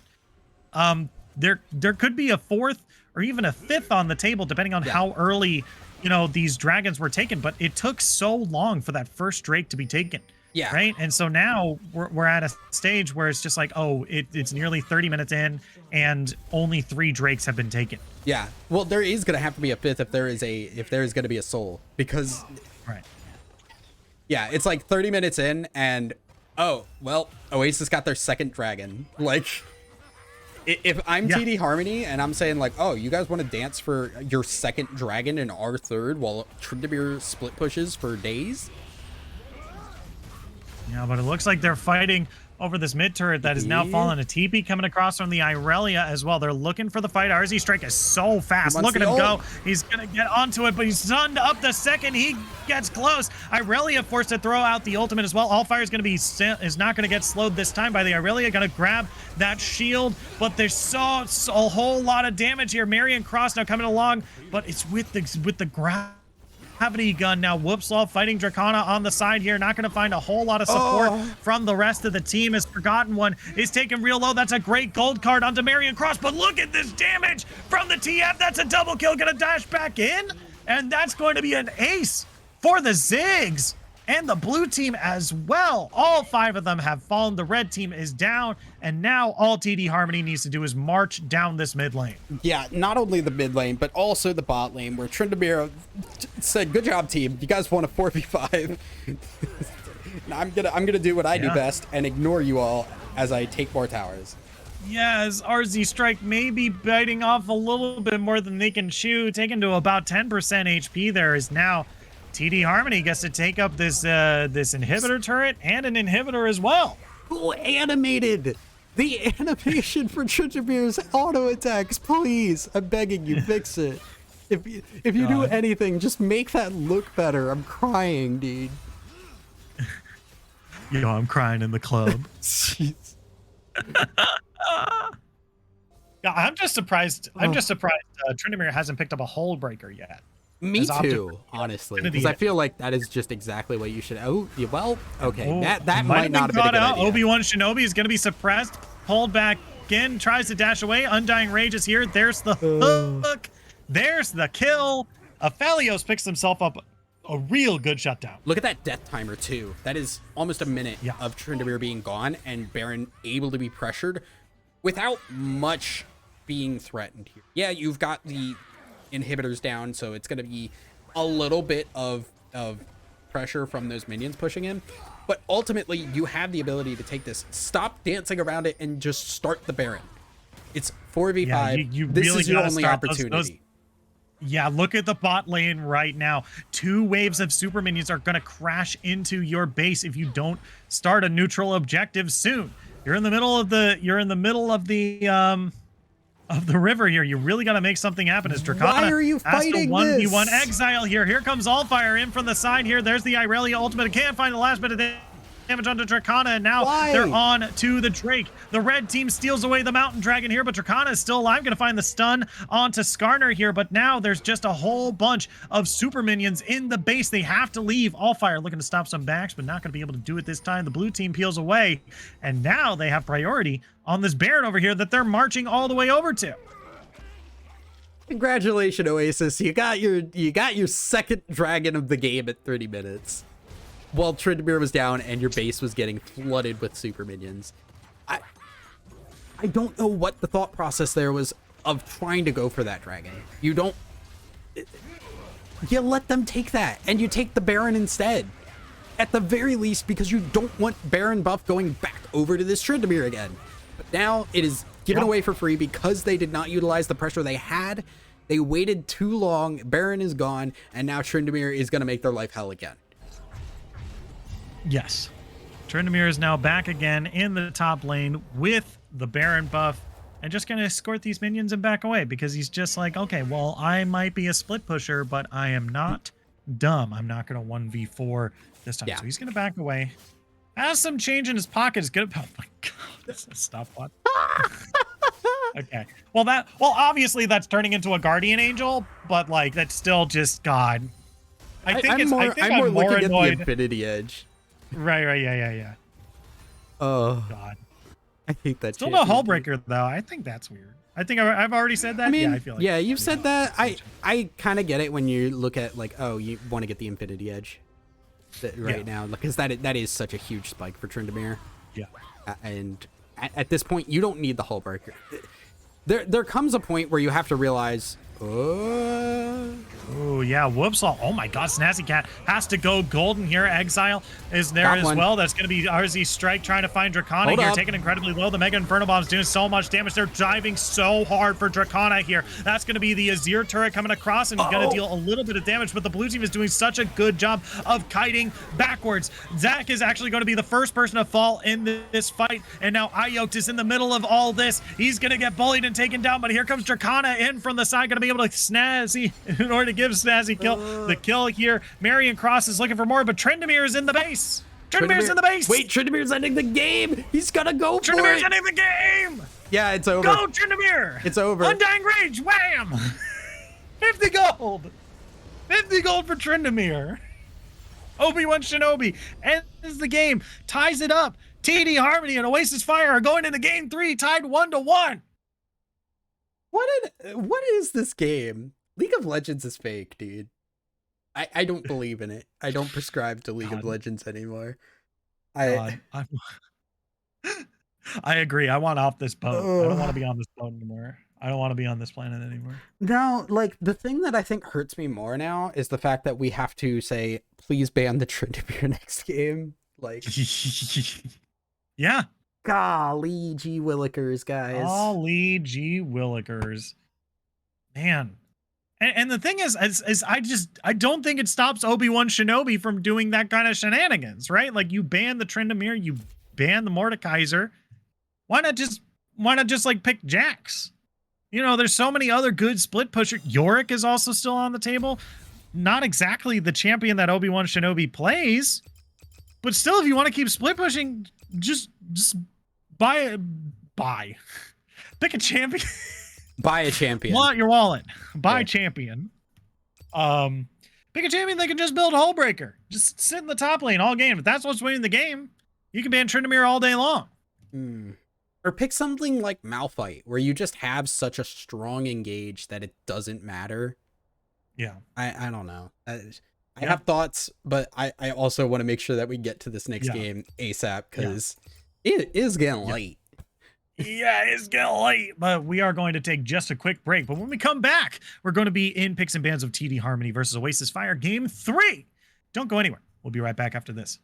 There could be a 4th or even a 5th on the table depending on how early, you know, these dragons were taken, but it took so long for that first Drake to be taken. Yeah. Right. And so now we're at a stage where it's just like, oh, it's nearly 30 minutes in and only 3 Drakes have been taken. Yeah. Well, there is going to have to be a 5th if there is going to be a soul, because right. Yeah, it's like 30 minutes in and oh, well, Oasis got their 2nd dragon. Like, if I'm TD Harmony and I'm saying like, oh, you guys want to dance for your 2nd dragon and our 3rd while Tryndamere split pushes for days? Yeah, but it looks like they're fighting over this mid turret that is now fallen. A TP coming across from the Irelia as well. They're looking for the fight. RZ Strike is so fast. Look at him go. He's going to get onto it, but he's stunned up the second he gets close. Irelia forced to throw out the ultimate as well. Allfire is going to be is not going to get slowed this time by the Irelia. Going to grab that shield, but there's a whole lot of damage here. Marion Cross now coming along, but it's with the gravity gun now. Whoopslaw fighting Dracana on the side here. Not going to find a whole lot of support from the rest of the team as Forgotten One is taken real low. That's a great gold card onto Marion Cross, but look at this damage from the TF. That's a double kill. Going to dash back in, and that's going to be an ace for the Ziggs and the blue team as well. All 5 of them have fallen. The red team is down, and now all TD Harmony needs to do is march down this mid lane. Yeah, not only the mid lane, but also the bot lane, where Tryndamere said, good job, team. You guys want a 4v5. I'm gonna do what I do best and ignore you all as I take more towers. Yes, RZ Strike may be biting off a little bit more than they can chew. Taken to about 10% HP there is now TD Harmony gets to take up this this inhibitor turret and an inhibitor as well. Who animated the animation for Tryndamere's auto attacks? Please, I'm begging you, fix it. If you do anything, just make that look better. I'm crying, dude. Yo, I'm crying in the club. Jeez. Yeah, I'm just surprised. I'm just surprised Tryndamere hasn't picked up a hold breaker yet. Me too, honestly, because I feel like that is just exactly what you should. Oh, well, okay, that might not have been a good idea. Obi-Wan Shinobi is going to be suppressed, pulled back in, tries to dash away. Undying Rage is here. There's the hook. There's the kill. Aphelios picks himself up a real good shutdown. Look at that death timer too. That is almost a minute of Tryndamere being gone and Baron able to be pressured without much being threatened here. Yeah, you've got the inhibitors down, so it's going to be a little bit of pressure from those minions pushing in, but ultimately you have the ability to take this, stop dancing around it, and just start the Baron. It's 4v5. Yeah, this really is your only opportunity. Yeah, look at the bot lane right now. 2 waves of super minions are going to crash into your base if you don't start a neutral objective soon. You're in the middle of the river here. You really got to make something happen as Dracana. Why are you fighting this? 1v1 exile here. Here comes Allfire in from the side here. There's the Irelia ultimate. Can't find the last bit of damage onto Dracana, and now they're on to the Drake. The red team steals away the Mountain Dragon here, but Dracana is still alive. Going to find the stun onto Skarner here, but now there's just a whole bunch of super minions in the base. They have to leave. Allfire looking to stop some backs, but not going to be able to do it this time. The blue team peels away, and now they have priority on this Baron over here that they're marching all the way over to. Congratulations, Oasis. You got your 2nd dragon of the game at 30 minutes. While Tryndamere was down and your base was getting flooded with super minions. I don't know what the thought process there was of trying to go for that dragon. You don't... You let them take that, and you take the Baron instead. At the very least, because you don't want Baron buff going back over to this Tryndamere again. But now it is given away for free because they did not utilize the pressure they had. They waited too long, Baron is gone, and now Tryndamere is going to make their life hell again. Yes. Tryndamere is now back again in the top lane with the Baron buff and just going to escort these minions and back away because he's just like, okay, well, I might be a split pusher, but I am not dumb. I'm not going to 1v4 this time. So he's going to back away. Has some change in his pocket. Is good. Oh my God. This is stopwatch. Okay. Well, obviously that's turning into a guardian angel, but like that's still just God. I'm more looking annoyed. At the Infinity Edge. Right. Yeah. Oh God. I hate that. Still no Hullbreaker though. I think that's weird. I think I've already said that. I mean, yeah, I feel like you've said that. I kind of get it when you look at like, oh, you want to get the Infinity Edge right now because that is such a huge spike for Tryndamere. Yeah. And at this point, you don't need the Hullbreaker. There comes a point where you have to realize, oh yeah, whoops! Oh my God, Snazzy Cat has to go golden here. Exile is there as well. That's going to be RZ Strike trying to find Dracona here, taking incredibly low. The Mega Inferno Bomb's doing so much damage. They're diving so hard for Dracona here. That's going to be the Azir turret coming across and going to deal a little bit of damage, but the blue team is doing such a good job of kiting backwards. Zac is actually going to be the first person to fall in this fight, and now Iote is in the middle of all this. He's going to get bullied and taken down, but here comes Dracona in from the side, going to be able to Snazzy in order to give Snazzy the kill here. Marion Cross is looking for more, but Tryndamere is in the base. Tryndamere's in the base. Wait, Tryndamere's ending the game. He's gonna go for it. Tryndamere's ending the game. Yeah, it's over. Go, Tryndamere. It's over. Undying Rage. Wham. 50 gold. 50 gold for Tryndamere. Obi-Wan Shinobi ends the game, ties it up. TD Harmony and Oasis Fire are going into game 3, tied 1-1. What is this game? League of Legends is fake, dude. I don't believe in it. I don't prescribe to League of Legends anymore. I agree. I want off this boat. I don't want to be on this boat anymore. I don't want to be on this planet anymore. No, like the thing that I think hurts me more now is the fact that we have to say, please ban the Tryndamere next game. Like, yeah. Golly gee willikers, guys. Golly gee willikers. Man. And the thing is I don't think it stops Obi-Wan Shinobi from doing that kind of shenanigans, right? Like you ban the Tryndamere, you ban the Mordekaiser. Why not just like pick Jax? You know, there's so many other good split pusher. Yorick is also still on the table. Not exactly the champion that Obi-Wan Shinobi plays, but still, if you want to keep split pushing, just buy. Pick a champion. Buy a champion. Pull out your wallet. Buy champion. Pick a champion that can just build a Hullbreaker. Just sit in the top lane all game. If that's what's winning the game, you can ban Tryndamere all day long. Or pick something like Malphite, where you just have such a strong engage that it doesn't matter. Yeah. I don't know. I have thoughts, but I also want to make sure that we get to this next game ASAP, because it is getting late. Yeah, it's getting late, but we are going to take just a quick break. But when we come back, we're going to be in Picks and Bans of TD Harmony versus Oasis Fire Game 3. Don't go anywhere. We'll be right back after this.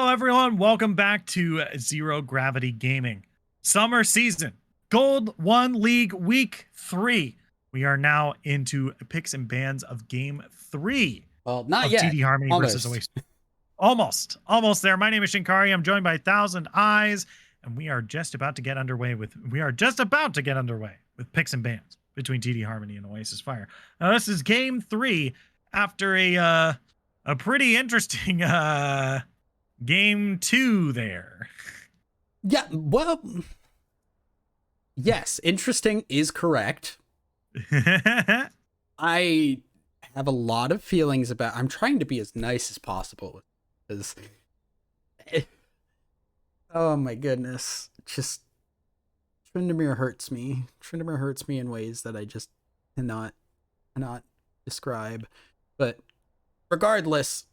Hello, everyone. Welcome back to Zero Gravity Gaming. Summer season, Gold 1 League Week 3. We are now into picks and bans of Game 3. Well, not of yet. TD Harmony versus Oasis. Almost there. My name is Shinkari. I'm joined by 1,000 Eyes, and we are just about to get underway with picks and bans between TD Harmony and Oasis Fire. Now, this is Game 3 after a pretty interesting Game 2 there. Yeah, well, yes, interesting is correct. I have a lot of feelings about. I'm trying to be as nice as possible because, oh my goodness, just Tryndamere hurts me. Tryndamere hurts me in ways that I just cannot describe. But regardless,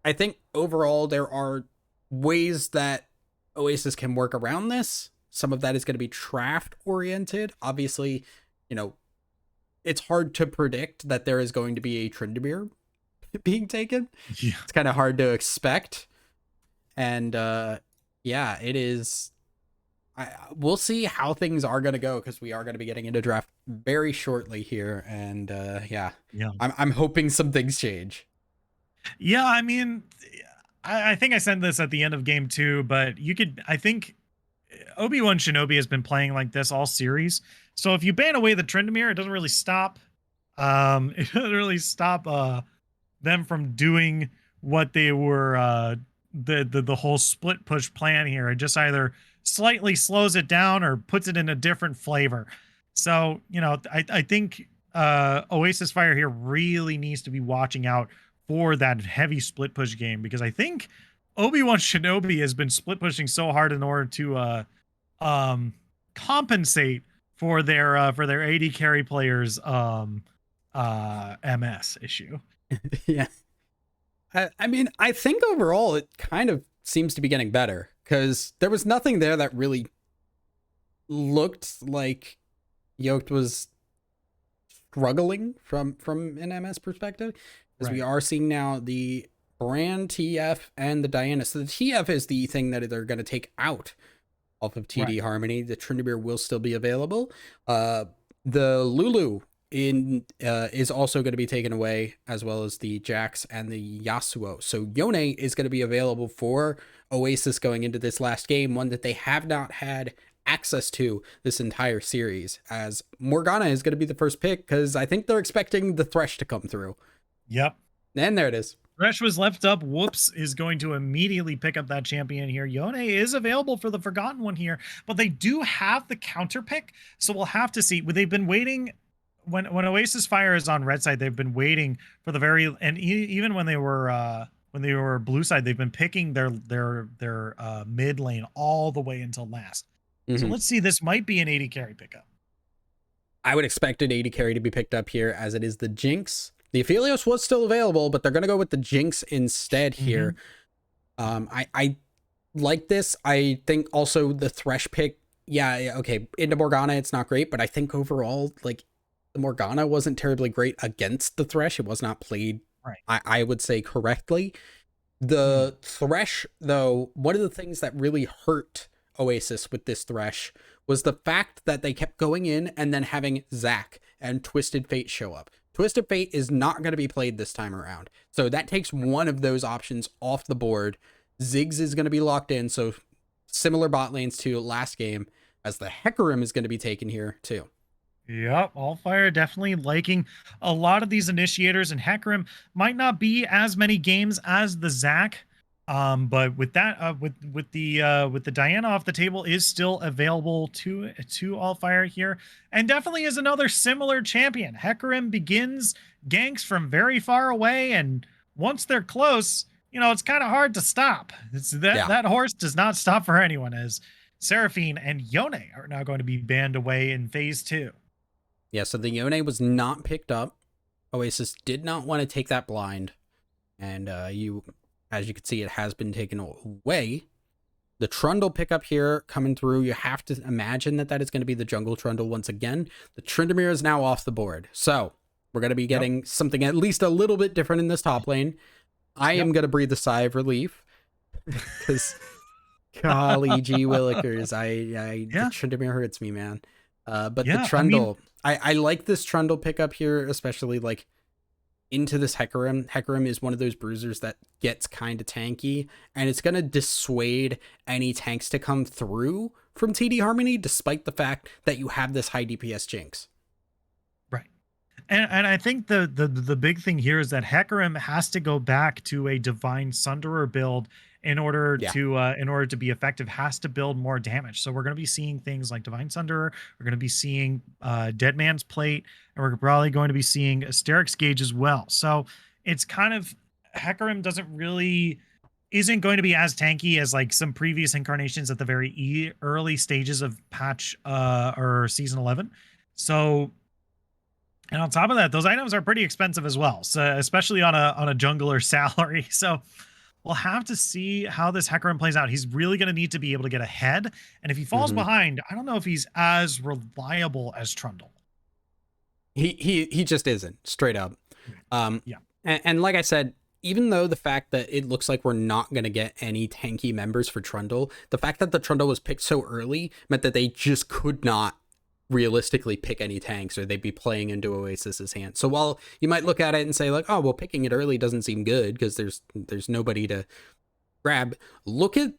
I think overall there are ways that Oasis can work around this. Some of that is going to be draft oriented. Obviously, it's hard to predict that there is going to be a Tryndamere being taken. Yeah. It's kind of hard to expect. And yeah, it is. We'll see how things are going to go because we are going to be getting into draft very shortly here. And yeah. I'm hoping some things change. Yeah, I mean, I think I said this at the end of Game 2, but I think Obi-Wan Shinobi has been playing like this all series. So if you ban away the Tryndamere, it doesn't really stop. It doesn't really stop them from doing what they were the whole split push plan here. It just either slightly slows it down or puts it in a different flavor. So I think Oasis Fire here really needs to be watching out for that heavy split push game, because I think Obi-Wan Shinobi has been split pushing so hard in order to compensate for their AD carry players MS issue. Yeah. I mean, I think overall it kind of seems to be getting better because there was nothing there that really looked like Yoked was struggling from an MS perspective. Because we are seeing now the Brand, TF, and the Diana. So the TF is the thing that they're going to take out off of TD Harmony. The Tryndamere will still be available. The Lulu is also going to be taken away, as well as the Jax and the Yasuo. So Yone is going to be available for Oasis going into this last game, one that they have not had access to this entire series, as Morgana is going to be the first pick because I think they're expecting the Thresh to come through. Yep. And there it is. Thresh was left up. Whoops is going to immediately pick up that champion here. Yone is available for the Forgotten One here, but they do have the counter pick. So we'll have to see. They've been waiting. When Oasis Fire is on red side, they've been waiting for the even when they were blue side, they've been picking their mid lane all the way until last. Mm-hmm. So let's see. This might be an 80 carry pickup. I would expect an 80 carry to be picked up here, as it is the Jinx. The Aphelios was still available, but they're going to go with the Jinx instead here. I like this. I think also the Thresh pick, yeah, okay, into Morgana, it's not great, but I think overall, like, the Morgana wasn't terribly great against the Thresh. It was not played, I would say, correctly. The Thresh, though, one of the things that really hurt Oasis with this Thresh was the fact that they kept going in and then having Zac and Twisted Fate show up. Twisted Fate is not going to be played this time around. So that takes one of those options off the board. Ziggs is going to be locked in. So similar bot lanes to last game, as the Hecarim is going to be taken here too. Yep, Allfire definitely liking a lot of these initiators, and Hecarim might not be as many games as the Zac. But with that, with the Diana off the table is still available to Allfire here, and definitely is another similar champion. Hecarim begins ganks from very far away, and once they're close, it's kind of hard to stop. That horse does not stop for anyone, as Seraphine and Yone are now going to be banned away in phase 2. Yeah, so the Yone was not picked up. Oasis did not want to take that blind, and as you can see, it has been taken away. The Trundle pickup here coming through. You have to imagine that is going to be the jungle Trundle once again. The Tryndamere is now off the board. So we're going to be getting something at least a little bit different in this top lane. I am going to breathe a sigh of relief Because golly gee willikers, the Yeah, Tryndamere hurts me, man. But the yeah. I mean, Trundle, I like this Trundle pickup here, especially like into this Hecarim. Hecarim is one of those bruisers that gets kind of tanky, and it's gonna dissuade any tanks to come through from TD Harmony, despite the fact that you have this high DPS Jinx. right. And I think the big thing here is that Hecarim has to go back to a Divine Sunderer build Yeah. in order to be effective, has to build more damage. So we're going to be seeing things like Divine Sunderer. We're going to be seeing Dead Man's Plate, and we're probably going to be seeing Asterix Gauge as well. So it's kind of Hecarim isn't going to be as tanky as like some previous incarnations at the very early stages of patch or season 11. So, and on top of that, those items are pretty expensive as well. So especially on a jungler salary. So we'll have to see how this Hecarim plays out. He's really going to need to be able to get ahead. And if he falls behind, I don't know if he's as reliable as Trundle. He just isn't, straight up. Yeah. And like I said, even though the fact that it looks like we're not going to get any tanky members for Trundle, the fact that the Trundle was picked so early meant that they just could not realistically pick any tanks, or they'd be playing into Oasis's hand. So while you might look at it and say like, oh, well, picking it early doesn't seem good because there's nobody to grab, look at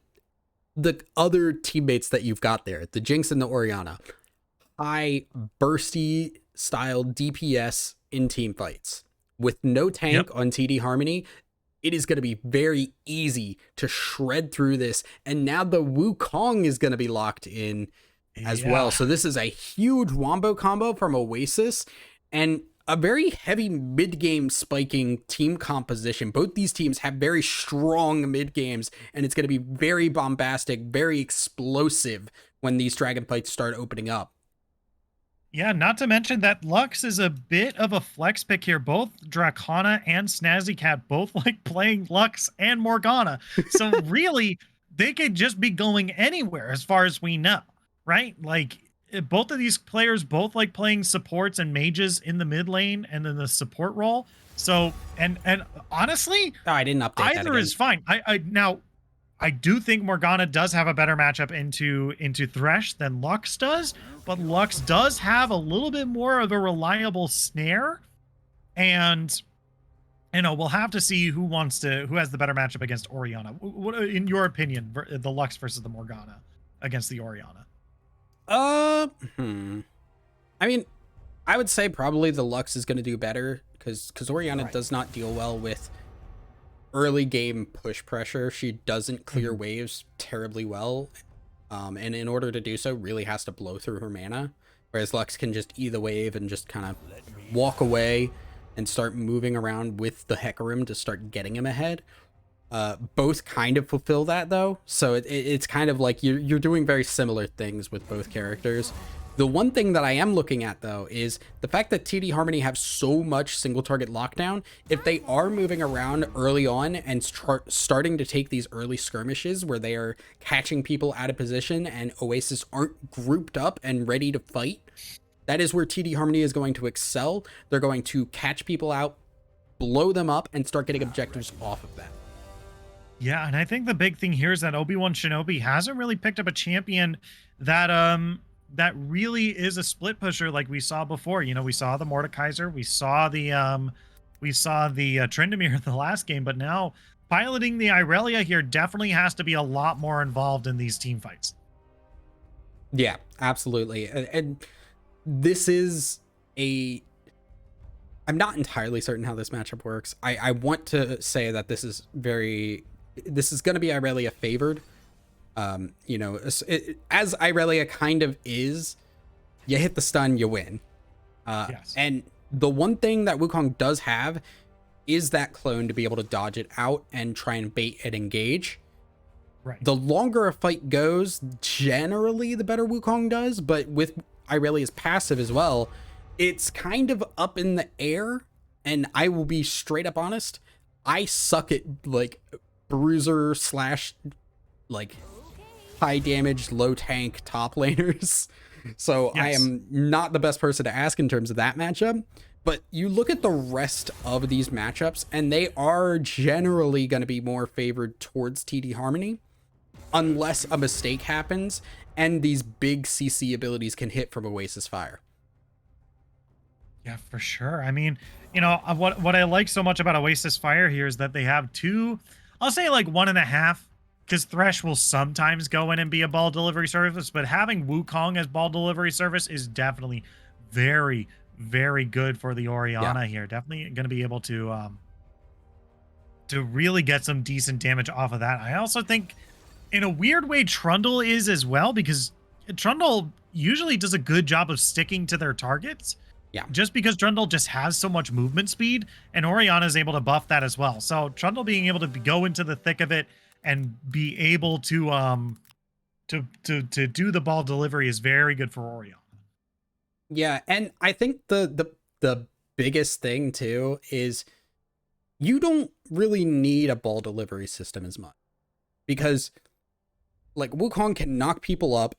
the other teammates that you've got there, the Jinx and the Orianna. High bursty style DPS in team fights. With no tank on TD Harmony, it is going to be very easy to shred through this. And now the Wukong is going to be locked in as well. So this is a huge wombo combo from Oasis and a very heavy mid-game spiking team composition. Both these teams have very strong mid-games, and it's going to be very bombastic, very explosive when these dragon fights start opening up. Yeah, not to mention that Lux is a bit of a flex pick here. Both Dracona and Snazzy Cat both like playing Lux and Morgana. So really, they could just be going anywhere as far as we know, right? Like both of these players both like playing supports and mages in the mid lane and in the support role. So and honestly, I didn't update either is fine. I do think Morgana does have a better matchup into Thresh than Lux does, but Lux does have a little bit more of a reliable snare, and we'll have to see who has the better matchup against Orianna. What, in your opinion, the Lux versus the Morgana against the Orianna? I mean, I would say probably the Lux is going to do better because Orianna does not deal well with early game push pressure. She doesn't clear waves terribly well, and in order to do so really has to blow through her mana, whereas Lux can just eat the wave and just kind of walk away and start moving around with the Hecarim to start getting him ahead. Both kind of fulfill that though, so it's kind of like you're doing very similar things with both characters. The one thing that I am looking at, though, is the fact that TD Harmony have so much single target lockdown. If they are moving around early on and starting to take these early skirmishes where they are catching people out of position and Oasis aren't grouped up and ready to fight, that is where TD Harmony is going to excel. They're going to catch people out, blow them up, and start getting objectives off of that. Yeah, and I think the big thing here is that Obi-Wan Shinobi hasn't really picked up a champion that really is a split pusher like we saw before. You know, we saw the Mordekaiser, we saw the Tryndamere the last game, but now piloting the Irelia here definitely has to be a lot more involved in these team fights. Yeah, absolutely. And this is I'm not entirely certain how this matchup works. I want to say that this is going to be Irelia favored. You know, as Irelia kind of is, you hit the stun, you win. Yes. And the one thing that Wukong does have is that clone to be able to dodge it out and try and bait and engage. Right. The longer a fight goes, generally the better Wukong does, but with Irelia's passive as well, it's kind of up in the air. And I will be straight up honest, I suck at like bruiser / like high damage, low tank top laners. So I Yes. am not the best person to ask in terms of that matchup. But you look at the rest of these matchups, and they are generally going to be more favored towards TD Harmony, unless a mistake happens and these big CC abilities can hit from Oasis Fire. Yeah, for sure. I mean, what I like so much about Oasis Fire here is that they have two, I'll say like 1.5, because Thresh will sometimes go in and be a ball delivery service, but having Wukong as ball delivery service is definitely very, very good for the Yeah. Orianna here. Definitely going to be able to really get some decent damage off of that. I also think in a weird way Trundle is as well, because Trundle usually does a good job of sticking to their targets. Yeah. Just because Trundle just has so much movement speed, and Orianna is able to buff that as well. So Trundle being able to go into the thick of it and be able to do the ball delivery is very good for Orianna. Yeah, and I think the biggest thing too is you don't really need a ball delivery system as much, because like Wukong can knock people up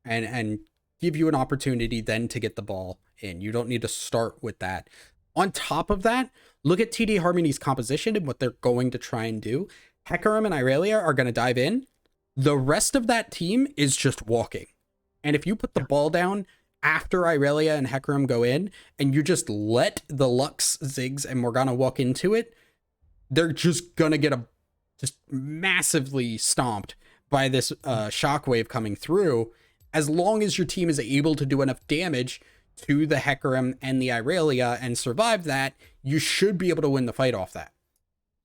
and give you an opportunity then to get the ball in. You don't need to start with that. On top of that, look at TD Harmony's composition and what they're going to try and do. Hecarim and Irelia are going to dive in. The rest of that team is just walking. And if you put the ball down after Irelia and Hecarim go in, and you just let the Lux, Ziggs, and Morgana walk into it, they're just going to get just massively stomped by this shockwave coming through. As long as your team is able to do enough damage to the Hecarim and the Irelia and survive that, you should be able to win the fight off that.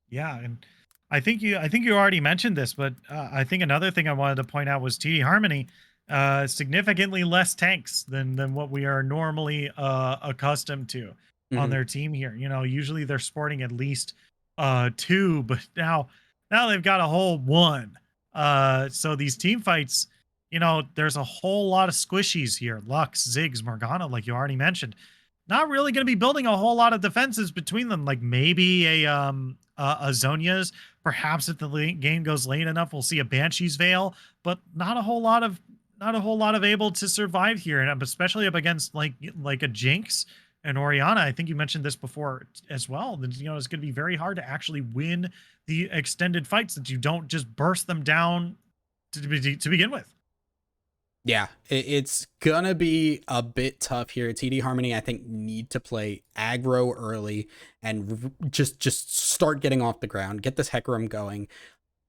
Yeah, and I think you already mentioned this, but I think another thing I wanted to point out was TD Harmony significantly less tanks than what we are normally accustomed to on their team here. Usually they're sporting at least 2, but now they've got a whole 1. So these team fights, there's a whole lot of squishies here. Lux, Ziggs, Morgana, like you already mentioned. Not really going to be building a whole lot of defenses between them. Like maybe a Zhonya's. Perhaps if the game goes late enough, we'll see a Banshee's Veil, but not a whole lot of able to survive here, and especially up against like a Jinx and Orianna. I think you mentioned this before as well. That it's going to be very hard to actually win the extended fights, that you don't just burst them down to begin with. Yeah, it's gonna be a bit tough here. TD Harmony, I think, need to play aggro early and just start getting off the ground, get this Hecarim going,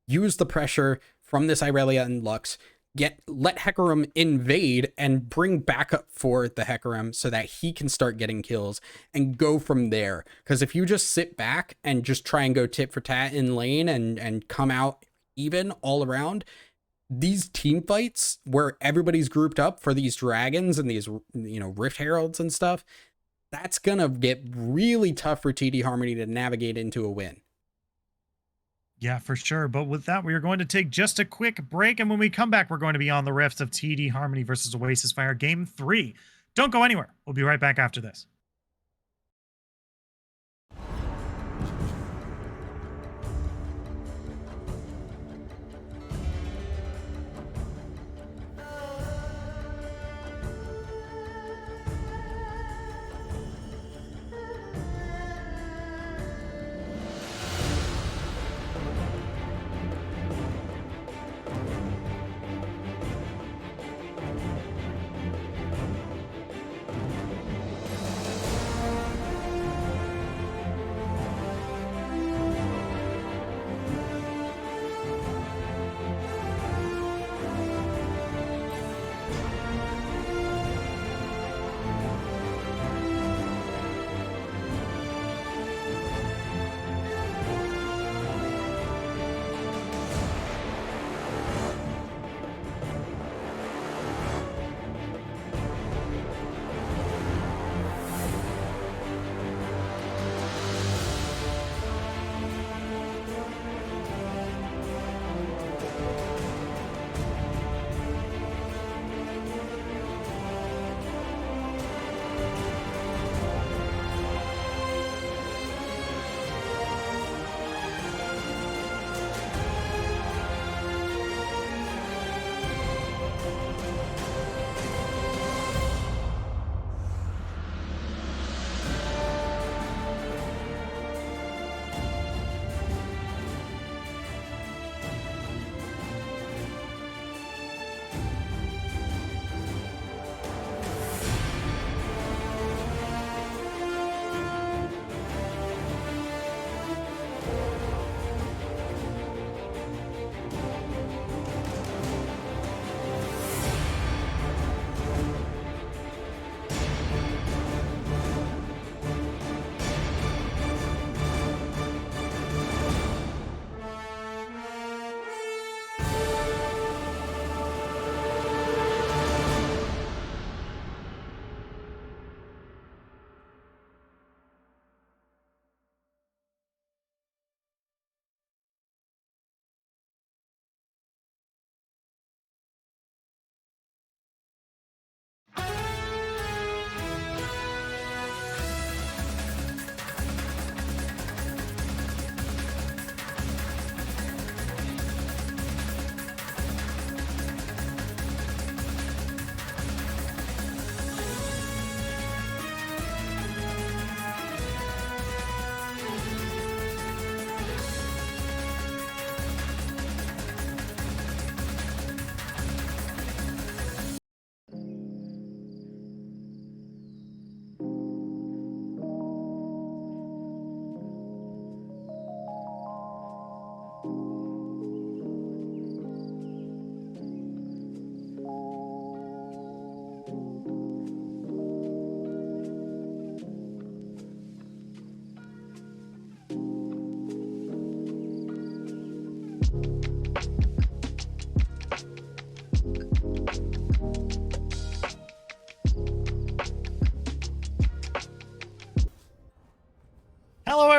use the pressure from this Irelia and Lux, let Hecarim invade and bring backup for the Hecarim so that he can start getting kills and go from there. Because if you just sit back and just try and go tit for tat in lane and come out even all around, these team fights where everybody's grouped up for these dragons and these Rift Heralds and stuff, that's gonna get really tough for TD Harmony to navigate into a win. Yeah, for sure. But with that, we are going to take just a quick break, and when we come back, we're going to be on the rifts of TD Harmony versus Oasis Fire Game 3. Don't go anywhere. We'll be right back after this.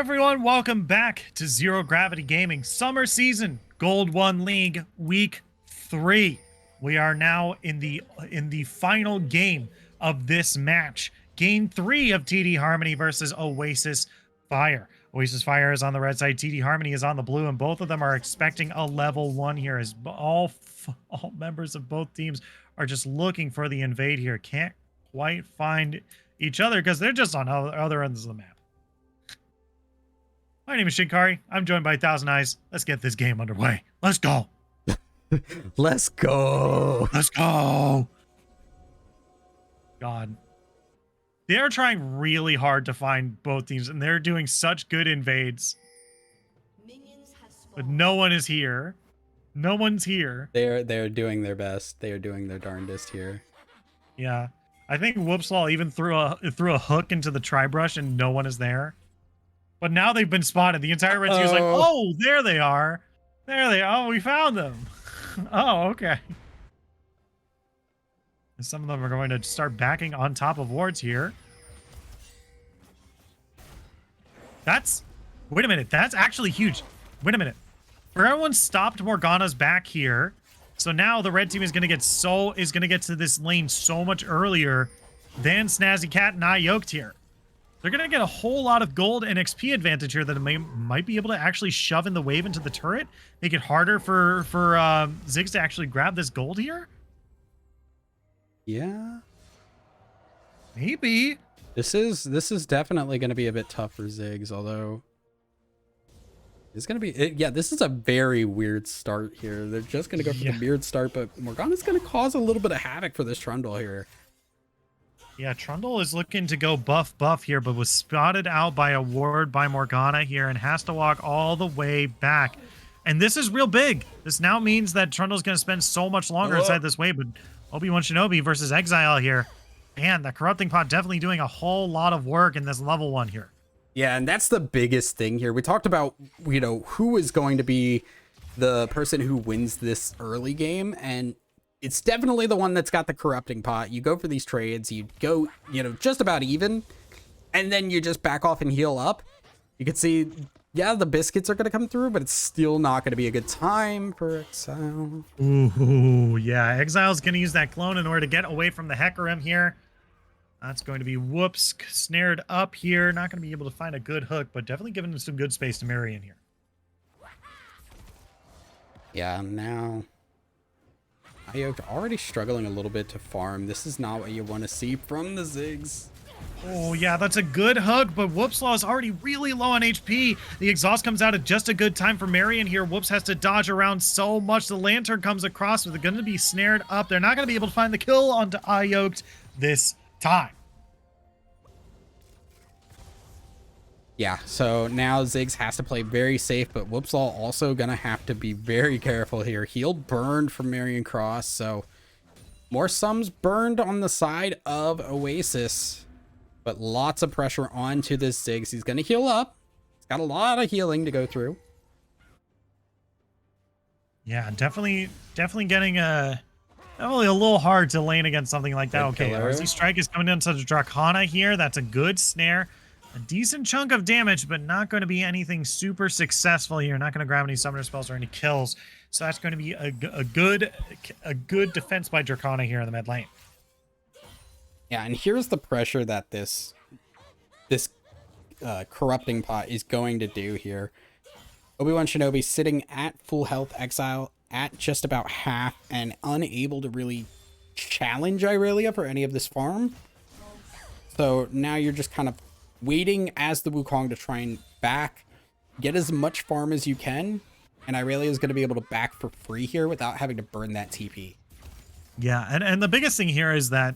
everyone, welcome back to Zero Gravity Gaming Summer Season Gold 1 League Week 3. We are now in the final game of this match. Game 3 of TD Harmony versus Oasis Fire. Oasis Fire is on the red side, TD Harmony is on the blue, and both of them are expecting a level 1 here, as all members of both teams are just looking for the invade here. Can't quite find each other because they're just on other ends of the map. My name is Shinkari. I'm joined by Thousand Eyes. Let's get this game underway. Let's go. Let's go. Let's go. God. They're trying really hard to find both teams, and they're doing such good invades. But no one is here. No one's here. They're doing their best. They are doing their darndest here. Yeah. I think Whoopslaw even threw a hook into the tri-brush, and no one is there. But now they've been spotted. The entire red team is like, oh, there they are. There they are. Oh, we found them. Oh, okay. And some of them are going to start backing on top of wards here. Wait a minute. That's actually huge. Wait a minute. Everyone stopped Morgana's back here. So now the red team is going to get to this lane so much earlier than Snazzy Cat and I yoked here. They're going to get a whole lot of gold and XP advantage here that might be able to actually shove in the wave into the turret. Make it harder for Ziggs to actually grab this gold here? Yeah. Maybe. This is definitely going to be a bit tough for Ziggs, although it's going to be... yeah, this is a very weird start here. They're just going to go for the weird start, but Morgana's going to cause a little bit of havoc for this Trundle here. Yeah, Trundle is looking to go buff here, but was spotted out by a ward by Morgana here and has to walk all the way back. And this is real big. This now means that Trundle's going to spend so much longer inside this wave, but Obi-Wan Shinobi versus Exile here. Man, the Corrupting Pot definitely doing a whole lot of work in this level 1 here. Yeah, and that's the biggest thing here. We talked about, who is going to be the person who wins this early game, and it's definitely the one that's got the Corrupting Pot. You go for these trades, you go, just about even, and then you just back off and heal up. You can see, yeah, the biscuits are going to come through, but it's still not going to be a good time for Exile. Ooh, yeah, Exile's going to use that clone in order to get away from the Hecarim here. That's going to be Whoops snared up here. Not going to be able to find a good hook, but definitely giving him some good space to marry in here. Yeah, now... Ayok already struggling a little bit to farm. This is not what you want to see from the Ziggs. Oh, yeah, that's a good hook, but Whoopslaw is already really low on HP. The exhaust comes out at just a good time for Marion here. Whoops has to dodge around so much. The lantern comes across, but they're going to be snared up. They're not going to be able to find the kill onto Ayok this time. Yeah, so now Ziggs has to play very safe, but Whoopslaw also going to have to be very careful here. Heal burned from Marion Cross, so more sums burned on the side of Oasis, but lots of pressure onto this Ziggs. He's going to heal up. He's got a lot of healing to go through. Yeah, definitely getting definitely a little hard to lane against something like that. Okay, RZ Strike is coming into the Dracana here. That's a good snare. A decent chunk of damage, but not going to be anything super successful here. Not going to grab any summoner spells or any kills. So that's going to be a good defense by Dracana here in the mid lane. Yeah, and here's the pressure that this Corrupting Pot is going to do here. Obi-Wan Shinobi sitting at full health, Exile at just about half, and unable to really challenge Irelia for any of this farm. So now you're just kind of waiting as the Wukong to try and get as much farm as you can, and Irelia is going to be able to back for free here without having to burn that TP. Yeah, and the biggest thing here is that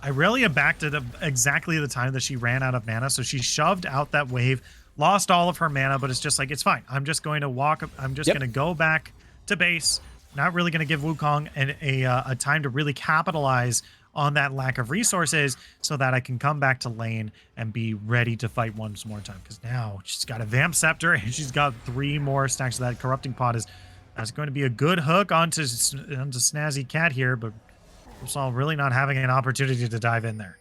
Irelia backed at exactly the time that she ran out of mana, so she shoved out that wave, lost all of her mana, but it's just like, it's fine. I'm just going to going to go back to base, not really going to give Wukong a time to really capitalize on that lack of resources so that I can come back to lane and be ready to fight once more time. Because now she's got a Vamp Scepter and she's got 3 more stacks. So that Corrupting Pot that's going to be a good hook onto Snazzy Cat here, but Whoopslaw really not having an opportunity to dive in there.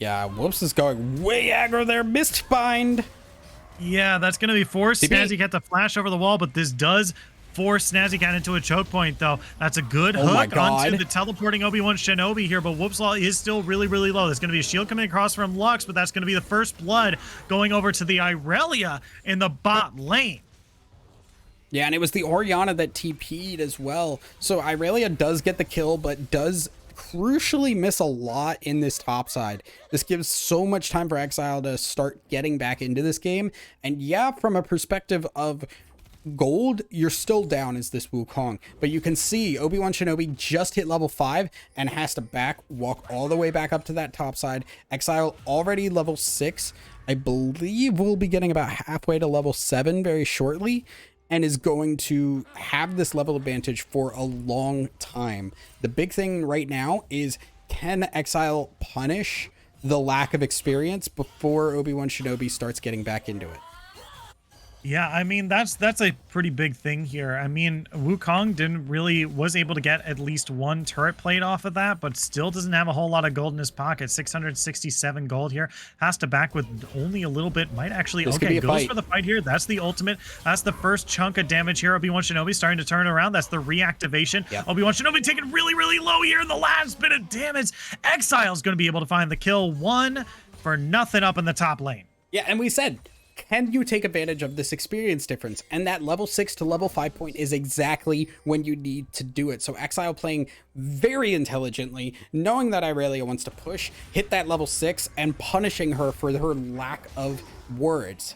Yeah, Whoops is going way aggro there. Mistbind. Yeah, that's going to be forced Snazzy Cat to flash over the wall, but this does force Snazzy Cat into a choke point, though. That's a good hook onto the teleporting Obi-Wan Shinobi here, but Whoopslaw is still really, really low. There's going to be a shield coming across from Lux, but that's going to be the first blood going over to the Irelia in the bot lane. Yeah, and it was the Orianna that TP'd as well. So Irelia does get the kill, but does crucially miss a lot in this top side. This gives so much time for Exile to start getting back into this game. And yeah, from a perspective of gold, you're still down as this Wukong, but you can see Obi-Wan Shinobi just hit level 5 and has to walk all the way back up to that top side. Exile already level 6. I believe we'll be getting about halfway to level 7 very shortly, and is going to have this level advantage for a long time. The big thing right now is, can Exile punish the lack of experience before Obi-Wan Shinobi starts getting back into it? Yeah, I mean, that's a pretty big thing here. I mean, Wukong was able to get at least one turret plate off of that, but still doesn't have a whole lot of gold in his pocket. 667 gold here. Has to back with only a little bit. Might actually, okay, goes for the fight here. That's the ultimate. That's the first chunk of damage here. Obi-Wan Shinobi starting to turn around. That's the reactivation. Yep. Obi-Wan Shinobi taking really, really low here in the last bit of damage. Exile's going to be able to find the kill. 1 for nothing up in the top lane. Yeah, and we said, can you take advantage of this experience difference? And that level 6 to level 5 point is exactly when you need to do it. So Exile playing very intelligently, knowing that Irelia wants to push, hit that level 6, and punishing her for her lack of words.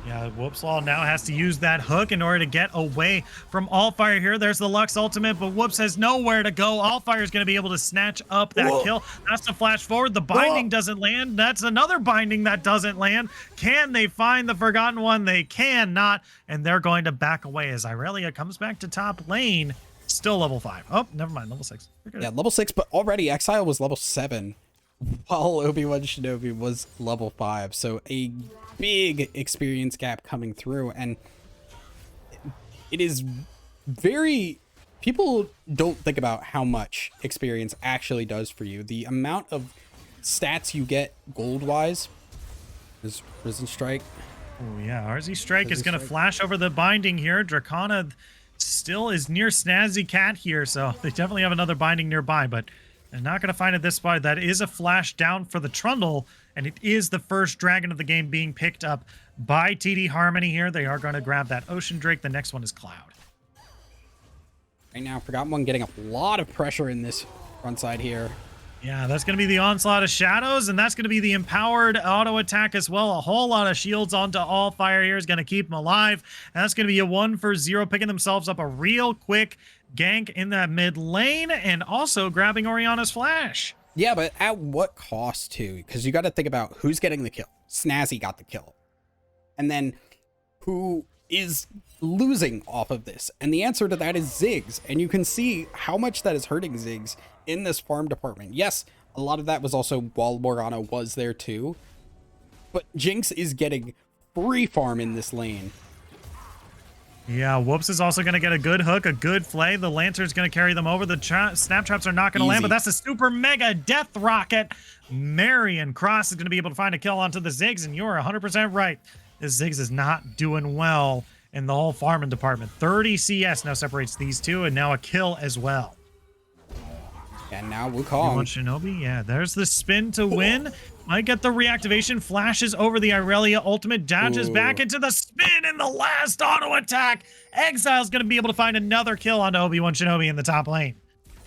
Yeah, Whoopslaw now has to use that hook in order to get away from Allfire here. There's the Lux ultimate, but Whoops has nowhere to go. Allfire is going to be able to snatch up that kill. That's the flash forward. The binding doesn't land. That's another binding that doesn't land. Can they find the Forgotten One? They cannot, and they're going to back away as Irelia comes back to top lane. Still level 5. Oh, never mind, level 6. Yeah, level 6, but already Exile was level 7. While Obi-Wan Shinobi was level 5. So a big experience gap coming through, and it is very, people don't think about how much experience actually does for you. The amount of stats you get gold wise is Risen Strike. Oh yeah, RZ Strike is going to flash over the binding here. Dracona still is near Snazzy Cat here, so they definitely have another binding nearby, but they're not going to find it this spot. That is a flash down for the Trundle, and it is the first dragon of the game being picked up by TD Harmony here. They are going to grab that Ocean Drake. The next one is Cloud. Right now, Forgotten One getting a lot of pressure in this front side here. Yeah, that's going to be the Onslaught of Shadows, and that's going to be the Empowered Auto Attack as well. A whole lot of shields onto Allfire here is going to keep them alive, and that's going to be a 1 for 0, picking themselves up a real quick gank in that mid lane, and also grabbing Orianna's flash. Yeah, but at what cost too? Because you got to think about who's getting the kill. Snazzy got the kill. And then who is losing off of this? And the answer to that is Ziggs. And you can see how much that is hurting Ziggs in this farm department. Yes, a lot of that was also while Morgana was there too. But Jinx is getting free farm in this lane. Yeah, Whoops is also going to get a good hook, a good flay. The Lantern's going to carry them over. The snap traps are not going to land, but that's a super mega death rocket. Marion Cross is going to be able to find a kill onto the Ziggs, and you're 100% right. This Ziggs is not doing well in the whole farming department. 30 CS now separates these two, and now a kill as well. And now Wukong. Shinobi, yeah, there's the spin to win. Might get the reactivation, flashes over the Irelia ultimate, dodges back into the spin in the last auto attack. Exile's going to be able to find another kill onto Obi-Wan Shinobi in the top lane.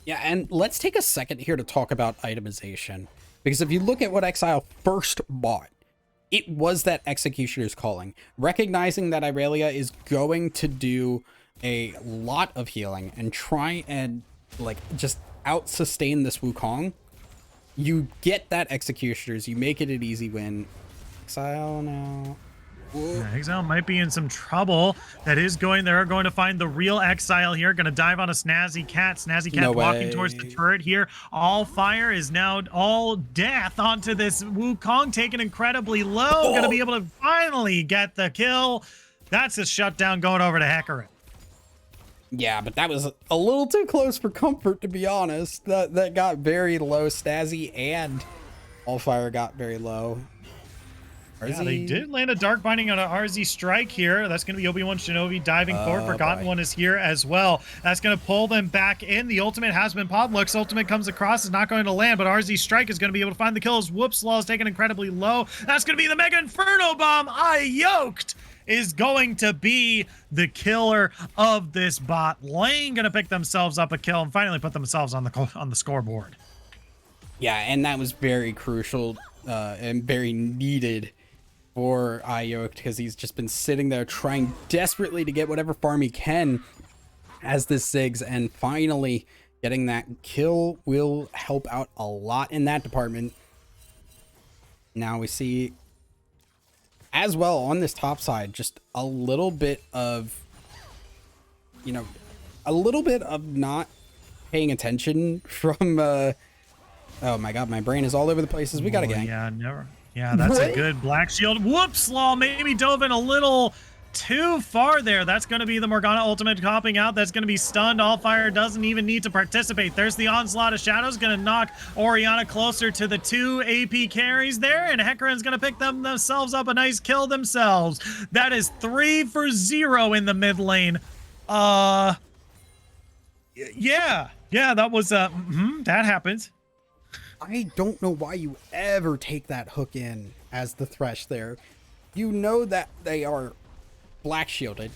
Yeah, and let's take a second here to talk about itemization. Because if you look at what Exile first bought, it was that Executioner's Calling. Recognizing that Irelia is going to do a lot of healing and try and like just out-sustain this Wukong. You get that Executioners, you make it an easy win. Exile now. Yeah, Exile might be in some trouble. They're going to find the real Exile here. Going to dive on a Snazzy Cat. Snazzy Cat walking towards the turret here. Allfire is now all death onto this Wukong, taken incredibly low. Going to be able to finally get the kill. That's a shutdown going over to Hecarim. Yeah, but that was a little too close for comfort, to be honest. That got very low. Snazzy and Allfire got very low. Yeah, they did land a Dark Binding on an RZ Strike here. That's going to be Obi-Wan Shinobi diving forward. Forgotten One is here as well. That's going to pull them back in. The ultimate has been popped. Lux ultimate comes across. Is not going to land, but RZ Strike is going to be able to find the kills. Whoops, Law is taken incredibly low. That's going to be the Mega Inferno Bomb. Yoked is going to be the killer of this bot lane. Going to pick themselves up a kill and finally put themselves on the scoreboard. Yeah, and that was very crucial and very needed for Yoked, because he's just been sitting there trying desperately to get whatever farm he can as this Ziggs, and finally getting that kill will help out a lot in that department. Now we see as well on this top side just a little bit of, you know, a little bit of not paying attention from oh my god, my brain is all over the places. We got a gang. Yeah, never. Yeah, that's a good Black Shield. Whoops, Law maybe dove in a little too far there. That's going to be the Morgana ultimate copping out. That's going to be stunned. Allfire doesn't even need to participate. There's the Onslaught of Shadows, going to knock Orianna closer to the 2 AP carries there, and Hecarim's going to pick themselves up a nice kill themselves. That is 3 for 0 in the mid lane. Yeah, that was that happened. I don't know why you ever take that hook in as the Thresh there. You know that they are black shielded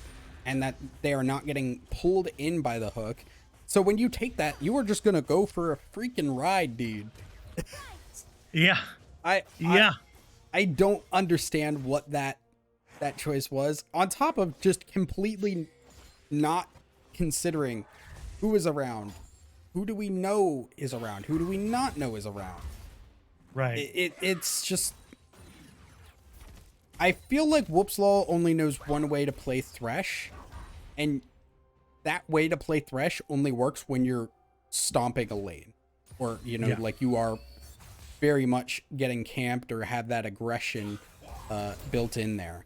and that they are not getting pulled in by the hook. So when you take that, you are just going to go for a freaking ride, dude. Yeah. I don't understand what that choice was, on top of just completely not considering who is around. Who do we know is around? Who do we not know is around? Right. It's just... I feel like Whoopslaw only knows one way to play Thresh, and that way to play Thresh only works when you're stomping a lane. Or, you know, like you are very much getting camped or have that aggression built in there.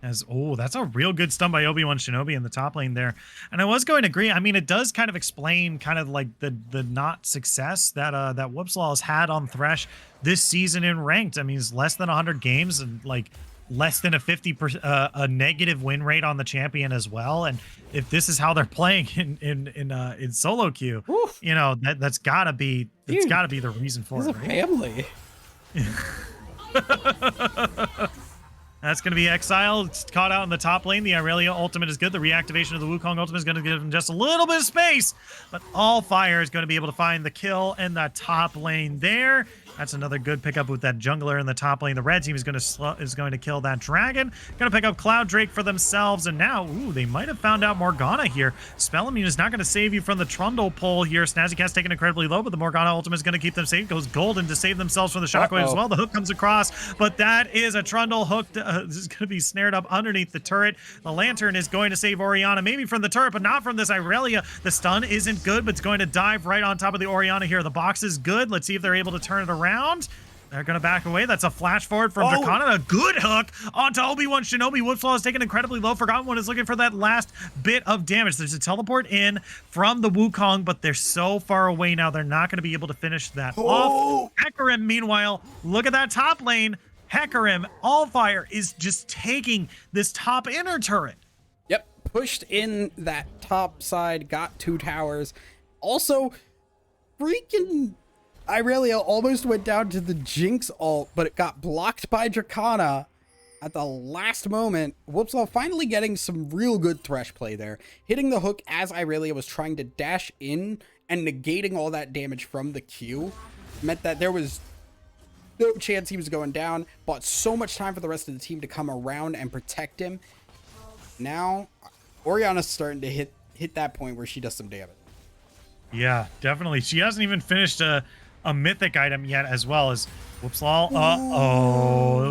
That's a real good stun by Obi-Wan Shinobi in the top lane there. And I was going to agree. I mean, it does kind of explain kind of like the not success that that Whoopslaw has had on Thresh this season in ranked. I mean, it's less than 100 games and like less than a 50% a negative win rate on the champion as well. And if this is how they're playing in solo queue, you know, that's gotta be the reason for it. It's a family. That's going to be Exile. It's caught out in the top lane. The Irelia ultimate is good. The reactivation of the Wukong ultimate is going to give him just a little bit of space. But Allfire is going to be able to find the kill in that top lane there. That's another good pickup with that jungler in the top lane. The red team is going to kill that dragon. Going to pick up Cloud Drake for themselves. And now, they might have found out Morgana here. Spell Immune is not going to save you from the Trundle pull here. Snazzy Cat's taken incredibly low, but the Morgana ultimate is going to keep them safe. Goes Golden to save themselves from the shockwave as well. The hook comes across, but that is a Trundle hook. This is going to be snared up underneath the turret. The Lantern is going to save Orianna, maybe from the turret, but not from this Irelia. The stun isn't good, but it's going to dive right on top of the Orianna here. The box is good. Let's see if they're able to turn it around. They're going to back away. That's a flash forward from Dracana. A good hook onto Obi-Wan Shinobi. Whoopslaw is taken incredibly low. Forgotten One is looking for that last bit of damage. There's a teleport in from the Wukong, but they're so far away now. They're not going to be able to finish that off. Hecarim, meanwhile, look at that top lane. Hecarim, Allfire is just taking this top inner turret. Yep, pushed in that top side, got 2 towers. Also, freaking... Irelia almost went down to the Jinx ult, but it got blocked by Dracana at the last moment. Whoopslaw finally getting some real good Thresh play there. Hitting the hook as Irelia was trying to dash in and negating all that damage from the Q meant that there was no chance he was going down. Bought so much time for the rest of the team to come around and protect him. Now, Orianna's starting to hit that point where she does some damage. Yeah, definitely. She hasn't even finished a mythic item yet, as well as Whoopslaw.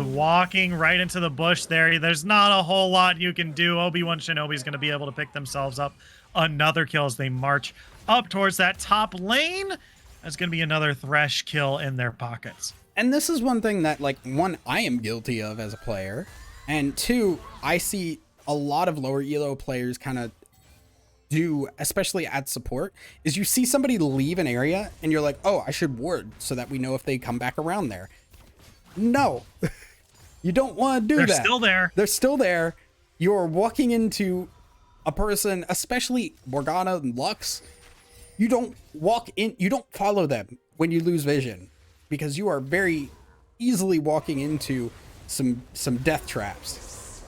Walking right into the bush there. There's not a whole lot you can do. Obi-Wan Shinobi is going to be able to pick themselves up another kill as they march up towards that top lane. That's going to be another Thresh kill in their pockets. And this is one thing that, like, one, I am guilty of as a player, and 2, I see a lot of lower elo players kind of do, especially at support, is you see somebody leave an area and you're like, oh, I should ward so that we know if they come back around there. No. You don't want to do that. They're still there. They're still there. You're walking into a person, especially Morgana and Lux. You don't walk in, you don't follow them when you lose vision, because you are very easily walking into some death traps.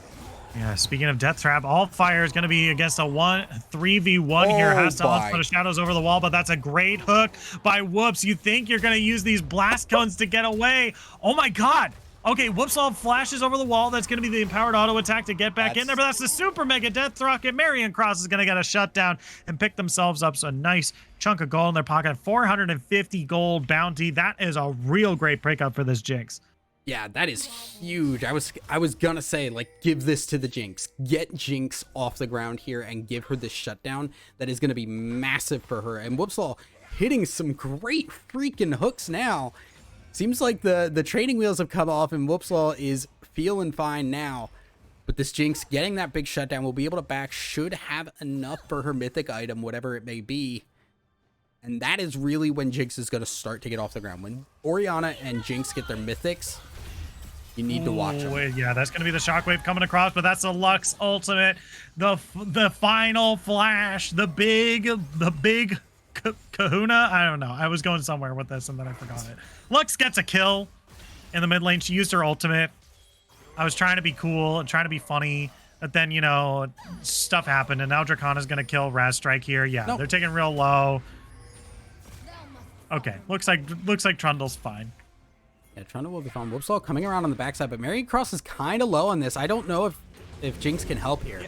Yeah, speaking of death trap, all fire is going to be against a 3v1 here. Has to onslaught of shadows over the wall, but that's a great hook by Whoops. You think you're going to use these blast cones to get away. Oh my god. Okay, Whoops all flashes over the wall. That's going to be the empowered auto attack to get back in there, but that's the super mega death rocket. Marion Cross is going to get a shutdown and pick themselves up. So a nice chunk of gold in their pocket. 450 gold bounty. That is a real great pickup for this Jinx. Yeah, that is huge. I was gonna say, like, give this to the Jinx. Get Jinx off the ground here and give her this shutdown. That is gonna be massive for her. And Whoopsall hitting some great freaking hooks now. Seems like the training wheels have come off and Whoopsall is feeling fine now. But this Jinx getting that big shutdown will be able to back, should have enough for her mythic item, whatever it may be. And that is really when Jinx is going to start to get off the ground. When Orianna and Jinx get their mythics, you need to watch them. Yeah, that's going to be the shockwave coming across, but that's the Lux ultimate. The final flash, the big kahuna. I don't know. I was going somewhere with this and then I forgot it. Lux gets a kill in the mid lane. She used her ultimate. I was trying to be cool and trying to be funny, but then, you know, stuff happened and now Dracana's going to kill Raz Strike here. Yeah, nope. They're taking real low. Okay, looks like Trundle's fine. Yeah, Trundle will be fine. Whoopsall coming around on the backside, but Marion Cross is kind of low on this. I don't know if Jinx can help here.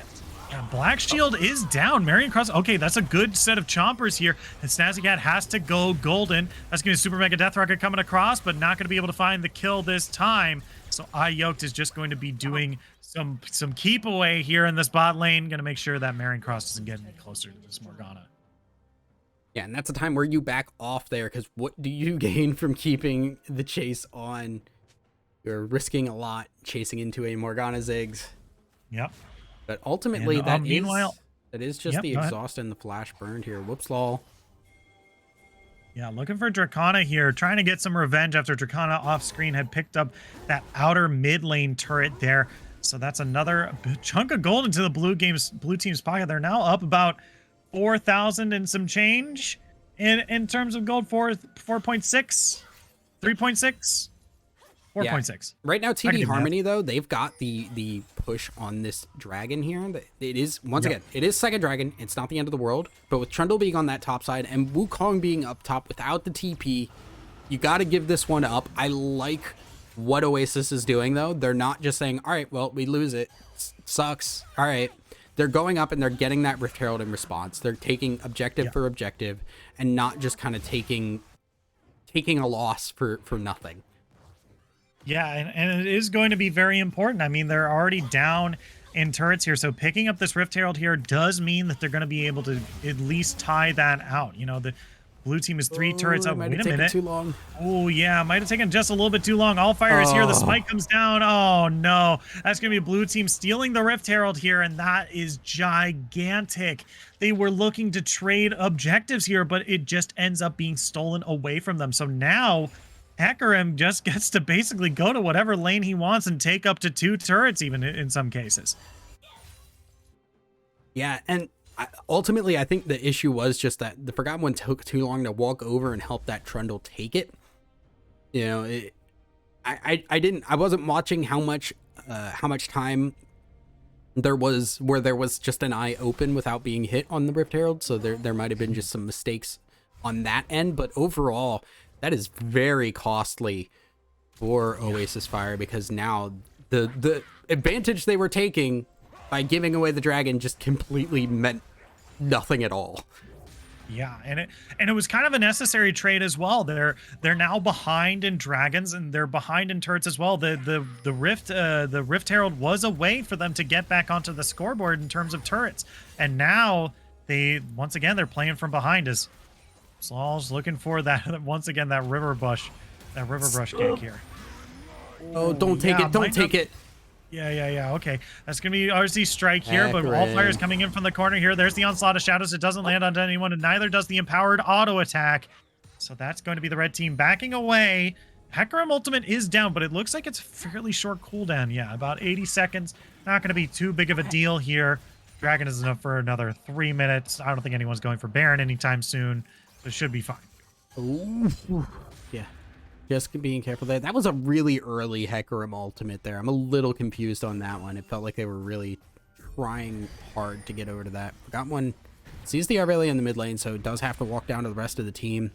Yeah, Black Shield is down. Marion Cross. Okay, that's a good set of chompers here. And Snazzy Cat has to go golden. That's going to be a Super Mega Death Rocket coming across, but not going to be able to find the kill this time. So Yoked is just going to be doing some keep away here in this bot lane. Going to make sure that Marion Cross doesn't get any closer to this Morgana. Yeah, and that's a time where you back off there, because what do you gain from keeping the chase on? You're risking a lot chasing into a Morgana Ziggs. Yep. But ultimately, and, that is just the exhaust and the flash burned here. Whoopslaw. Yeah, looking for Dracana here, trying to get some revenge after Dracana off screen had picked up that outer mid lane turret there. So that's another chunk of gold into the blue team's pocket. They're now up about 4,000 and some change in terms of gold. 4.6, 3.6, 4.6. Right now, TD Harmony though, they've got the push on this dragon here. It is again, it is second dragon. It's not the end of the world, but with Trundle being on that top side and Wukong being up top without the TP, you got to give this one up. I like what Oasis is doing though. They're not just saying, all right, well, we lose it, sucks, all right. They're going up and they're getting that Rift Herald in response. They're taking objective for objective and not just kind of taking a loss for nothing. Yeah, and it is going to be very important. I mean, they're already down in turrets here, so picking up this Rift Herald here does mean that they're going to be able to at least tie that out. You know, the blue team is 3 turrets up. Wait a minute. Too long. Oh, yeah, might have taken just a little bit too long. All fire is here. The spike comes down. Oh, no. That's going to be a blue team stealing the Rift Herald here, and that is gigantic. They were looking to trade objectives here, but it just ends up being stolen away from them. So now Hecarim just gets to basically go to whatever lane he wants and take up to 2 turrets even in some cases. Yeah, and ultimately, I think the issue was just that the Forgotten One took too long to walk over and help that Trundle take it. You know, I wasn't watching how much time there was where there was just an eye open without being hit on the Rift Herald, so there might have been just some mistakes on that end, but overall, that is very costly for Oasis Fire, because now the advantage they were taking by giving away the dragon just completely meant nothing at all. Yeah, and it was kind of a necessary trade as well. They're now behind in dragons and they're behind in turrets as well. The Rift Herald was a way for them to get back onto the scoreboard in terms of turrets, and now once again they're playing from behind as Slaw's looking for that once again that river brush gank here. Oh, don't take it! Don't take it! Yeah. Okay, that's gonna be RZ strike here, but all fire is coming in from the corner here. There's the onslaught of shadows. It doesn't land onto anyone, and neither does the empowered auto attack. So that's going to be the red team backing away. Hecarim ultimate is down, but it looks like it's fairly short cooldown. Yeah, about 80 seconds. Not going to be too big of a deal here. Dragon is enough for another 3 minutes. I don't think anyone's going for Baron anytime soon. So it should be fine. Ooh. Yeah. Just being careful there. That was a really early Hecarim ultimate there. I'm a little confused on that one. It felt like they were really trying hard to get over to that. Forgotten One sees the Aurelia in the mid lane, so it does have to walk down to the rest of the team.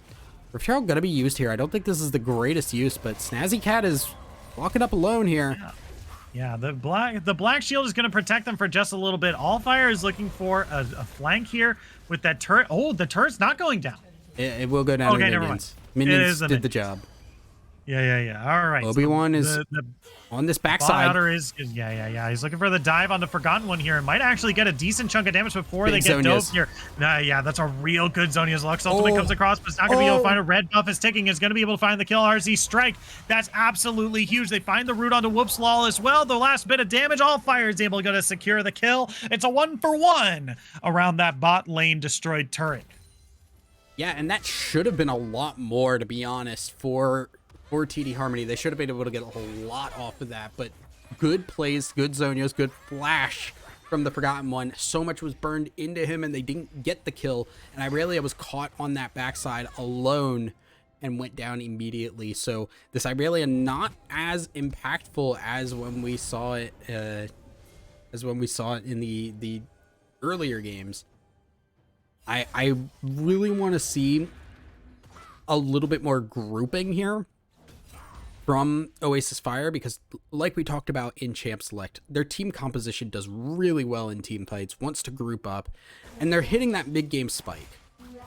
Rift Herald gonna be used here. I don't think this is the greatest use, but Snazzy Cat is walking up alone here. Yeah, the black shield is going to protect them for just a little bit. Allfire is looking for a flank here with that turret. Oh, the turret's not going down. It will go down. Okay, to never minions. mind. Minions did the job. Yeah. All right. Obi-Wan so is on this backside. Yeah. He's looking for the dive on the Forgotten One here and might actually get a decent chunk of damage before they get Zonia's. doped here. Yeah, that's a real good Zonia's Lux ultimate comes across, but it's not going to be able to find a red buff is ticking. Is going to be able to find the kill. RZ strike. That's absolutely huge. They find the root onto Whoops Law as well. The last bit of damage. Allfire is able to secure the kill. It's a 1-for-1 around that bot lane destroyed turret. Yeah, and that should have been a lot more, to be honest, for TD Harmony. They should have been able to get a whole lot off of that, but good plays, good Zonios, good flash from the Forgotten One. So much was burned into him and they didn't get the kill, and Irelia was caught on that backside alone and went down immediately. So this Irelia not as impactful as when we saw it in the earlier games. I really want to see a little bit more grouping here from Oasis Fire, because like we talked about in Champ Select, their team composition does really well in team fights, wants to group up, and they're hitting that mid-game spike.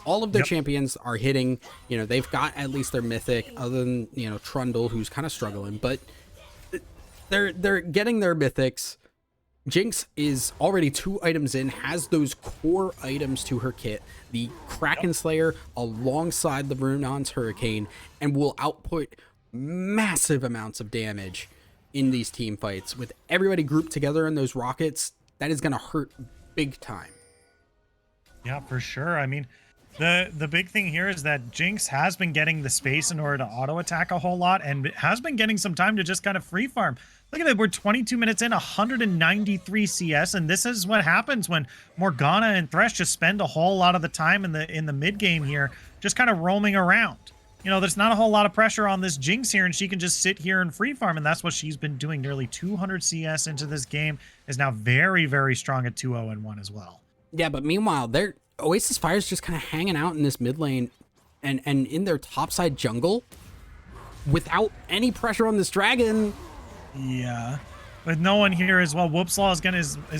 All of their champions are hitting, they've got at least their mythic, other than, Trundle, who's kind of struggling, but they're getting their mythics. Jinx is already 2 items in, has those core items to her kit, the Kraken Slayer alongside the Runon's Hurricane, and will output massive amounts of damage in these team fights. With everybody grouped together in those rockets, that is going to hurt big time. Yeah, for sure. I mean, the big thing here is that Jinx has been getting the space in order to auto attack a whole lot and has been getting some time to just kind of free farm. Look at that, we're 22 minutes in, 193 CS, and this is what happens when Morgana and Thresh just spend a whole lot of the time in the mid game here, just kind of roaming around. There's not a whole lot of pressure on this Jinx here, and she can just sit here and free farm, and that's what she's been doing. Nearly 200 CS into this game, is now very, very strong at 2-0-1 as well. Yeah, but meanwhile, Oasis Fire's just kind of hanging out in this mid lane and in their topside jungle without any pressure on this dragon. Yeah, with no one here as well. Whoops Law is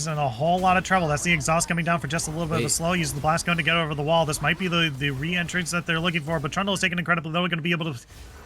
in a whole lot of trouble. That's the exhaust coming down for just a little bit of a slow. Use the blast gun to get over the wall. This might be the re-entrance that they're looking for, but Trundle is taking incredibly low. Going to be able to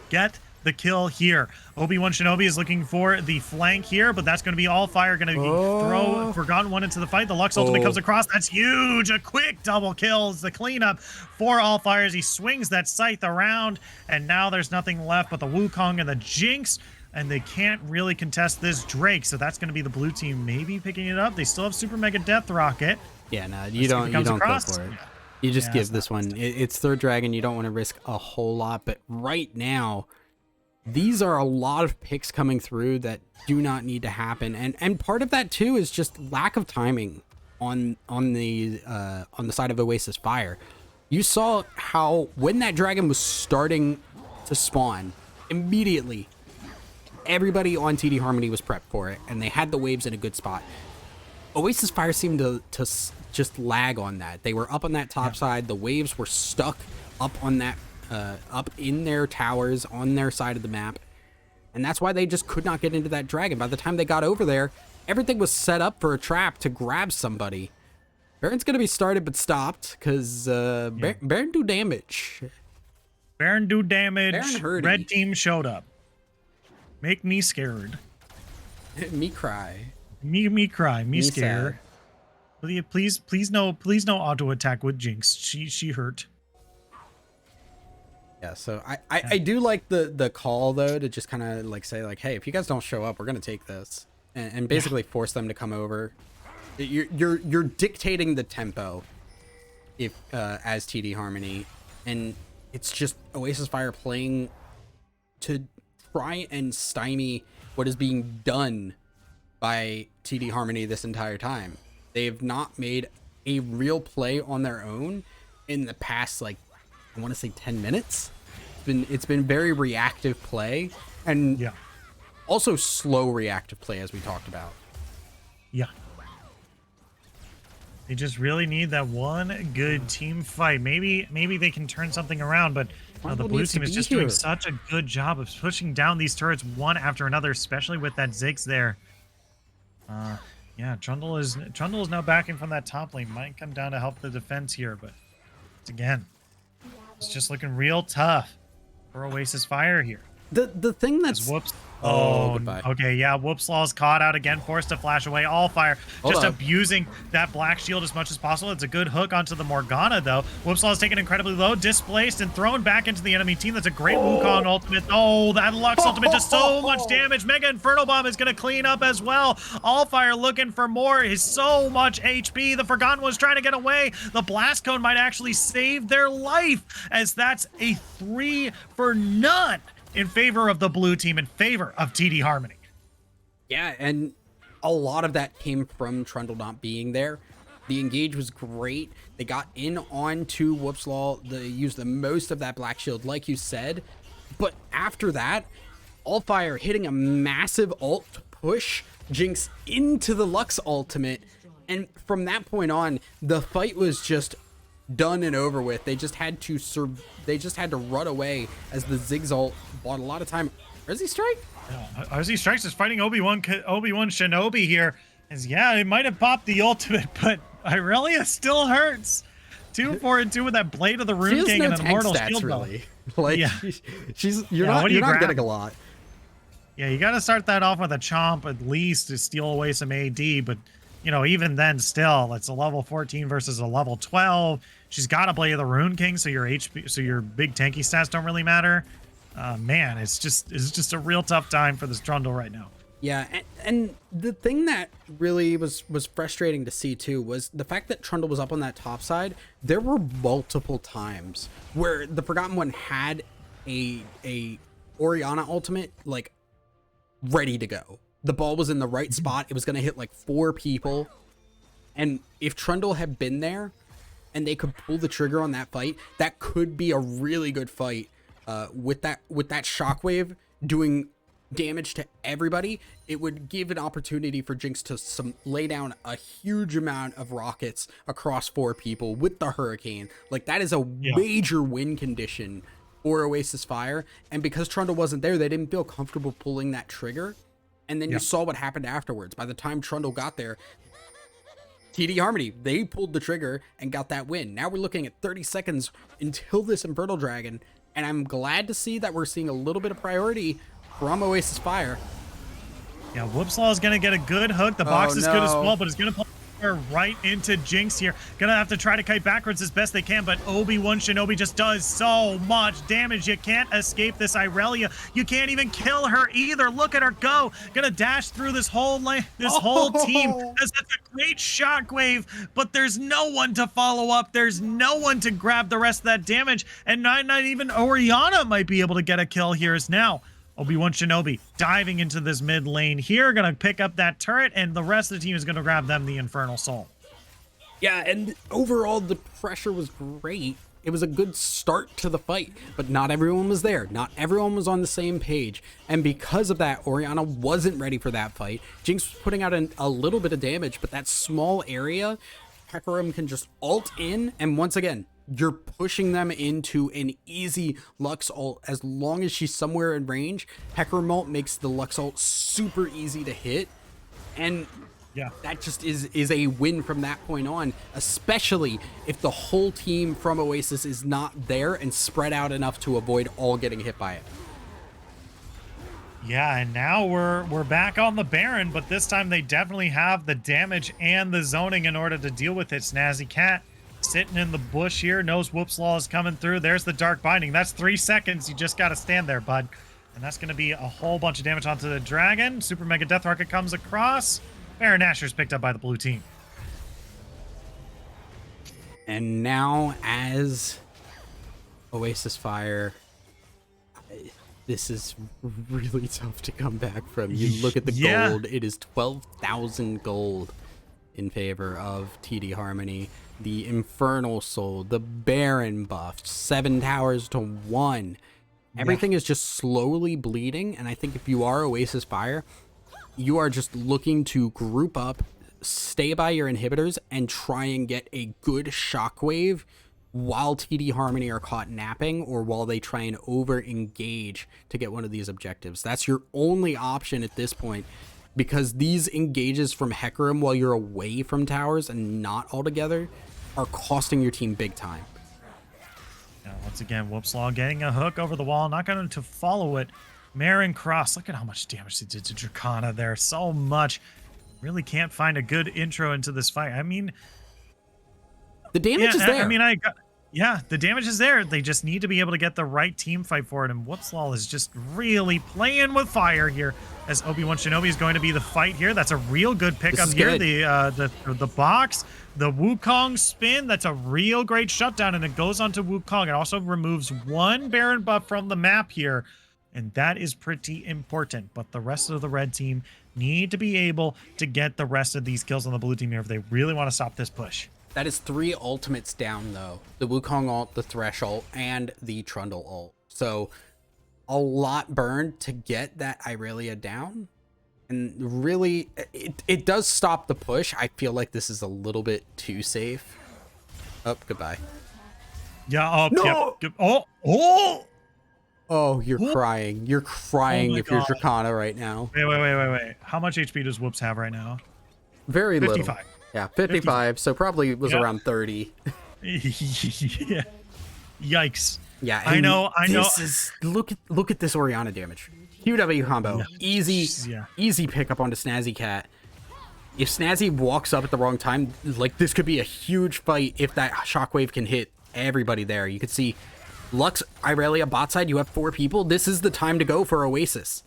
get the kill here. Obi-Wan Shinobi is looking for the flank here, but that's going to be Allfire going to throw Forgotten One into the fight. The Lux ultimate comes across. That's huge. A quick double kills the cleanup for Allfire as he swings that scythe around, and now there's nothing left but the Wukong and the Jinx. And they can't really contest this Drake, so that's going to be the blue team maybe picking it up. They still have Super Mega Death Rocket. Yeah, no, you don't go for it. You just give this one. It's third dragon. You don't want to risk a whole lot, but right now, these are a lot of picks coming through that do not need to happen, and part of that too is just lack of timing on the side of Oasis Fire. You saw how when that dragon was starting to spawn, immediately everybody on TD Harmony was prepped for it, and they had the waves in a good spot. Oasis Fire seemed to just lag on that. They were up on that top side. The waves were stuck up on that, up in their towers on their side of the map, and that's why they just could not get into that dragon. By the time they got over there, everything was set up for a trap to grab somebody. Baron's gonna be started but stopped because Baron do damage. Baron do damage. Baron Red team showed up. Make me scared. Me cry. Me cry. Me scared. Sad. Please no auto attack with Jinx. She hurt. Yeah, so I do like the call though, to just kind of like say like, hey, if you guys don't show up, we're gonna take this, and basically force them to come over. You're dictating the tempo if as TD Harmony, and it's just Oasis Fire playing to try and stymie what is being done by TD Harmony this entire time. They've not made a real play on their own in the past, like, I want to say 10 minutes. It's been very reactive play, and also slow reactive play, as we talked about. Yeah. They just really need that one good team fight. Maybe they can turn something around, but the blue team is just doing such a good job of pushing down these turrets one after another, especially with that Ziggs there. Yeah, Trundle is now backing from that top lane. Might come down to help the defense here, but again, it's just looking real tough for Oasis Fire here. The thing that's whoops. Oh, goodbye. Okay, yeah, Whoopslaw's caught out again, forced to flash away. All Fire just abusing that black shield as much as possible. It's a good hook onto the Morgana, though. Whoopslaw's taken incredibly low, displaced, and thrown back into the enemy team. That's a great Wukong ultimate. Oh, that Lux ultimate does so much damage. Mega Inferno Bomb is going to clean up as well. All Fire looking for more. Is so much HP. The Forgotten was trying to get away. The Blast Cone might actually save their life, as that's a 3 for none. In favor of the blue team, in favor of TD Harmony. Yeah, and a lot of that came from Trundle not being there. The engage was great. They got in onto Whoopslaw. They used the most of that black shield, like you said. But after that, Allfire hitting a massive ult to push Jinx into the Lux ultimate. And from that point on, the fight was just done and over with. They just had to run away as the Ziggs ult bought a lot of time. RZ Strike? Yeah, RZ Strikes is fighting Obi-Wan Shinobi here. As yeah, it might have popped the ultimate, but Irelia still hurts. 2, 4, and 2 with that Blade of the Rune King and an Immortal Shield. Really. Like, yeah. You're not getting a lot. Yeah, you got to start that off with a Chomp at least to steal away some AD, but you know, even then, still, it's a level 14 versus a level 12. She's got a Blade of the Rune King, so your HP, so your big tanky stats don't really matter. Man, it's just a real tough time for this Trundle right now. Yeah, and the thing that really was frustrating to see too was the fact that Trundle was up on that top side. There were multiple times where the Forgotten One had a Orianna ultimate like ready to go. The ball was in the right spot. It was going to hit like 4 people. And if Trundle had been there and they could pull the trigger on that fight, that could be a really good fight with that shockwave doing damage to everybody. It would give an opportunity for Jinx to lay down a huge amount of rockets across 4 people with the Hurricane. Like, that is a major win condition for Oasis Fire. And because Trundle wasn't there, they didn't feel comfortable pulling that trigger. And then you saw what happened afterwards. By the time Trundle got there, TD Harmony, they pulled the trigger and got that win. Now we're looking at 30 seconds until this Infernal Dragon. And I'm glad to see that we're seeing a little bit of priority from Oasis Fire. Yeah, Whoopslaw is going to get a good hook. The box is good as well, but it's going to pull her right into Jinx here. Going to have to try to kite backwards as best they can, but Obi-Wan Shinobi just does so much damage. You can't escape this Irelia. You can't even kill her either. Look at her go. Going to dash through this whole lane, this whole team. That's a great shockwave, but there's no one to follow up. There's no one to grab the rest of that damage, and not even Orianna might be able to get a kill here as now Obi-Wan Shinobi diving into this mid lane here, gonna pick up that turret, and the rest of the team is gonna grab them the Infernal Soul. Yeah, and overall the pressure was great. It was a good start to the fight, but not everyone was there. Not everyone was on the same page. And because of that, Orianna wasn't ready for that fight. Jinx was putting out a little bit of damage, but that small area, Hecarim can just ult in, and once again, you're pushing them into an easy Lux ult. As long as she's somewhere in range, Hecarim ult makes the Lux ult super easy to hit. And yeah, that just is a win from that point on, especially if the whole team from Oasis is not there and spread out enough to avoid all getting hit by it. Yeah, and now we're back on the Baron, but this time they definitely have the damage and the zoning in order to deal with it. Snazzy Cat sitting in the bush here, knows Whoopslaw is coming through. There's the Dark Binding. That's 3 seconds. You just got to stand there, bud. And that's going to be a whole bunch of damage onto the dragon. Super Mega Death Rocket comes across. Baron Nashor's picked up by the blue team. And now as Oasis Fire, This is really tough to come back from. You look at the Yeah. gold, it is 12,000 gold in favor of TD Harmony. The Infernal Soul, the Baron buff, 7 towers to 1. Everything is just slowly bleeding, and I think if you are Oasis Fire, you are just looking to group up, stay by your inhibitors, and try and get a good shockwave while TD Harmony are caught napping, or while they try and over-engage to get one of these objectives. That's your only option at this point, because these engages from Hecarim while you're away from towers and not all together are costing your team big time. Now, once again, Whoopslaw getting a hook over the wall, not going to follow it. Marin Cross, look at how much damage they did to Dracana there. So much. Really can't find a good intro into this fight. I mean, the damage is there. I mean, the damage is there. They just need to be able to get the right team fight for it. And Whoopslaw is just really playing with fire here, as Obi-Wan Shinobi is going to be the fight here. That's a real good pickup here. The box, the Wukong spin, that's a real great shutdown, and it goes onto Wukong. It also removes 1 Baron buff from the map here, and that is pretty important. But the rest of the red team need to be able to get the rest of these kills on the blue team here if they really want to stop this push. That is 3 ultimates down, though. The Wukong ult, the Thresh ult, and the Trundle ult. So a lot burned to get that Irelia down. And really, it does stop the push. I feel like this is a little bit too safe. Oh, goodbye. Yeah, no! Yep. Oh! Oh, you're crying. You're crying if you're Dracana right now. Wait. How much HP does Whoops have right now? Very 55. little. Yeah, 55. So probably was around 30. Yeah. Yikes. Yeah, I know. This is look at this Orianna damage. QW combo. Yeah. Easy pickup onto Snazzy Cat. If Snazzy walks up at the wrong time, like, this could be a huge fight if that shockwave can hit everybody there. You could see Lux, Irelia bot side, you have 4 people. This is the time to go for Oasis.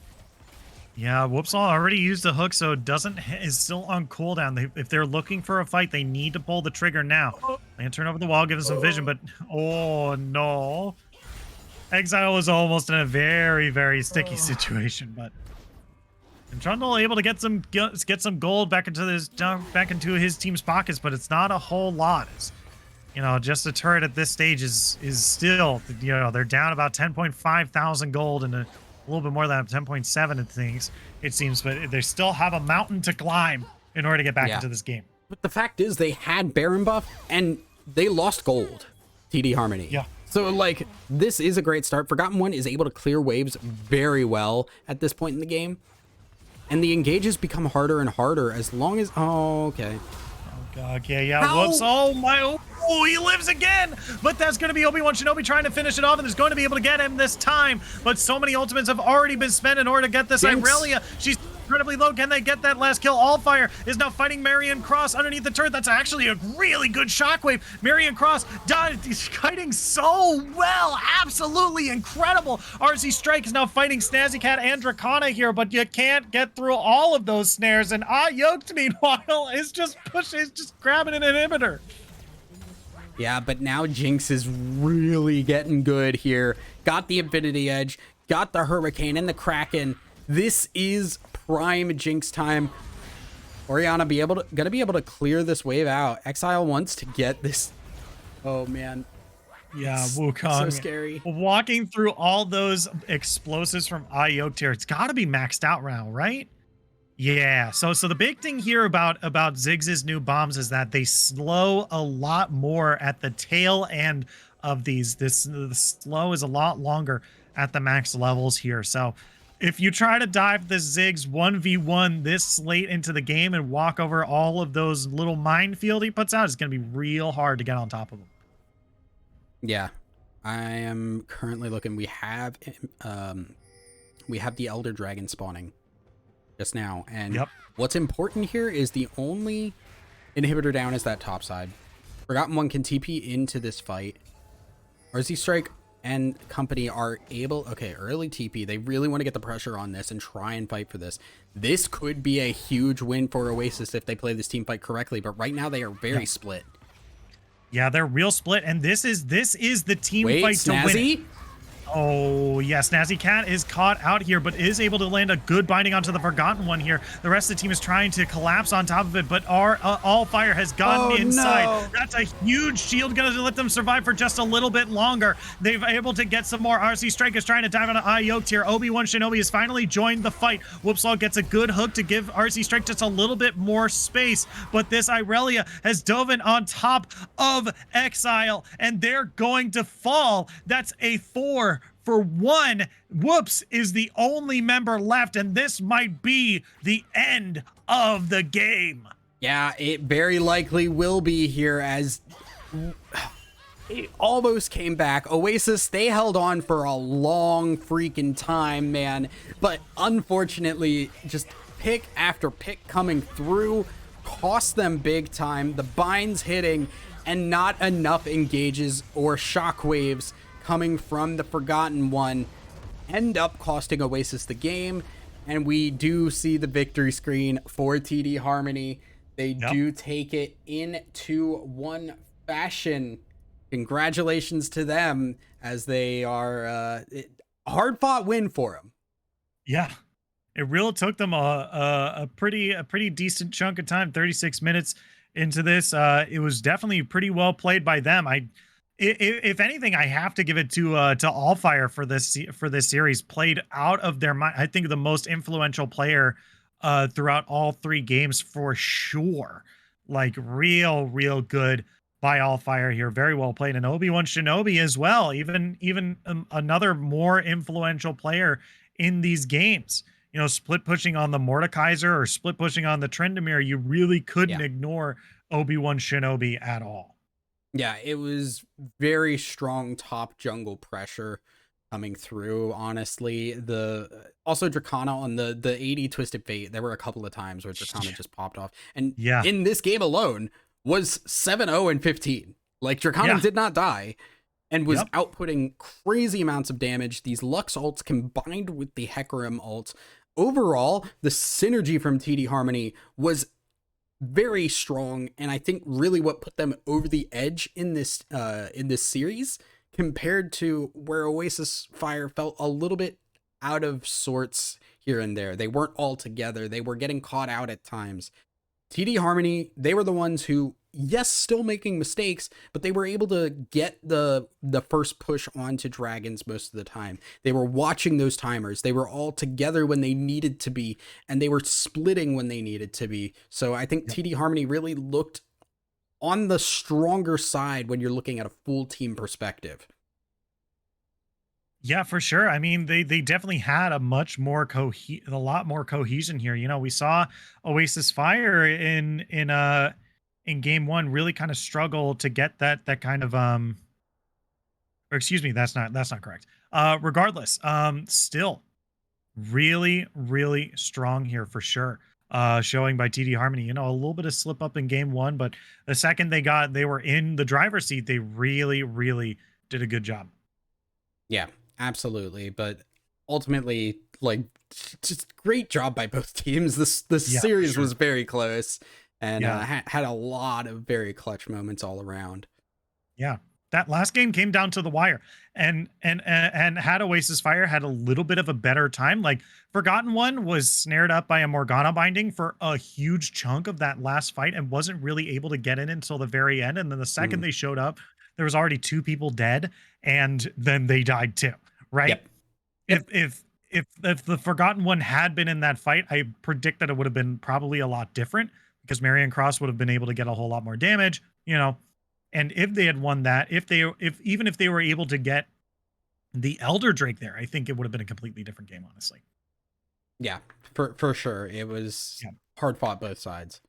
Yeah, Whoopslaw already used a hook, so is still on cooldown. If they're looking for a fight, they need to pull the trigger now. Lantern over the wall, give them some vision, but oh no. Exile was almost in a very, very sticky situation, but and Trundle able to get some gold back into his team's pockets, but it's not a whole lot. You know, just a turret at this stage is still, you know, they're down about 10.5 thousand gold and a little bit more than 10.7 of things, it seems, but they still have a mountain to climb in order to get back into this game. But the fact is, they had Baron buff and they lost gold. TD Harmony. Yeah. So, like, this is a great start. Forgotten One is able to clear waves very well at this point in the game. And the engages become harder and harder as long as... Oh, okay. Okay, yeah, whoops. Oh, my... Oh, he lives again! But that's going to be Obi-Wan Shinobi trying to finish it off, and is going to be able to get him this time. But so many ultimates have already been spent in order to get this Irelia. She's incredibly low. Can they get that last kill? Allfire is now fighting Marion Cross underneath the turret. That's actually a really good shockwave. Marion Cross is fighting so well. Absolutely incredible. RZ Strike is now fighting Snazzy Cat and Dracana here, but you can't get through all of those snares. And Yoked, meanwhile, is just grabbing an inhibitor. Yeah, but now Jinx is really getting good here. Got the Infinity Edge, got the Hurricane and the Kraken. This is prime Jinx time. Orianna gonna be able to clear this wave out. Exile wants to get this. Oh man. Yeah, Wukong. So scary. Walking through all those explosives from Yoked here, it's got to be maxed out now, right? Yeah, so the big thing here about Ziggs's new bombs is that they slow a lot more at the tail end of these. The slow is a lot longer at the max levels here. So if you try to dive the Ziggs 1v1 this late into the game and walk over all of those little minefield he puts out, it's going to be real hard to get on top of them. Yeah, I am currently looking. We have the Elder Dragon spawning just now, and what's important here is the only inhibitor down is that top side. Forgotten One can TP into this fight. RZ Strike and company are able, okay, early TP. They really want to get the pressure on this and try and fight for this. This could be a huge win for Oasis if they play this team fight correctly, but right now they are very split. Yeah, they're real split, and this is the team fight to Snazzy? win. Oh, yes. Snazzy Cat is caught out here, but is able to land a good binding onto the Forgotten One here. The rest of the team is trying to collapse on top of it, but our All Fire has gotten Oh inside. no. That's a huge shield, going to let them survive for just a little bit longer. They've able to get some more. RC Strike is trying to dive on Eye Yoked here. Obi-Wan Shinobi has finally joined the fight. Whoopslaw gets a good hook to give RC Strike just a little bit more space, but this Irelia has dove in on top of Exile, and they're going to fall. That's a 4 for 1. Whoops is the only member left, and this might be the end of the game. Yeah, it very likely will be here, as it almost came back. Oasis, they held on for a long freaking time, man. But unfortunately, just pick after pick coming through cost them big time. The binds hitting and not enough engages or shockwaves coming from the Forgotten One end up costing Oasis the game. And we do see the victory screen for TD Harmony. They do take it in 2-1 fashion. Congratulations to them, as they are hard fought win for them. Yeah, it really took them a pretty decent chunk of time. 36 minutes into this, it was definitely pretty well played by them. If anything, I have to give it to Allfire for this series. Played out of their mind. I think the most influential player throughout all 3 games for sure. Like real good by Allfire here. Very well played. And Obi-Wan Shinobi as well. Even another more influential player in these games. You know, split pushing on the Mordekaiser or split pushing on the Tryndamere. You really couldn't ignore Obi-Wan Shinobi at all. Yeah, it was very strong top jungle pressure coming through, honestly. The also Dracana on the 80 Twisted Fate, there were a couple of times where Dracana just popped off. And in this game alone was 7-0 and 15. Like, Dracana did not die and was outputting crazy amounts of damage. These Lux ults combined with the Hecarim ults. Overall, the synergy from TD Harmony was very strong, and I think really what put them over the edge in this series, compared to where Oasis Fire felt a little bit out of sorts here and there. They weren't all together. They were getting caught out at times. TD Harmony, they were the ones who, yes, still making mistakes, but they were able to get the first push onto dragons most of the time. They were watching those timers. They were all together when they needed to be, and they were splitting when they needed to be. So I think TD Harmony really looked on the stronger side when you're looking at a full team perspective. Yeah, for sure. I mean, they definitely had a much more a lot more cohesion here. You know, we saw Oasis Fire in game 1 really kind of struggle to get that kind of or excuse me, that's not correct. Regardless, still really strong here for sure. Showing by TD Harmony, you know, a little bit of slip up in game 1, but the second they were in the driver's seat, they really did a good job. Yeah, absolutely. But ultimately, like, just great job by both teams. This series was very close, and had a lot of very clutch moments all around. Yeah, that last game came down to the wire, and had Oasis Fire had a little bit of a better time. Like, Forgotten One was snared up by a Morgana binding for a huge chunk of that last fight and wasn't really able to get in until the very end. And then the second they showed up, there was already 2 people dead, and then they died too. Right? Yep. If the Forgotten One had been in that fight, I predict that it would have been probably a lot different, because Marion Cross would have been able to get a whole lot more damage, you know. And if they had won that, even if they were able to get the Elder Drake there, I think it would have been a completely different game, honestly. Yeah, for sure. It was hard fought both sides.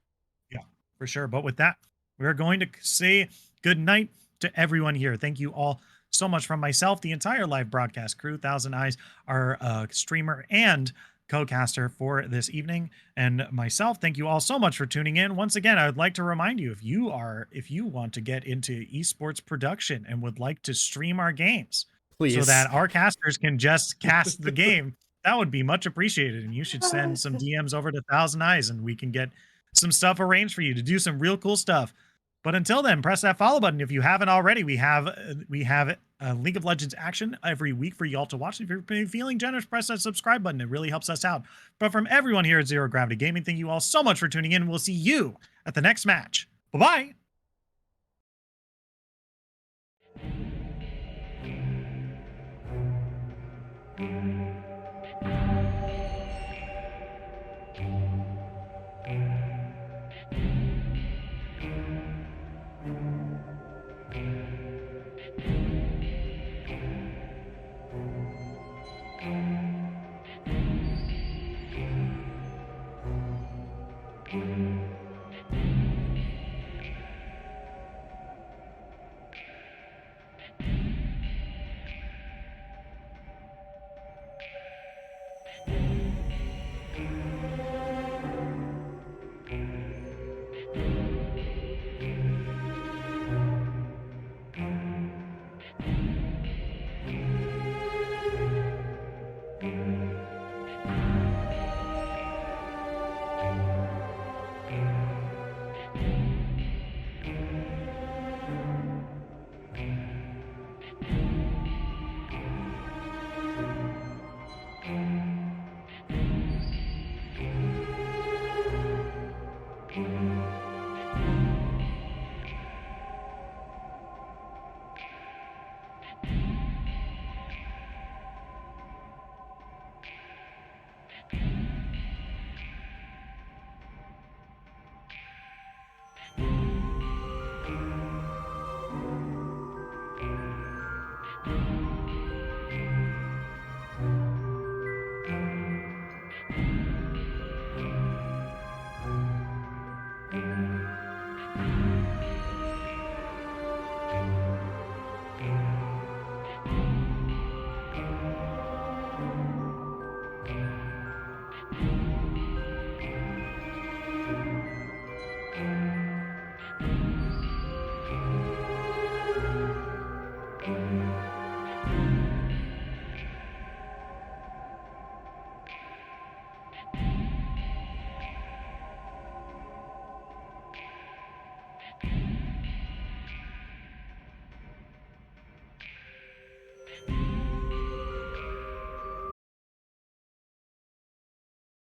Yeah, for sure. But with that, we're going to say good night to everyone here. Thank you all so much from myself, the entire live broadcast crew, Thousand Eyes, our streamer and co-caster for this evening, and myself. Thank you all so much for tuning in. Once again, I would like to remind you, if you want to get into esports production and would like to stream our games, please, so that our casters can just cast the game, that would be much appreciated. And you should send some DMs over to Thousand Eyes, and we can get some stuff arranged for you to do some real cool stuff. But until then, press that follow button if you haven't already. We have a League of Legends action every week for y'all to watch. If you're feeling generous, press that subscribe button. It really helps us out. But from everyone here at Zero Gravity Gaming, thank you all so much for tuning in. We'll see you at the next match. Bye-bye.